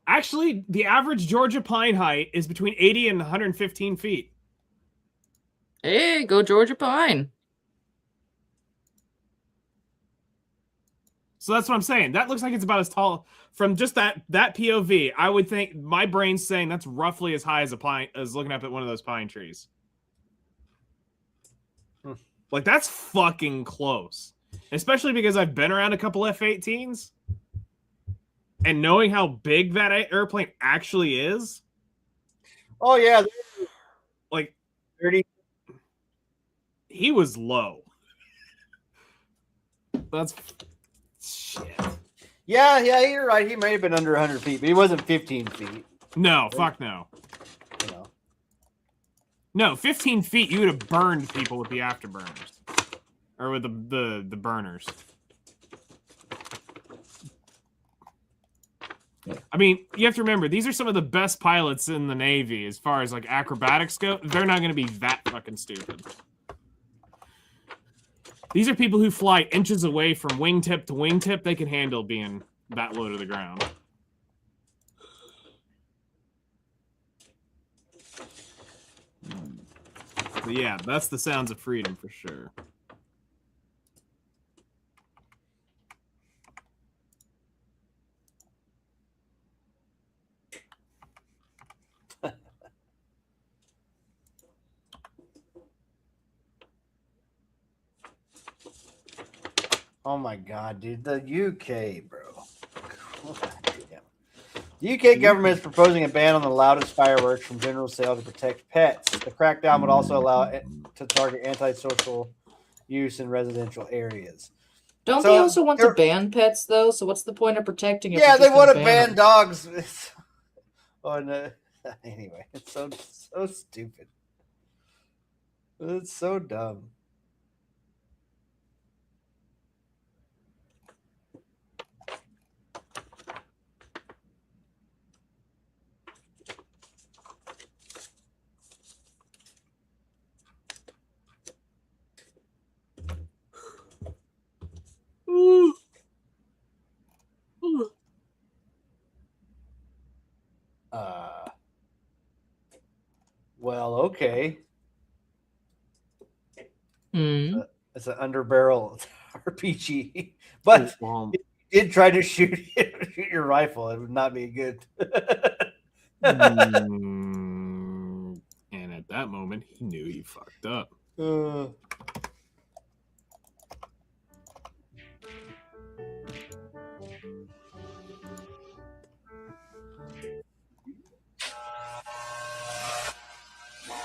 Actually, the average Georgia pine height is between 80 and 115 feet. Hey, go Georgia pine. So that's what I'm saying. That looks like it's about as tall from just that POV. I would think my brain's saying that's roughly as high as a pine as looking up at one of those pine trees. Like that's fucking close. Especially because I've been around a couple F-18s. And knowing how big that airplane actually is. Oh yeah. Like 30. He was low. That's shit. Yeah, you're right. He may have been under 100 feet, but he wasn't 15 feet. No, fuck no. You know. No, 15 feet, you would have burned people with the afterburners. Or with the burners. I mean, you have to remember, these are some of the best pilots in the Navy as far as like acrobatics go. They're not going to be that fucking stupid. These are people who fly inches away from wingtip to wingtip. They can handle being that low to the ground. But yeah, that's the sounds of freedom for sure. Oh my god, dude. The UK, bro. The UK government is proposing a ban on the loudest fireworks from general sale to protect pets. The crackdown would also allow it to target antisocial use in residential areas. Don't they also want to ban pets, though? So what's the point of protecting it? Yeah, they want to ban dogs. Oh, no. Anyway, it's so stupid. It's so dumb. Well, okay. It's an underbarrel RPG, but if you did try to shoot your rifle, it would not be good. And at that moment, he knew he fucked up.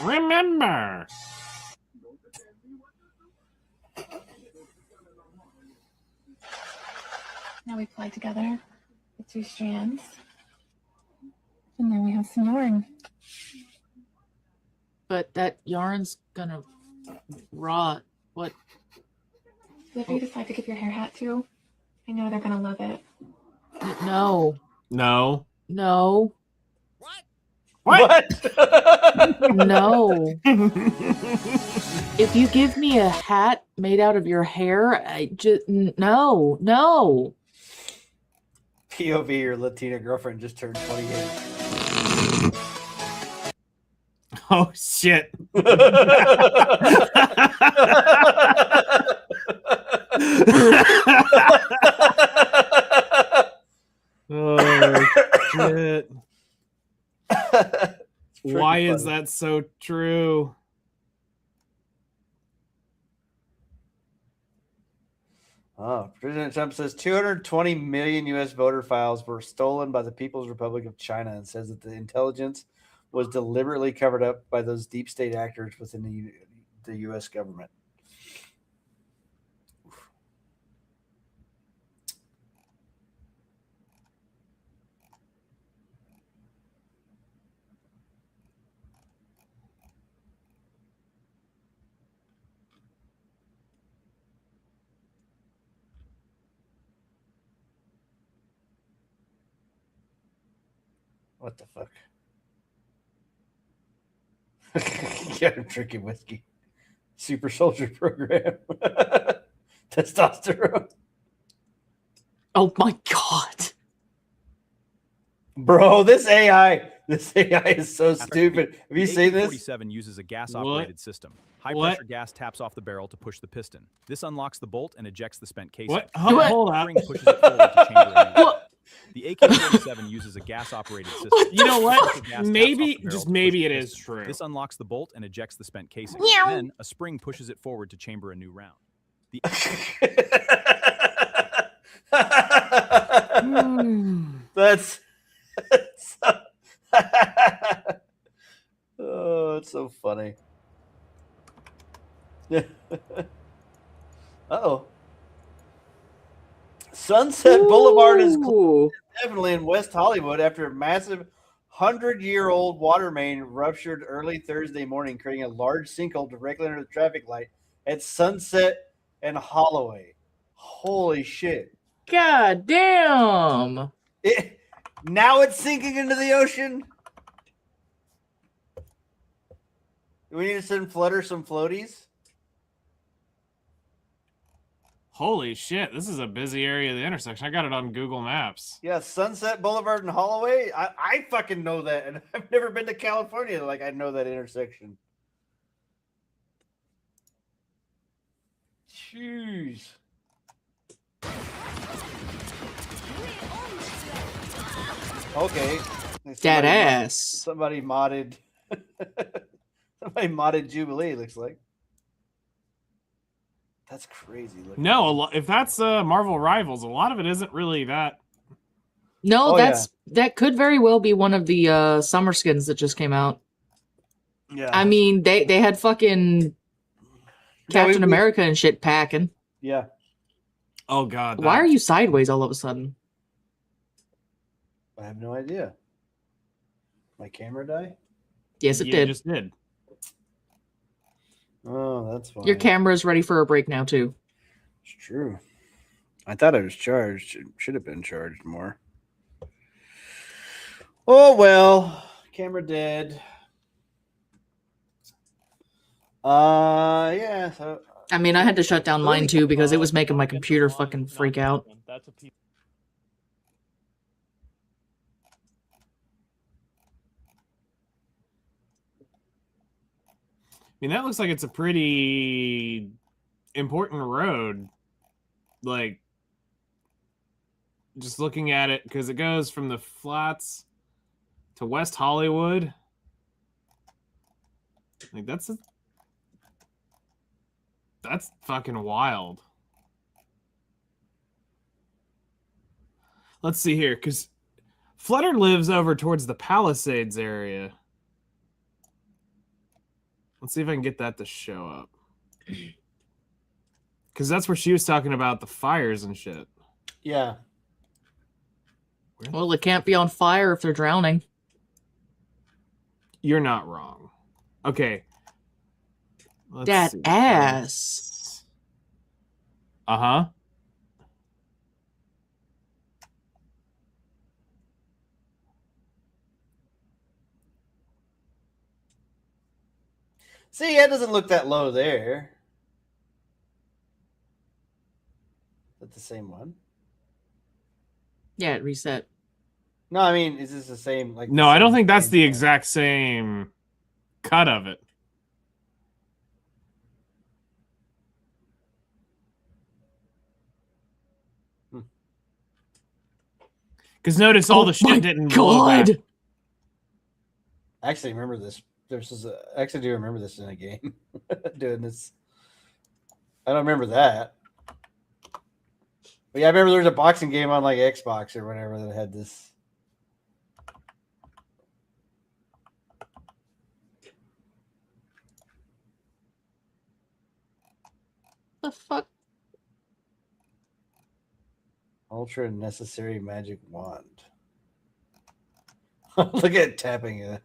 Remember. Now we fly together, the two strands, and then we have some yarn. But that yarn's gonna rot. What? If you decide to give your hair hat to, I know they're gonna love it. No. No. No. What? No. If you give me a hat made out of your hair, I just no. POV, your Latina girlfriend just turned 28. Oh shit. Oh shit. Why is that so true? Oh, President Trump says 220 million U.S. voter files were stolen by the People's Republic of China, and says that the intelligence was deliberately covered up by those deep state actors within the U.S. government. What the fuck? Yeah, I'm drinking whiskey. Super soldier program. Testosterone. Oh my god. Bro, this AI is so stupid. Have you seen this? AK-47 uses a gas-operated system. High-pressure gas taps off the barrel to push the piston. This unlocks the bolt and ejects the spent casing. What? Hold up. Pushes it forward to chamber a new round. The AK-47 uses a gas-operated system. You know what? High-pressure gas taps Maybe, off the barrel just to maybe push it the is piston. true. This unlocks the bolt and ejects the spent casing. Meow. Then a spring pushes it forward to chamber a new round. The That's oh, it's so funny. Uh-oh. Sunset Boulevard is closed indefinitely in West Hollywood after a massive 100-year-old water main ruptured early Thursday morning, creating a large sinkhole directly under the traffic light at Sunset and Holloway. Holy shit. God damn. Now it's sinking into the ocean. Do we need to send Flutter some floaties? Holy shit, this is a busy area of the intersection. I got it on Google Maps. Yeah, Sunset Boulevard and Holloway. I fucking know that, and I've never been to California. Like, I know that intersection. Jeez. Okay. That ass. Somebody modded. Somebody modded Jubilee. Looks like. That's crazy. No, if that's Marvel Rivals, a lot of it isn't really that. No, that could very well be one of the summer skins that just came out. Yeah. I mean, they had fucking Captain America and shit packing. Yeah. Oh god. Why are you sideways all of a sudden? I have no idea. My camera die? Yes, it Yeah, did. Just did. Oh, that's fine. Your camera is ready for a break now too. It's true. I thought it was charged. It should have been charged more. Oh well, camera dead. Yeah. So I mean, I had to shut down mine too because it was making my computer fucking freak out. That's a piece. I mean, that looks like it's a pretty important road. Like, just looking at it, because it goes from the flats to West Hollywood. Like, that's fucking wild. Let's see here, because Flutter lives over towards the Palisades area. Let's see if I can get that to show up. Because that's where she was talking about the fires and shit. yeah. Well, it can't be on fire if they're drowning. You're not wrong. Okay. That ass. Uh-huh. See, that doesn't look that low there. Is that the same one? Yeah, it reset. No, I mean, is this the same? Like, No, I don't think that's the exact same cut of it. Because notice all the shit didn't blow back. I actually remember this. I actually do remember this in a game. Doing this. I don't remember that. But yeah, I remember there was a boxing game on like Xbox or whatever that had this. The fuck? Ultra necessary magic wand. Look at it tapping it.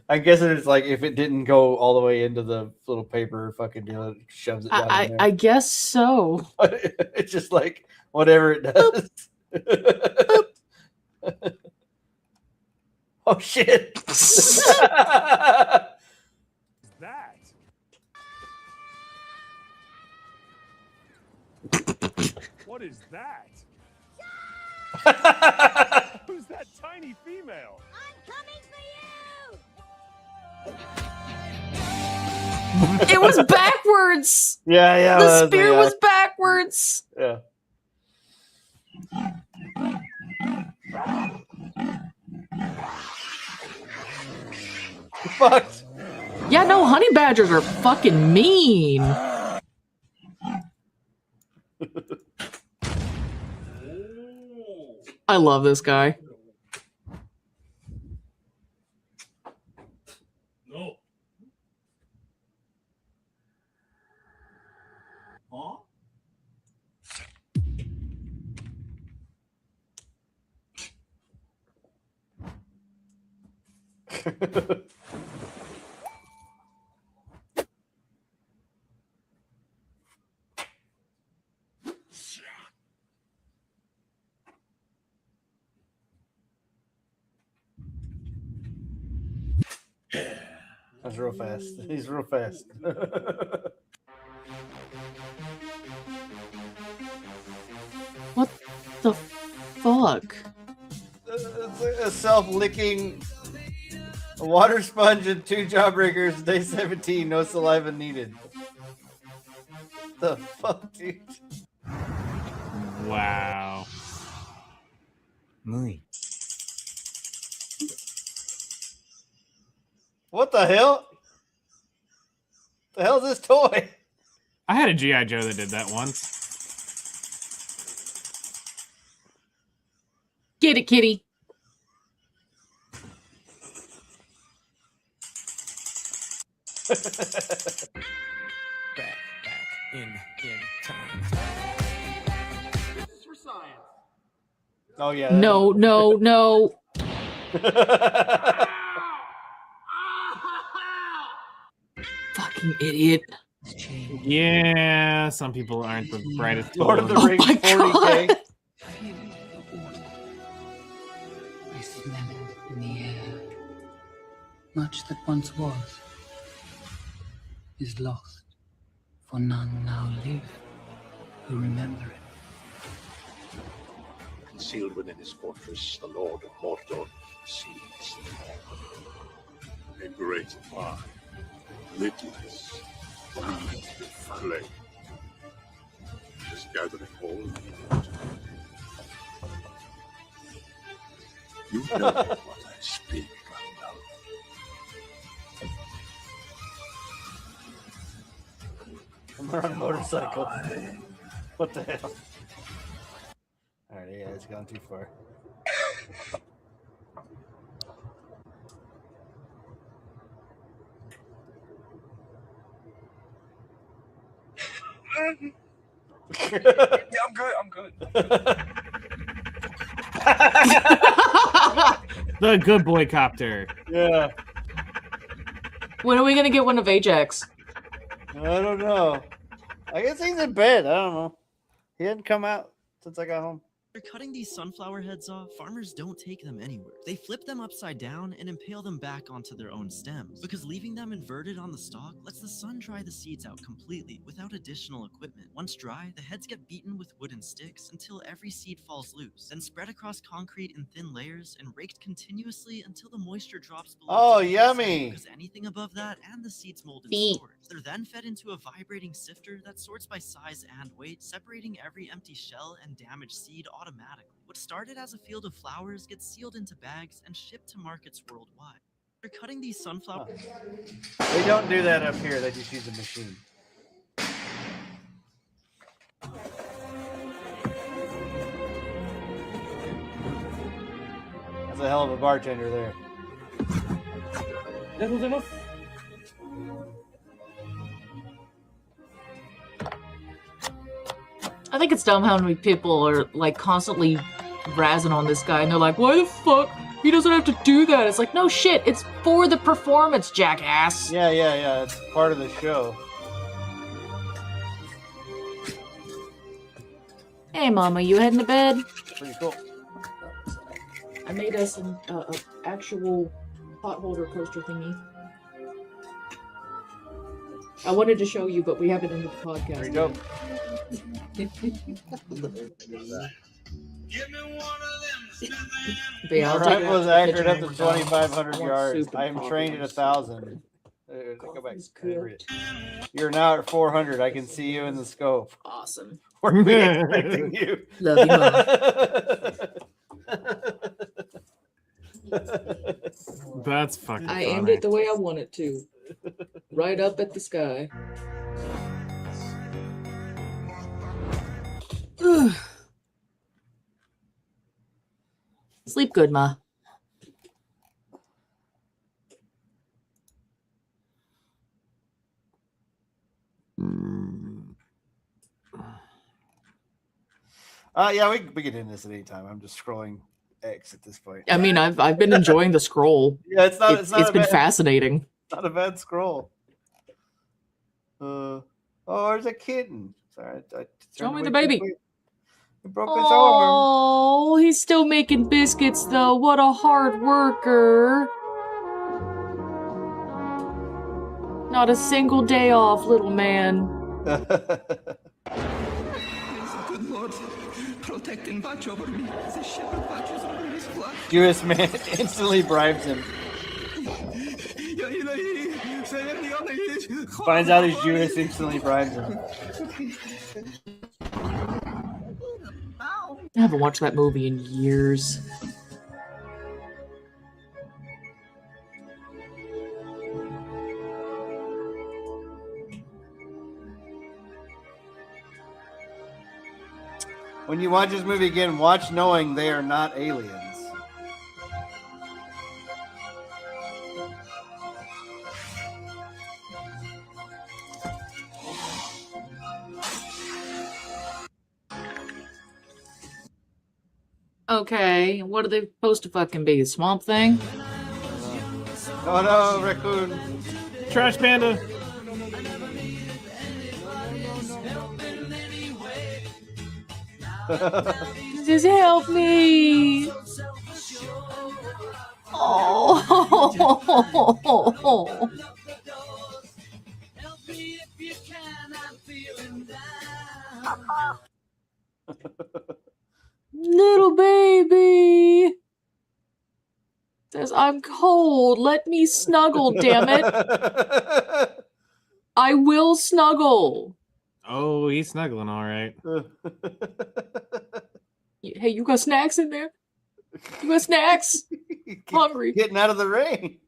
I guess it's like if it didn't go all the way into the little paper fucking deal, it shoves it down in there. I guess so. It's just like whatever it does. Oh shit! That. What is that? Who's that tiny female? It was backwards. Yeah. The spear was backwards. Yeah. Fucked. Yeah, no, honey badgers are fucking mean. I love this guy. No. Huh? That's real fast. He's real fast. What the fuck? It's like a self-licking water sponge and 2 jawbreakers. Day 17, no saliva needed. The fuck, dude? Wow. Muy. What the hell? The hell's this toy? I had a G.I. Joe that did that once. Get it, kitty. back in time. This is for science. Oh yeah. No. Fucking idiot. Yeah, some people aren't the brightest. Lord of the bulbs. Rings 40K. I smell it in the air. Much that once was is lost, for none now live who remember it. Concealed within his fortress, the Lord of Mordor sees a great fire, lidless, flame, is gathering all the water. You know what I speak of now. I'm on a motorcycle. What the hell? Alright, yeah, it's gone too far. Yeah, I'm good. The good boy copter. Yeah. When are we gonna get one of Ajax? I don't know. I guess he's in bed. I don't know. He hadn't come out since I got home. After cutting these sunflower heads off, farmers don't take them anywhere. They flip them upside down and impale them back onto their own stems, because leaving them inverted on the stalk lets the sun dry the seeds out completely without additional equipment. Once dry, the heads get beaten with wooden sticks until every seed falls loose, then spread across concrete in thin layers and raked continuously until the moisture drops below. Oh, 10%, yummy! Because anything above that and the seeds mold in Feet. storage. They're then fed into a vibrating sifter that sorts by size and weight, separating every empty shell and damaged seed automatically. What started as a field of flowers gets sealed into bags and shipped to markets worldwide. After cutting these sunflower... They don't do that up here. They just use a machine. That's a hell of a bartender there. I think it's dumb how many people are like constantly razzing on this guy and they're like, why the fuck? He doesn't have to do that. It's like, no shit, it's for the performance, jackass. Yeah. It's part of the show. Hey, Mama, you heading to bed? Pretty cool. I made us an actual pot holder coaster thingy. I wanted to show you, but we have it in the podcast. There you go. Yeah, My rifle was accurate up to 2,500 yards. I am trained at 1,000. Go back. You're now at 400. I can see you in the scope. Awesome. We're expecting you. Love you, Mom. That's fucking I funny. aimed it the way I want it to. Right up at the sky. Sleep good, Ma. Yeah, we can end this at any time. I'm just scrolling X at this point. I mean, I've been enjoying the scroll. Yeah, it's not. It's been fascinating. Not a bad scroll. Oh, there's a kitten. Sorry, I Show me turned the away too baby. quick. He broke his arm. Oh, he's still making biscuits though. What a hard worker. Not a single day off, little man. Good Lord, protect and watch over me. The shepherd watches over his flock. Jewish man instantly bribes him. Finds out he's Jewish, instantly bribes him. I haven't watched that movie in years. When you watch this movie again, watch knowing they are not aliens. Okay, what are they supposed to fucking be? Swamp Thing? Oh no, raccoon. Trash Panda. Just help me. Oh. Little baby says, I'm cold. Let me snuggle, damn it. I will snuggle. Oh, he's snuggling all right. Hey, you got snacks in there? You got snacks? Hungry. Getting out of the rain.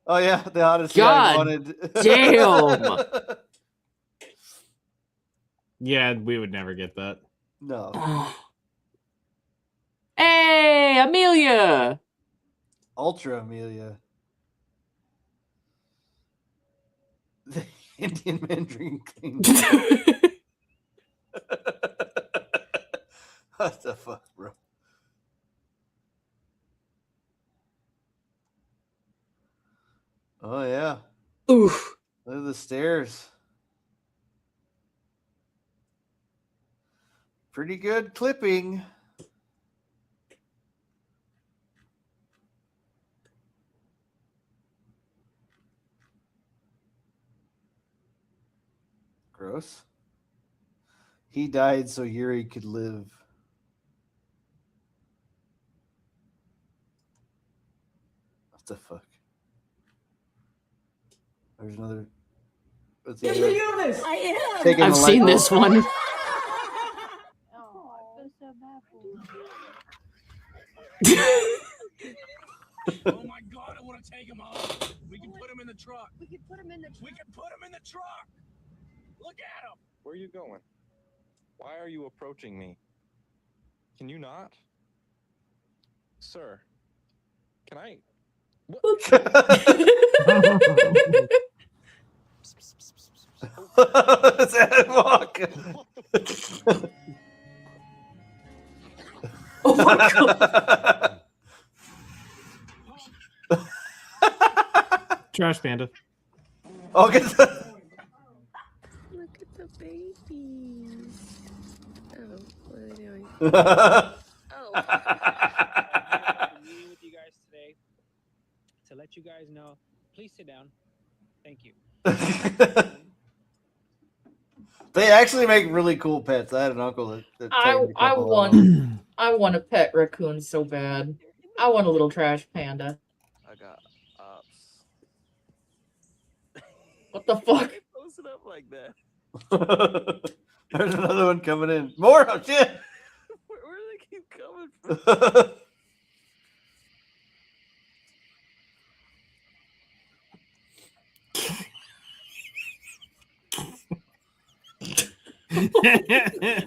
Oh yeah, the hottest God I wanted. damn. Yeah, we would never get that. No. Hey, Amelia. Ultra Amelia. The Indian man drinking clean. What the fuck, bro? Oh yeah. Oof. Look at the stairs. Pretty good clipping. Gross. He died so Yuri could live. What the fuck? There's another. What's the other? This. I am. Taking I've the seen light- this one. Oh, I feel so bad for Oh my god, I want to take him home. We can put him in the truck. We can put him in the We can put him in the truck. Look at him. Where are you going? Why are you approaching me? Can you not? Sir, can I? Is that walk? Oh my god. Trash panda. Oh, get the... Look at the babies. Oh, what are they doing? Meeting with you guys today to let you guys know. Please sit down. Thank you. They actually make really cool pets. I had an uncle that trained a I couple of them. want a pet raccoon so bad. I want a little trash panda. I got ops. What the fuck? Post it up like that. There's another one coming in. More oh, shit. Where do they keep coming from?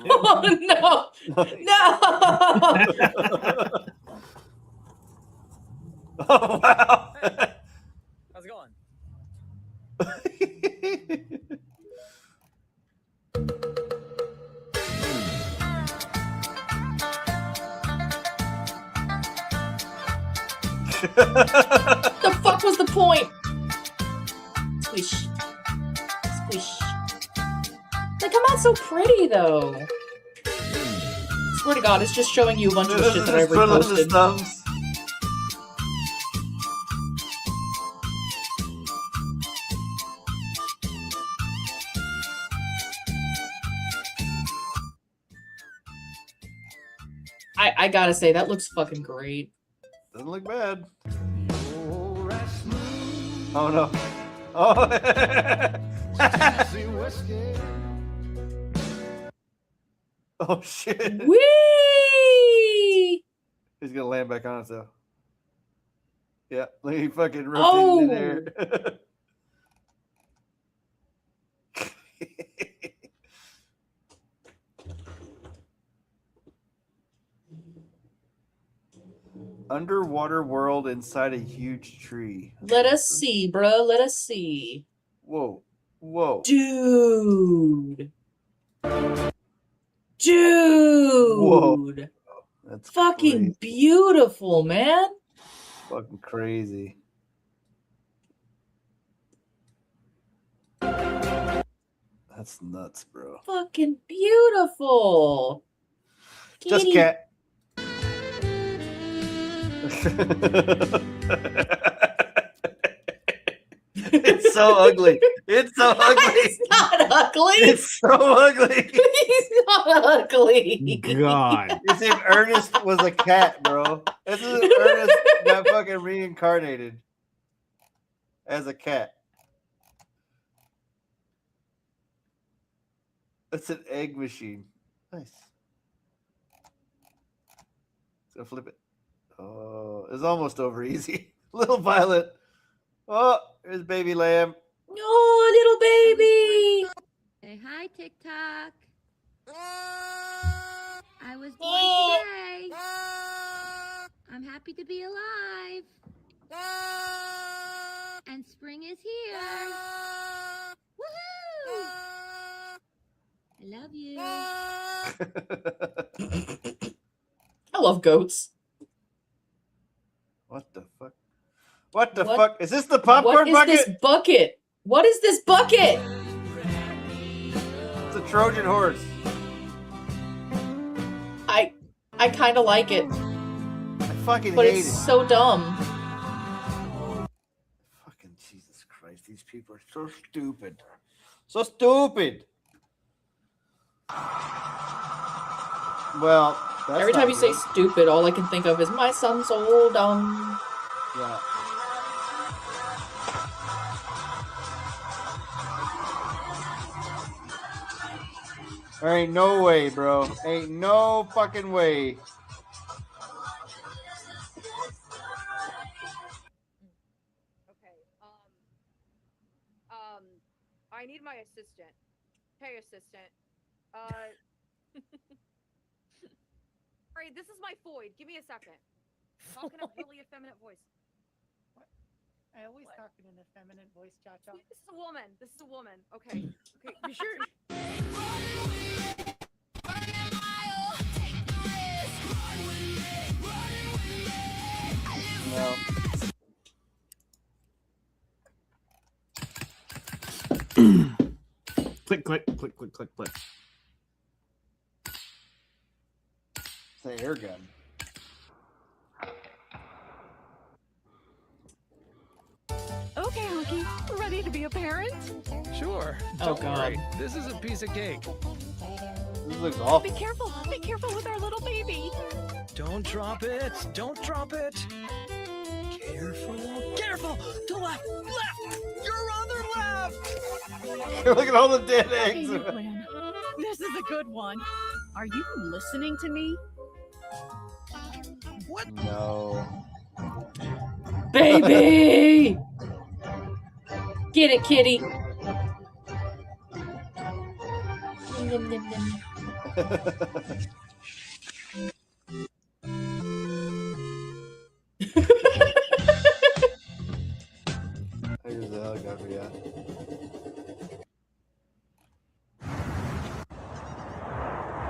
Oh no! No! Oh wow! How's it going? The fuck was the point? Squish. Squish. They come out so pretty though. Swear to God, it's just showing you a bunch of shit that I reposted. I gotta say, that looks fucking great. Doesn't look bad. Oh no. Oh. Oh shit. Whee! He's gonna land back on itself. Yeah, look, he fucking rotated in there. Underwater world inside a huge tree. Let us see, bro. Let us see. Whoa. Whoa. Dude. Dude. Whoa. That's fucking crazy. beautiful, man. Fucking crazy. That's nuts, bro. Fucking beautiful. Just Kitty. cat. It's so ugly. It's so ugly. It's not ugly. It's so ugly. He's not ugly. God. It's if Ernest was a cat, bro. This is if Ernest got fucking reincarnated as a cat. It's an egg machine. Nice. Let's go flip it. Oh, it's almost over easy. Little Violet. Oh, there's baby lamb. Oh, little baby. Say hi, TikTok. I was born today. I'm happy to be alive. And spring is here. Woohoo! I love you. I love goats. What the fuck? What the fuck? Is this the popcorn What is bucket? this bucket? What is this bucket? It's a Trojan horse. I kind of like it. I fucking But hate it's it. so dumb. Fucking Jesus Christ, these people are so stupid. So stupid. Well, that's Every time not you say good. stupid, all I can think of is my son's so dumb. Yeah. There ain't no way, bro. Ain't no fucking way. I need my assistant. Hey, assistant. Alright, this is my Floyd. Give me a second. Talk in a really effeminate voice. I always talk in an effeminate voice, Cha-Cha. This is a woman. This is a woman. Okay. Okay. Be sure. No. Click, click, click, click, click, click. It's the air gun. Okay, Hookie, ready to be a parent? Sure. Oh, Don't God. worry. This is a piece of cake. This looks awful. Be careful with our little baby. Don't drop it. Don't drop it. Careful. Careful. To left. Left. Your other left. Look at all the dead eggs. Hey, Gwen, this is a good one. Are you listening to me? What? No. Baby! Get it, kitty. Here's the helicopter, yeah.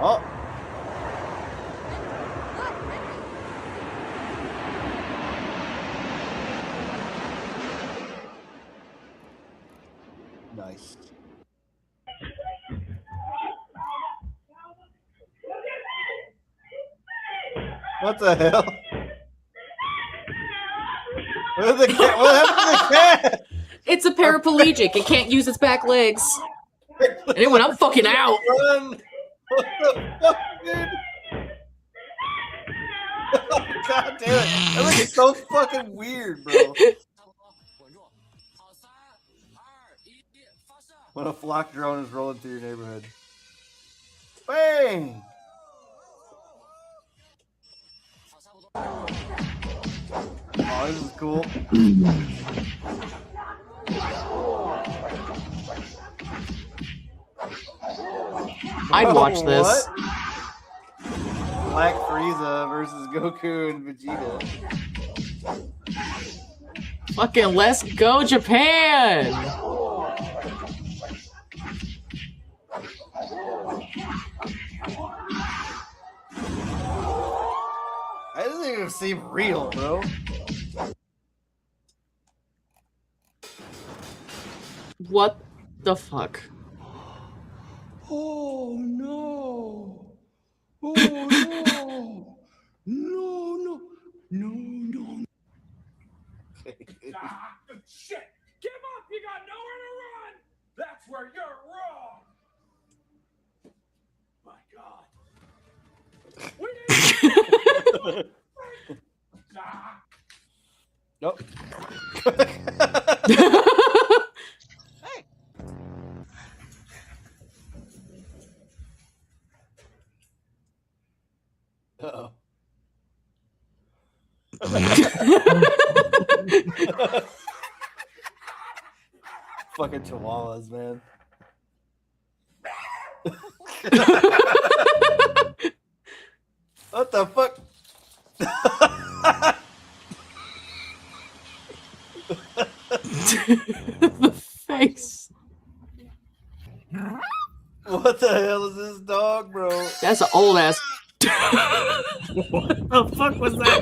Oh! Nice. What the hell? What happened to the cat? It's a paraplegic. It can't use its back legs. Anyway, I'm fucking out. Run. What the fuck, dude? God damn it. That looks so fucking weird, bro. When a flock drone is rolling through your neighborhood. Bang! Oh, this is cool. I'd watch this. What? Black Frieza versus Goku and Vegeta. Fucking let's go, Japan! That doesn't even seem real, bro. What the fuck? Oh no! Oh no! No! No! Ah, shit! Give up! You got nowhere to run! That's where you're wrong! My God. We need Nope. Uh-oh. Fucking chihuahuas, man. What the fuck? The face. What the hell is this dog, bro? That's an old ass. What the fuck was that?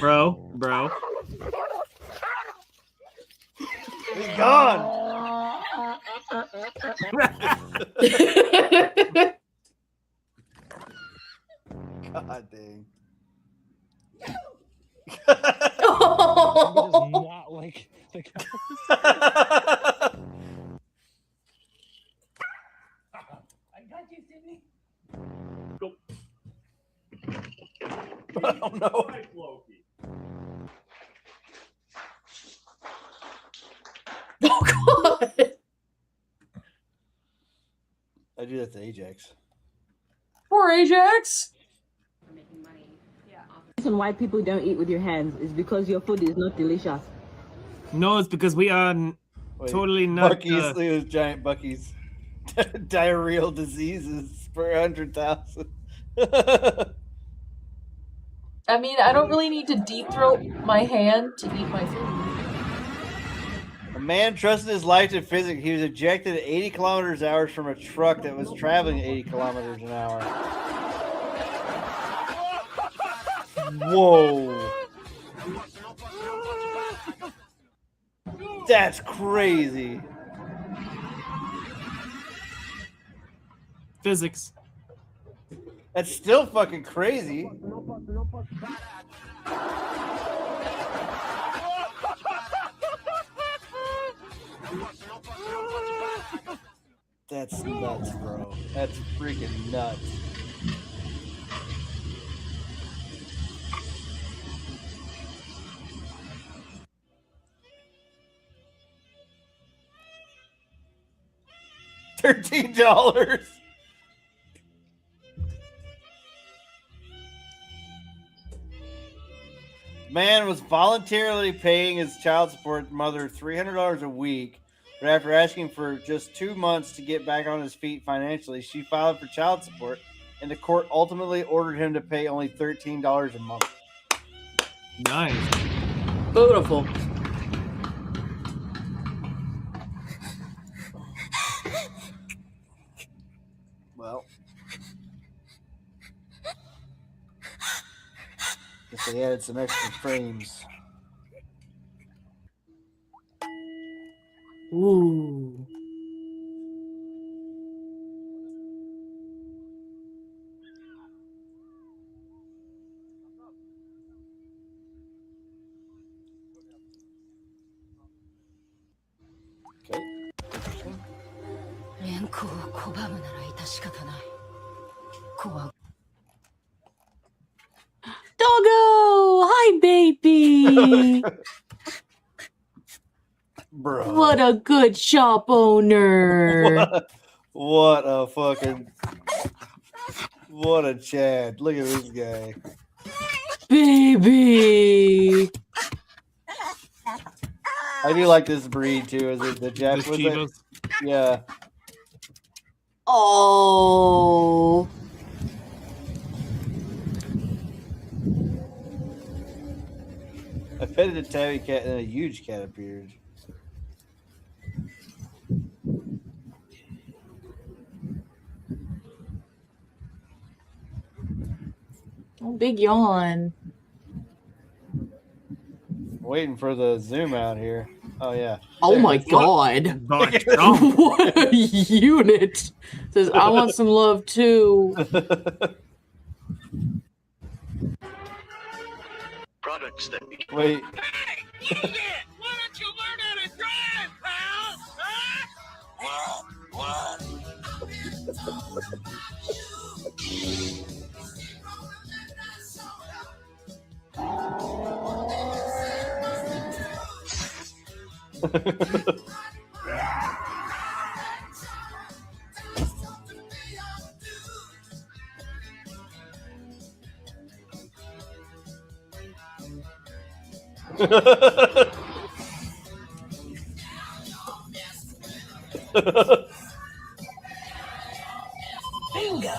Bro. He's gone. God dang. He does not like the I got you, Sydney. Go. Oh no. Oh God. I do that to Ajax. Poor Ajax. The reason why people don't eat with your hands is because your food is not delicious. No, it's because we are totally not. Bucky's, look at those giant Bucky's. Diarrheal diseases per 100,000. I mean, I don't really need to deep throat my hand to eat my food. A man trusted his life to physics. He was ejected at 80 kilometers an hour from a truck that was traveling 80 kilometers an hour. Whoa. That's crazy. Physics. That's still fucking crazy. That's nuts, bro. That's freaking nuts. $13. Man was voluntarily paying his child support mother $300 a week, but after asking for just 2 months to get back on his feet financially, she filed for child support, and the court ultimately ordered him to pay only $13 a month. Nice. Beautiful. Well, guess they added some extra frames. Ooh. Okay. Interesting. 連行を拒むなら致し方ない。怖 Doggo! Hi, baby! Bro. What a good shop owner. What a fucking... What a Chad. Look at this guy. Baby! I do like this breed, too. Is it the Jap? Was it? Yeah. Oh. I petted a tabby cat and a huge cat appeared. Oh, big yawn. Waiting for the zoom out here. Oh, yeah. Oh There my it is. God. What a unit. Says, I want some love too. Products that Wait. Bingo.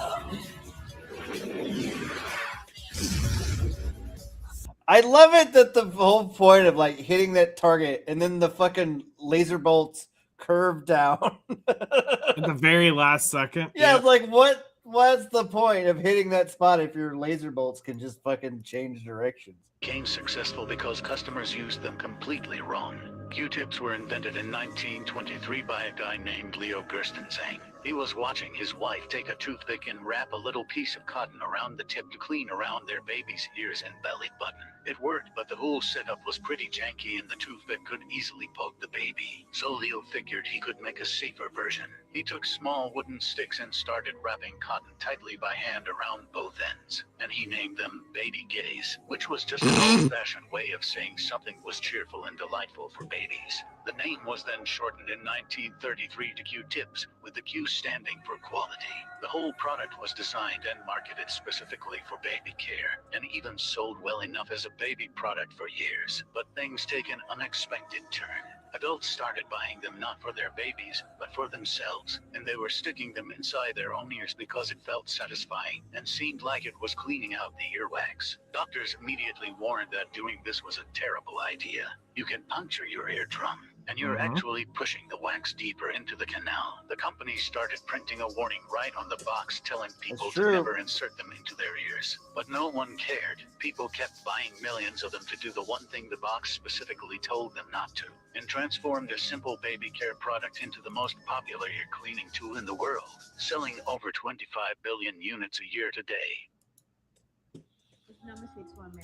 I love it that the whole point of like hitting that target and then the fucking laser bolts curve down. At the very last second. Yeah, it's like what's the point of hitting that spot if your laser bolts can just fucking change directions? became successful because customers used them completely wrong. Q-tips were invented in 1923 by a guy named Leo Gerstenzang. He was watching his wife take a toothpick and wrap a little piece of cotton around the tip to clean around their baby's ears and belly button. It worked, but the whole setup was pretty janky and the toothpick could easily poke the baby. So Leo figured he could make a safer version. He took small wooden sticks and started wrapping cotton tightly by hand around both ends. And he named them baby gays, which was just an old-fashioned way of saying something was cheerful and delightful for babies. The name was then shortened in 1933 to Q-tips, with the Q standing for quality. The whole product was designed and marketed specifically for baby care, and even sold well enough as a baby product for years. But things take an unexpected turn. Adults started buying them not for their babies, but for themselves, and they were sticking them inside their own ears because it felt satisfying and seemed like it was cleaning out the earwax. Doctors immediately warned that doing this was a terrible idea. You can puncture your eardrum, and you're actually pushing the wax deeper into the canal. The company started printing a warning right on the box telling people to never insert them into their ears. But no one cared. People kept buying millions of them to do the one thing the box specifically told them not to, and transformed a simple baby care product into the most popular ear cleaning tool in the world, selling over 25 billion units a year today.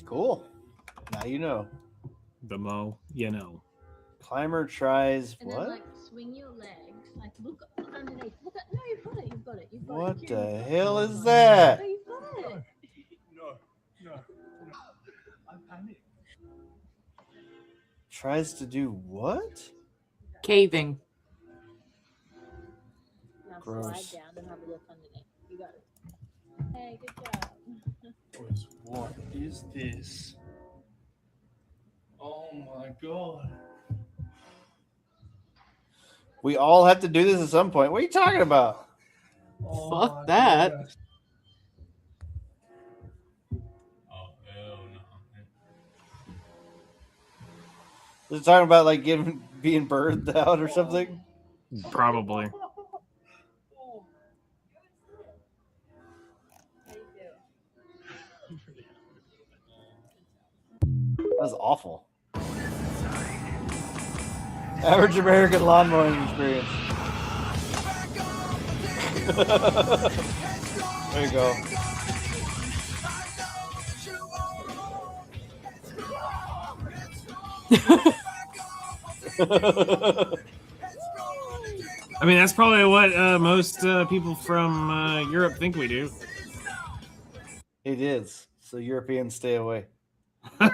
Cool. Now you know. The mo, you know. Climber tries And what? then, like, swing your legs. Like, look underneath. Look at, no, you've got it. You've got it. You've got What it. the hell is that? No, you've got it. No. I panicked. Tries to do what? Caving. Now Gross. slide down and have a look underneath. You got it. Hey, good job. What is this? Oh my god. We all have to do this at some point. What are you talking about? Oh Fuck that. God. Oh hell no. Is it talking about like being birthed out or something? Probably. That was awful. Average American lawn mowing experience. There you go. I mean, that's probably what most people from Europe think we do. It is. So Europeans stay away. No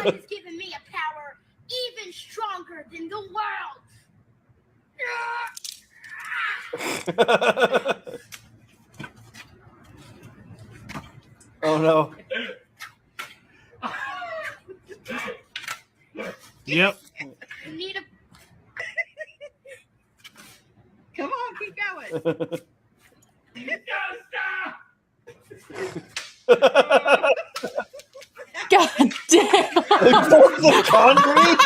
one's given me a power even stronger than the world. Oh no. Yep. You need a Come on, keep going. You gotta stop! God damn. The concrete?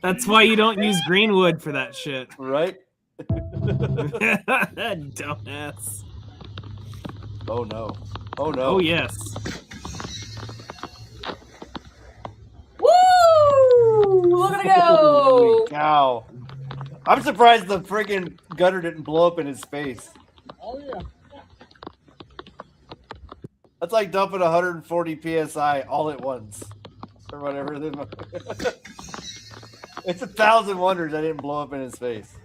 That's why you don't use green wood for that shit. Right? Dumbass. Oh no. Oh no. Oh yes. Woo! Look at it go! Holy cow. I'm surprised the friggin' gutter didn't blow up in his face. Oh yeah. That's like dumping 140 psi all at once. Or whatever. It's 1,000 wonders I didn't blow up in his face.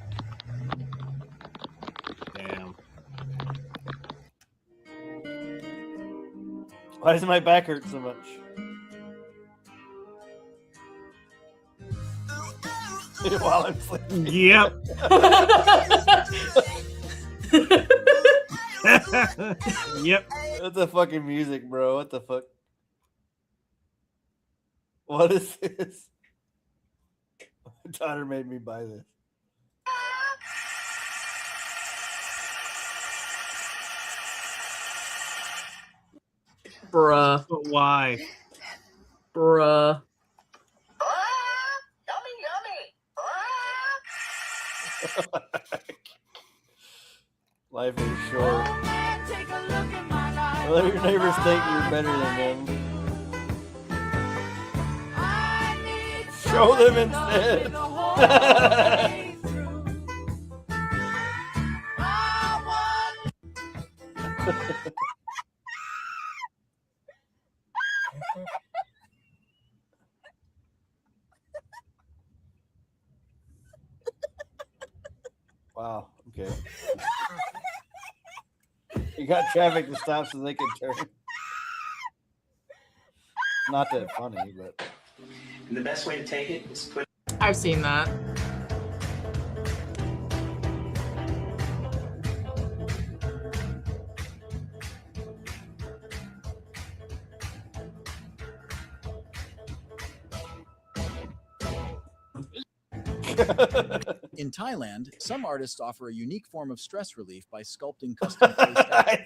Damn. Why does my back hurt so much? While I'm sleeping. Yep. Yep. What the fucking music, bro? What the fuck? What is this? My daughter made me buy this. Bruh. But why? Bruh. Life is short. Let your neighbors think you're better than them. Show them instead. Wow. Okay. You got traffic to stop so they can turn. Not that funny, but. And the best way to take it is put. I've seen that. In Thailand, some artists offer a unique form of stress relief by sculpting custom clay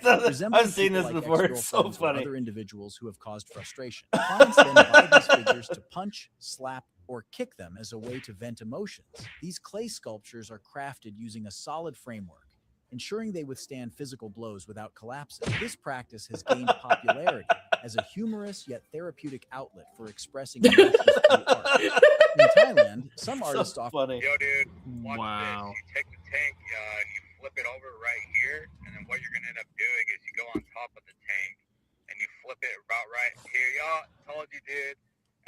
statues. I've seen this before. It's so Or funny. other individuals who have caused frustration. Clients then buy these figures to punch, slap, or kick them as a way to vent emotions. These clay sculptures are crafted using a solid framework, ensuring they withstand physical blows without collapsing. This practice has gained popularity as a humorous yet therapeutic outlet for expressing emotions through art. In Thailand, some artists offer. Yo, dude, watch Wow. this. You take the tank, you flip it over right here, and then what you're gonna end up doing is you go on top of the tank and you flip it about right here. Y'all told you, dude.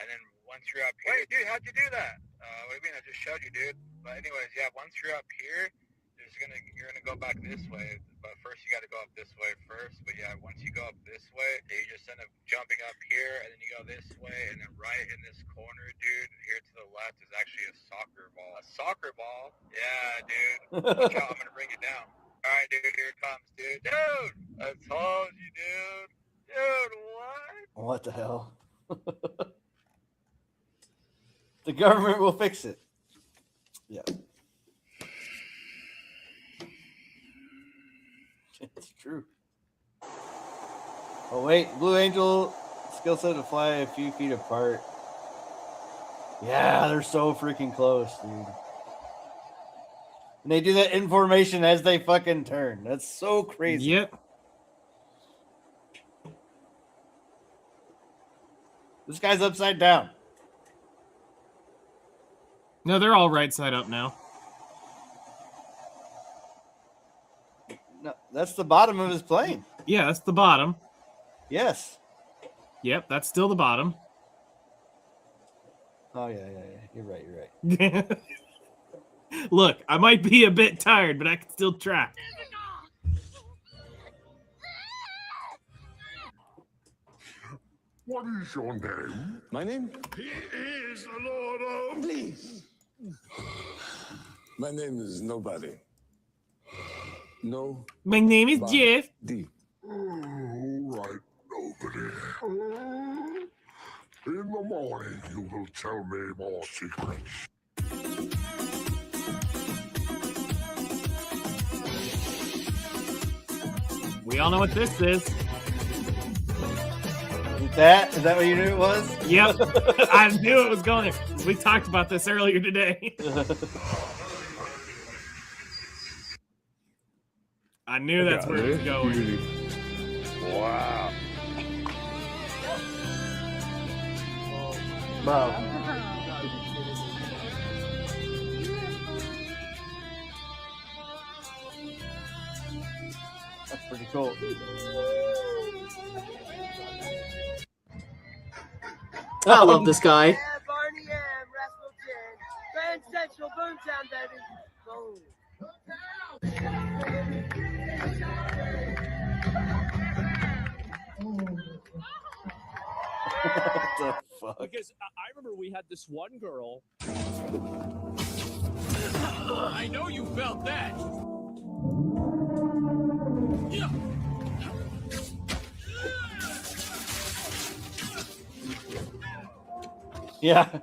And then once you're up here, wait, dude, how'd you do that? What do you mean? I just showed you, dude. But anyways, yeah, once you're up here, you're gonna go back this way. But first, you got to go up this way first. But yeah, once you go up this way, you just end up jumping up here, and then you go this way, and then right in this corner, dude, here to the left is actually a soccer ball. A soccer ball? Yeah, dude. Watch out, I'm gonna bring it down. All right, dude, here it comes, dude. Dude, I told you, dude. Dude, what? What the hell? The government will fix it. Yeah. It's true. Oh, wait. Blue Angel skill set to fly a few feet apart. Yeah, they're so freaking close, dude. And they do that in formation as they fucking turn. That's so crazy. Yep. This guy's upside down. No, they're all right side up now. No, that's the bottom of his plane. Yeah, that's the bottom. Yes. Yep, that's still the bottom. Oh, yeah. You're right. Look, I might be a bit tired, but I can still try. What is your name? My name? He is the Lord of... Please. My name is Nobody. No. My name is Jeff. All right, nobody. In the morning, you will tell me more secrets. We all know what this is. Is that what you knew it was? Yep. I knew it was going there. We talked about this earlier today. I knew that's where it was going. Wow. Bro. That's pretty cool. I love this guy. Yeah, Barney M, Rascal 10, Grand Central, Boomtown, baby. Boom. What the fuck? Because I remember we had this one girl. I know you felt that. Yeah. Yeah.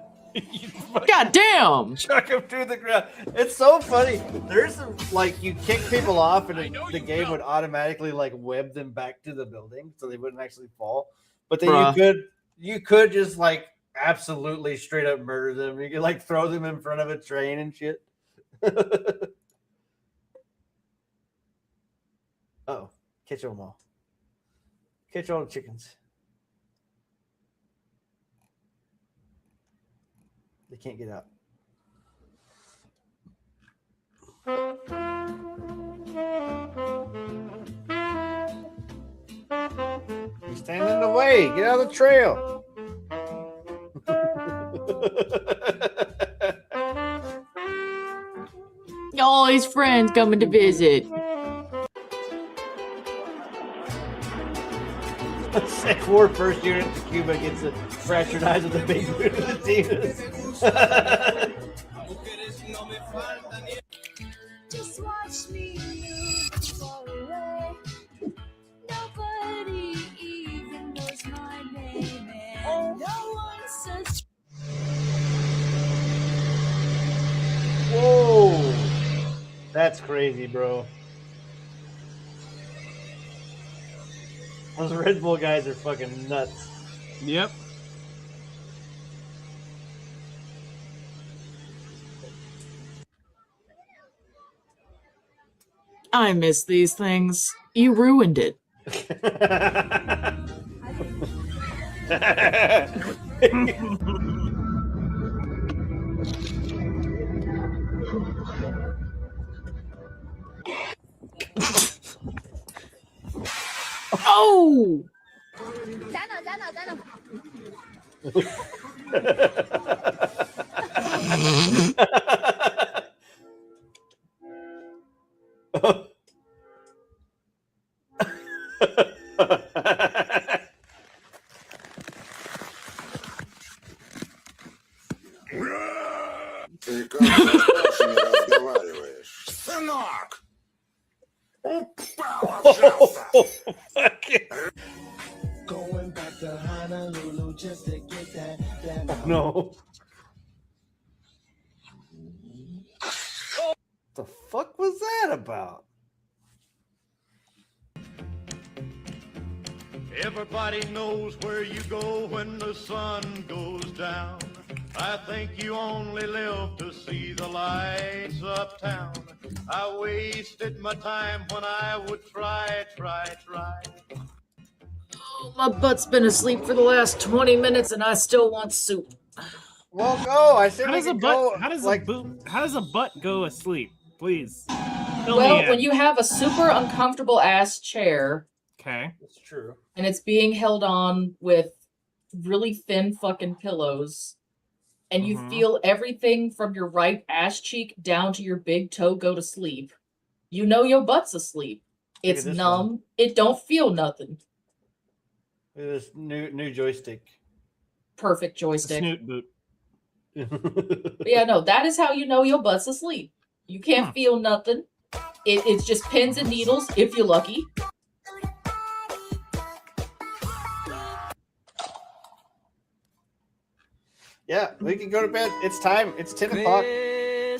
God damn! Chuck him through the ground. It's so funny. There's some, like, you kick people off and the game would automatically like web them back to the building so they wouldn't actually fall. But then you could just like absolutely straight up murder them. You could like throw them in front of a train and shit. Oh, catch them all. Catch all the chickens. They can't get out. You're standing in the way. Get out of the trail. All his friends coming to visit. Sec 4 first unit to Cuba gets a fractured eyes with a big boot of the demons. Just watch me move far away. Nobody even knows my name, and no one says. Whoa, that's crazy, bro. Those Red Bull guys are fucking nuts. Yep. I miss these things. You ruined it. Oh! Going back to Honolulu just to get that. Oh, no. What the fuck was that about? Everybody knows where you go when the sun goes down. I think you only live to see the lights uptown. I wasted my time when I would try. Oh, my butt's been asleep for the last 20 minutes and I still want soup. Well, go. I said How does a butt? How does a butt go asleep? Please. Well, when you have a super uncomfortable ass chair. Okay. That's true. And it's being held on with really thin fucking pillows. And you feel everything from your right ass cheek down to your big toe go to sleep. You know your butt's asleep. It's numb. One. It don't feel nothing. Look at this new joystick. Perfect joystick. Snoot boot. But yeah, no, that is how you know your butt's asleep. You can't feel nothing. It's just pins and needles if you're lucky. Yeah, we can go to bed. It's time. It's 10 o'clock. I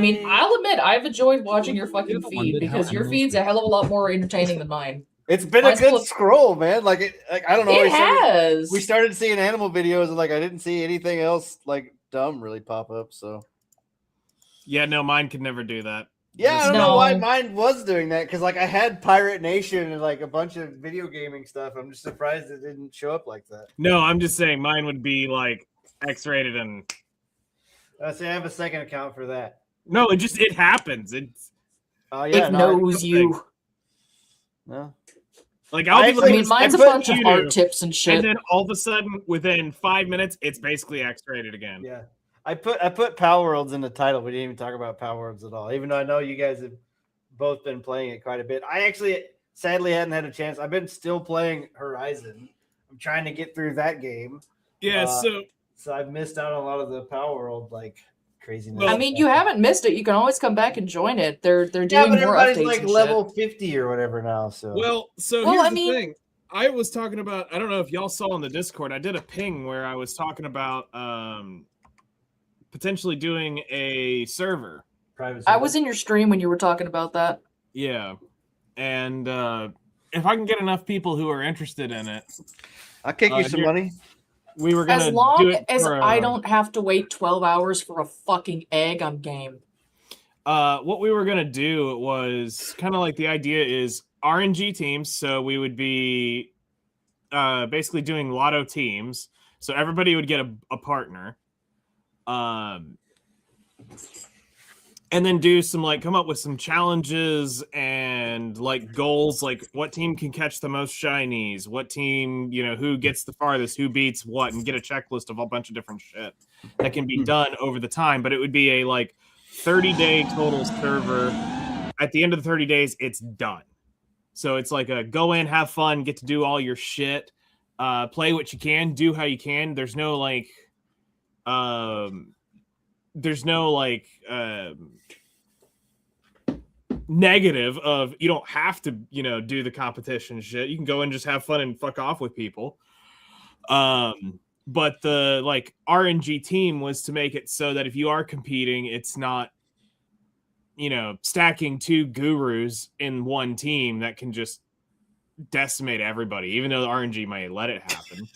mean, I'll admit, I've enjoyed watching your fucking feed because your feed's a hell of a lot more entertaining than mine. It's been a good scroll, man. Like I don't know. We started seeing animal videos, and like I didn't see anything else like dumb really pop up. So yeah, no, mine could never do that. Yeah, I don't know why mine was doing that because like I had Pirate Nation and like a bunch of video gaming stuff. I'm just surprised it didn't show up like that. No, I'm just saying mine would be like X-rated and. I say I have a second account for that. No, it happens. It's. Oh yeah, it knows you. No. Like mine's a bunch of art tips and shit. And then all of a sudden, within 5 minutes, it's basically X-rated again. Yeah. I put Pal Worlds in the title. We didn't even talk about Pal Worlds at all, even though I know you guys have both been playing it quite a bit. I actually sadly hadn't had a chance. I've been still playing Horizon. I'm trying to get through that game. Yeah, so I've missed out on a lot of the Pal World like craziness. I mean, you haven't missed it. You can always come back and join it. They're doing more updates. Like level 50 or whatever now. So here's the thing. I was talking about. I don't know if y'all saw on the Discord. I did a ping where I was talking about potentially doing a server. Private server. I was in your stream when you were talking about that. Yeah, and if I can get enough people who are interested in it, I'll kick you some money. We were gonna as long do it as for, I don't have to wait 12 hours for a fucking egg, I'm game. What we were gonna do was kind of like the idea is RNG teams. So we would be basically doing lotto teams. So everybody would get a partner. And then do some come up with some challenges and goals, like what team can catch the most shinies, what team, who gets the farthest, who beats what, and get a checklist of a bunch of different shit that can be done over the time. But it would be a 30-day total server. At the end of the 30 days, it's done. So it's a go in, have fun, get to do all your shit, play what you can, do how you can. There's no negative of you don't have to do the competition shit. You can go and just have fun and fuck off with people. But the RNG team was to make it so that if you are competing, it's not stacking two gurus in one team that can just decimate everybody, even though the RNG might let it happen.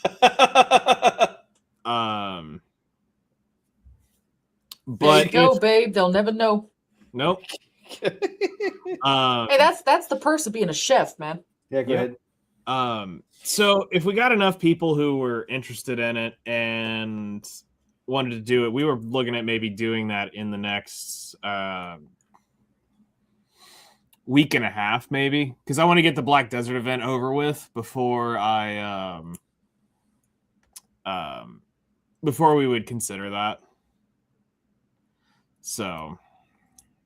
But there you go, babe. They'll never know. Nope. Hey, that's the perks of being a chef, man. Yeah, go ahead. So if we got enough people who were interested in it and wanted to do it, we were looking at maybe doing that in the next week and a half, maybe, because I want to get the Black Desert event over with before before we would consider that. So,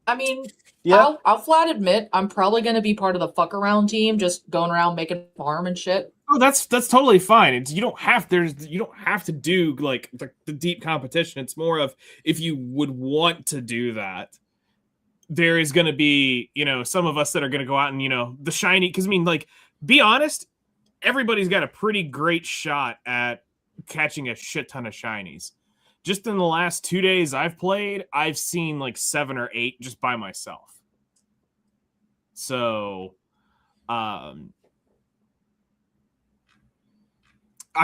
I mean, yeah, I'll flat admit I'm probably going to be part of the fuck around team, just going around making farm and shit. Oh, that's totally fine. You don't have to do the deep competition. It's more of if you would want to do that, there is going to be some of us that are going to go out and the shiny, because be honest, everybody's got a pretty great shot at catching a shit ton of shinies. Just in the last 2 days I've played, I've seen 7 or 8 just by myself. So, I've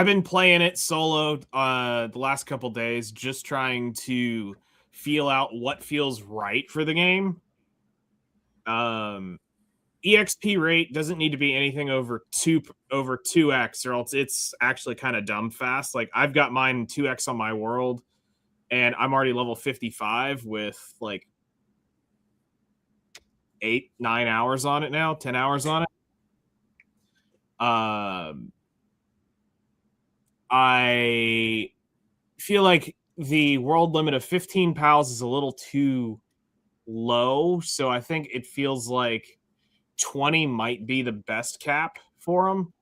been playing it solo the last couple days, just trying to feel out what feels right for the game. EXP rate doesn't need to be anything over 2x, or else it's actually kind of dumb fast. I've got mine 2x on my world, and I'm already level 55 with 8-9 hours on it now, 10 hours on it. I feel like the world limit of 15 pals is a little too low, so I think it feels like 20 might be the best cap for them.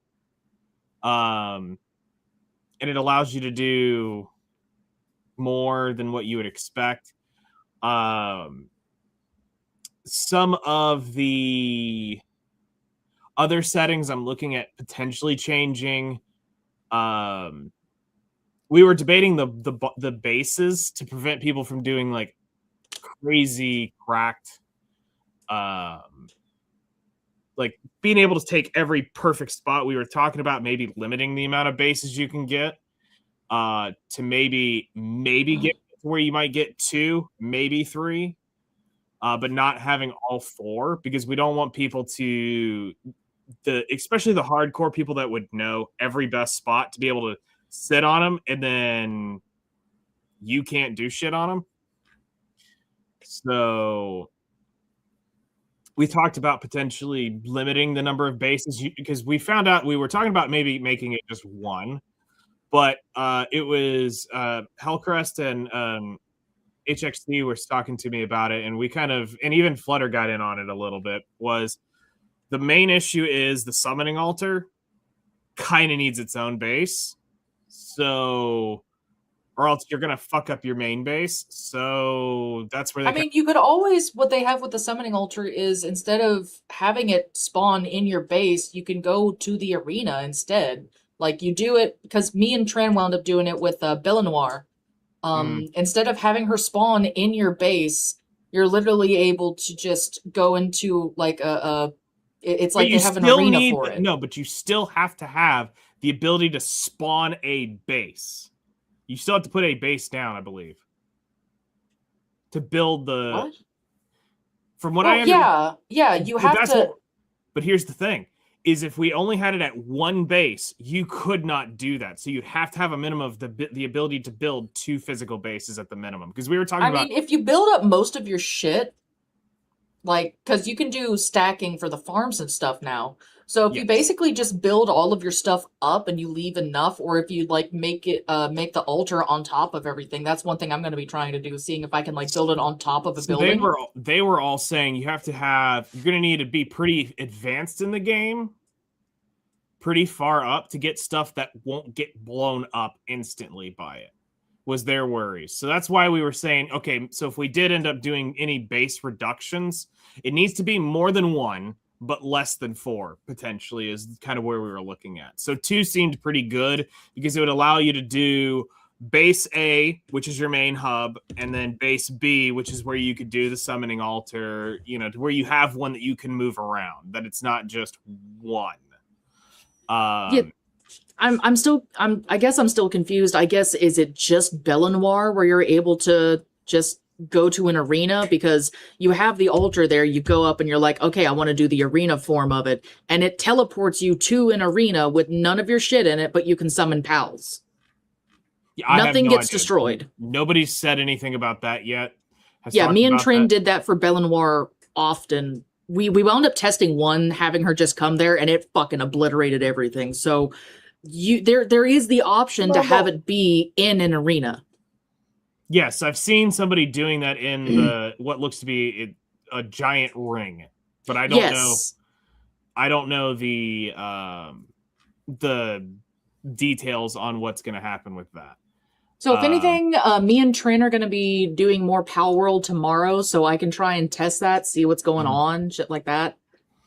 And it allows you to do more than what you would expect. Some of the other settings I'm looking at potentially changing. We were debating the bases to prevent people from doing crazy cracked, being able to take every perfect spot. We were talking about maybe limiting the amount of bases you can get to maybe get where you might get 2, maybe 3, but not having all 4, because we don't want people to especially the hardcore people that would know every best spot to be able to sit on them, and then you can't do shit on them. So we talked about potentially limiting the number of bases, because we found out we were talking about maybe making it just 1, but it was Hellcrest and HXT was talking to me about it, and we and even Flutter got in on it a little bit. Was the main issue is the summoning altar kind of needs its own base, so, or else you're gonna fuck up your main base. So that's where they you could always, what they have with the summoning altar is, instead of having it spawn in your base, you can go to the arena instead. You do it, because me and Tran wound up doing it with Bellenoir. Instead of having her spawn in your base, you're literally able to just go into it's like they have an arena for it. No, but you still have to have the ability to spawn a base. You still have to put a base down, I believe, to build the. What? From what I understand, yeah, you have to. But here's the thing: is if we only had it at one base, you could not do that. So you'd have to have a minimum of the ability to build 2 physical bases at the minimum. Because we were talking about... I mean, if you build up most of your shit, like, because you can do stacking for the farms and stuff now. So if you basically just build all of your stuff up and you leave enough, or if you like make the altar on top of everything, that's one thing I'm going to be trying to do, seeing if I can like build it on top of a building. They were all saying you're going to need to be pretty advanced in the game, pretty far up to get stuff that won't get blown up instantly by it, was their worries. So that's why we were saying, okay, so if we did end up doing any base reductions, it needs to be more than 1, but less than 4, potentially, is kind of where we were looking at. So 2 seemed pretty good because it would allow you to do base A, which is your main hub, and then base B, which is where you could do the summoning altar, to where you have one that you can move around, that it's not just one. I guess I'm still confused. I guess, is it just Belenoir where you're able to just go to an arena? Because you have the altar there, you go up and you're like, okay, I want to do the arena form of it, and it teleports you to an arena with none of your shit in it, but you can summon pals. Yeah, nothing gets destroyed. Nobody's said anything about that yet. Me and Trin did that for Belenoir often. We wound up testing one, having her just come there, and it fucking obliterated everything. So there is the option to have it be in an arena. Yes, I've seen somebody doing that in what looks to be a giant ring, but I don't know. I don't know the details on what's going to happen with that. So if anything, me and Trin are going to be doing more Pal World tomorrow, so I can try and test that, see what's going on, shit like that.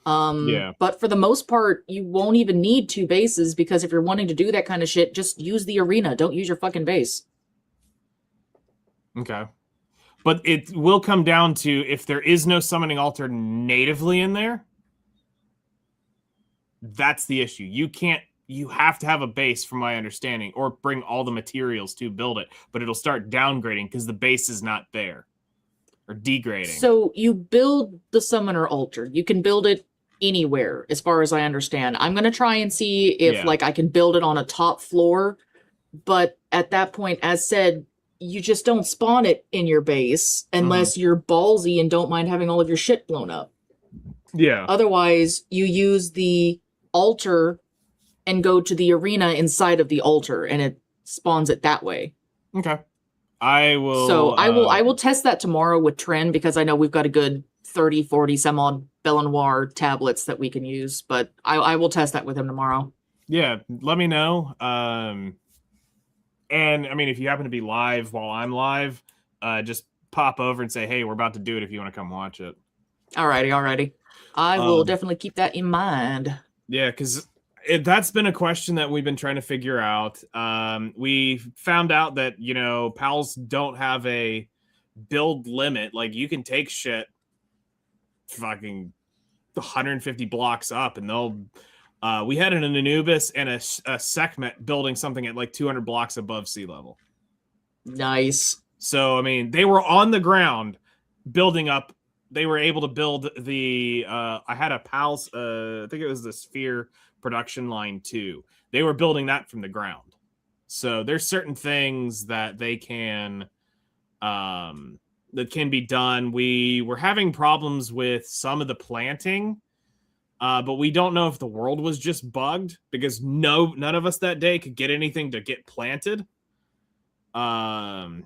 But for the most part, you won't even need 2 bases, because if you're wanting to do that kind of shit, just use the arena. Don't use your fucking base. Okay. But it will come down to, if there is no summoning altar natively in there, that's the issue. You have to have a base, from my understanding, or bring all the materials to build it, but it'll start downgrading because the base is not there, or degrading. So you build the summoner altar. You can build it anywhere, as far as I understand. I'm going to try and see if I can build it on a top floor, but at that point, as said, you just don't spawn it in your base unless you're ballsy and don't mind having all of your shit blown up. Yeah. Otherwise, you use the altar and go to the arena inside of the altar, and it spawns it that way. Okay. I will... So I will test that tomorrow with Trin, because I know we've got a good 30, 40 some odd Belenoir tablets that we can use, but I will test that with him tomorrow. Yeah, let me know. And I mean, if you happen to be live while I'm live, just pop over and say, hey, we're about to do it if you want to come watch it. Alrighty. I will definitely keep that in mind. Yeah, because that's been a question that we've been trying to figure out. We found out that, pals don't have a build limit. Like, you can take shit fucking 150 blocks up, and they'll... we had an Anubis and a Sekhmet building something at like 200 blocks above sea level. Nice. So, I mean, they were on the ground building up. They were able to build the... I had a Pals... I think it was the Sphere production line 2. They were building that from the ground. So there's certain things that they can... that can be done. We were having problems with some of the planting... but we don't know if the world was just bugged, because none of us that day could get anything to get planted. And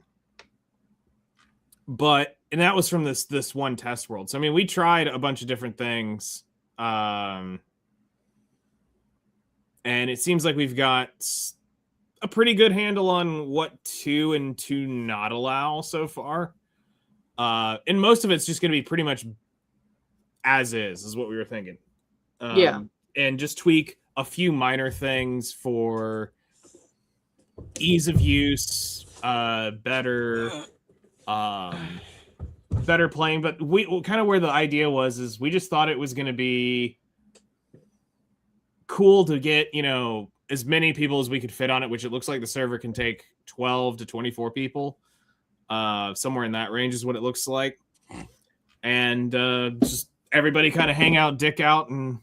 that was from this one test world. So, I mean, we tried a bunch of different things. And it seems like we've got a pretty good handle on what to and to not allow so far. And most of it's just going to be pretty much as is what we were thinking. And just tweak a few minor things for ease of use, better playing. But we kind of where the idea was we just thought it was going to be cool to get, as many people as we could fit on it, which it looks like the server can take 12 to 24 people. Somewhere in that range is what it looks like. And just everybody kind of hang out, dick out, and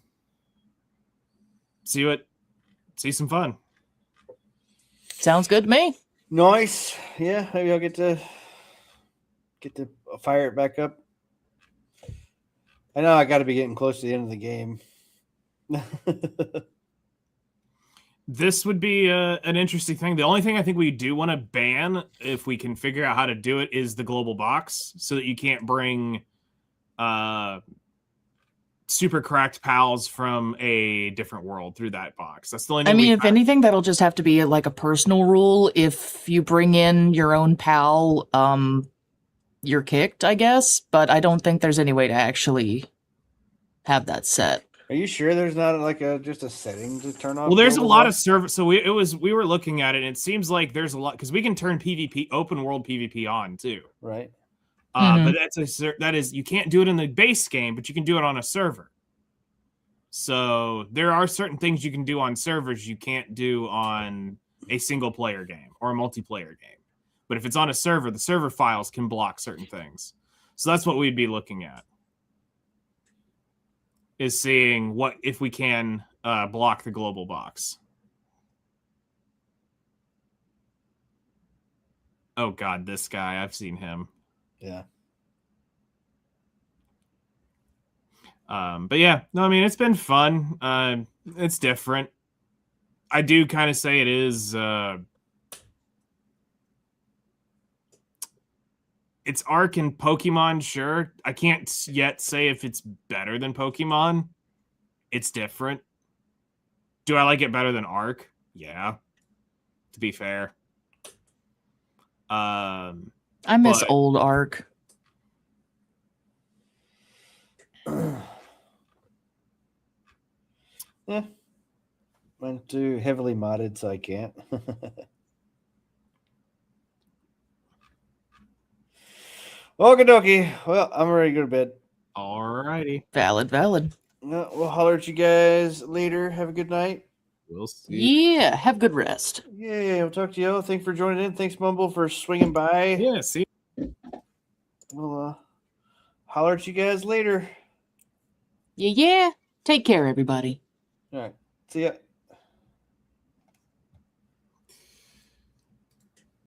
see some fun. Sounds good to me. Nice. Yeah, maybe I'll get to fire it back up. I know I got to be getting close to the end of the game. This would be an interesting thing. The only thing I think we do want to ban, if we can figure out how to do it, is the global box, so that you can't bring super cracked pals from a different world through that box. That's the only thing. I mean, if anything, that'll just have to be like a personal rule. If you bring in your own pal, you're kicked, I guess. But I don't think there's any way to actually have that set. Are you sure there's not like just a setting to turn off? Well, there's a lot of server. So we were looking at it, and it seems like there's a lot, because we can turn PvP, open world PvP on too. Right. But that is you can't do it in the base game, but you can do it on a server. So there are certain things you can do on servers you can't do on a single player game or a multiplayer game. But if it's on a server, the server files can block certain things. So that's what we'd be looking at. Is seeing what if we can block the global box. Oh God, this guy, I've seen him. Yeah. But yeah, no, I mean, it's been fun. It's different. I do kind of say it is. It's Ark and Pokemon, sure. I can't yet say if it's better than Pokemon. It's different. Do I like it better than Ark? Yeah. To be fair. I miss old Ark. Yeah. I'm too heavily modded, so I can't. Okie dokie. Well, I'm ready to go to bed. Alrighty. Valid. We'll holler at you guys later. Have a good night. We'll see. Yeah, have good rest. Yeah, we'll talk to you. Thanks for joining in. Thanks, Mumble, for swinging by. Yeah, see. We'll holler at you guys later. Yeah. Take care, everybody. All right. See ya.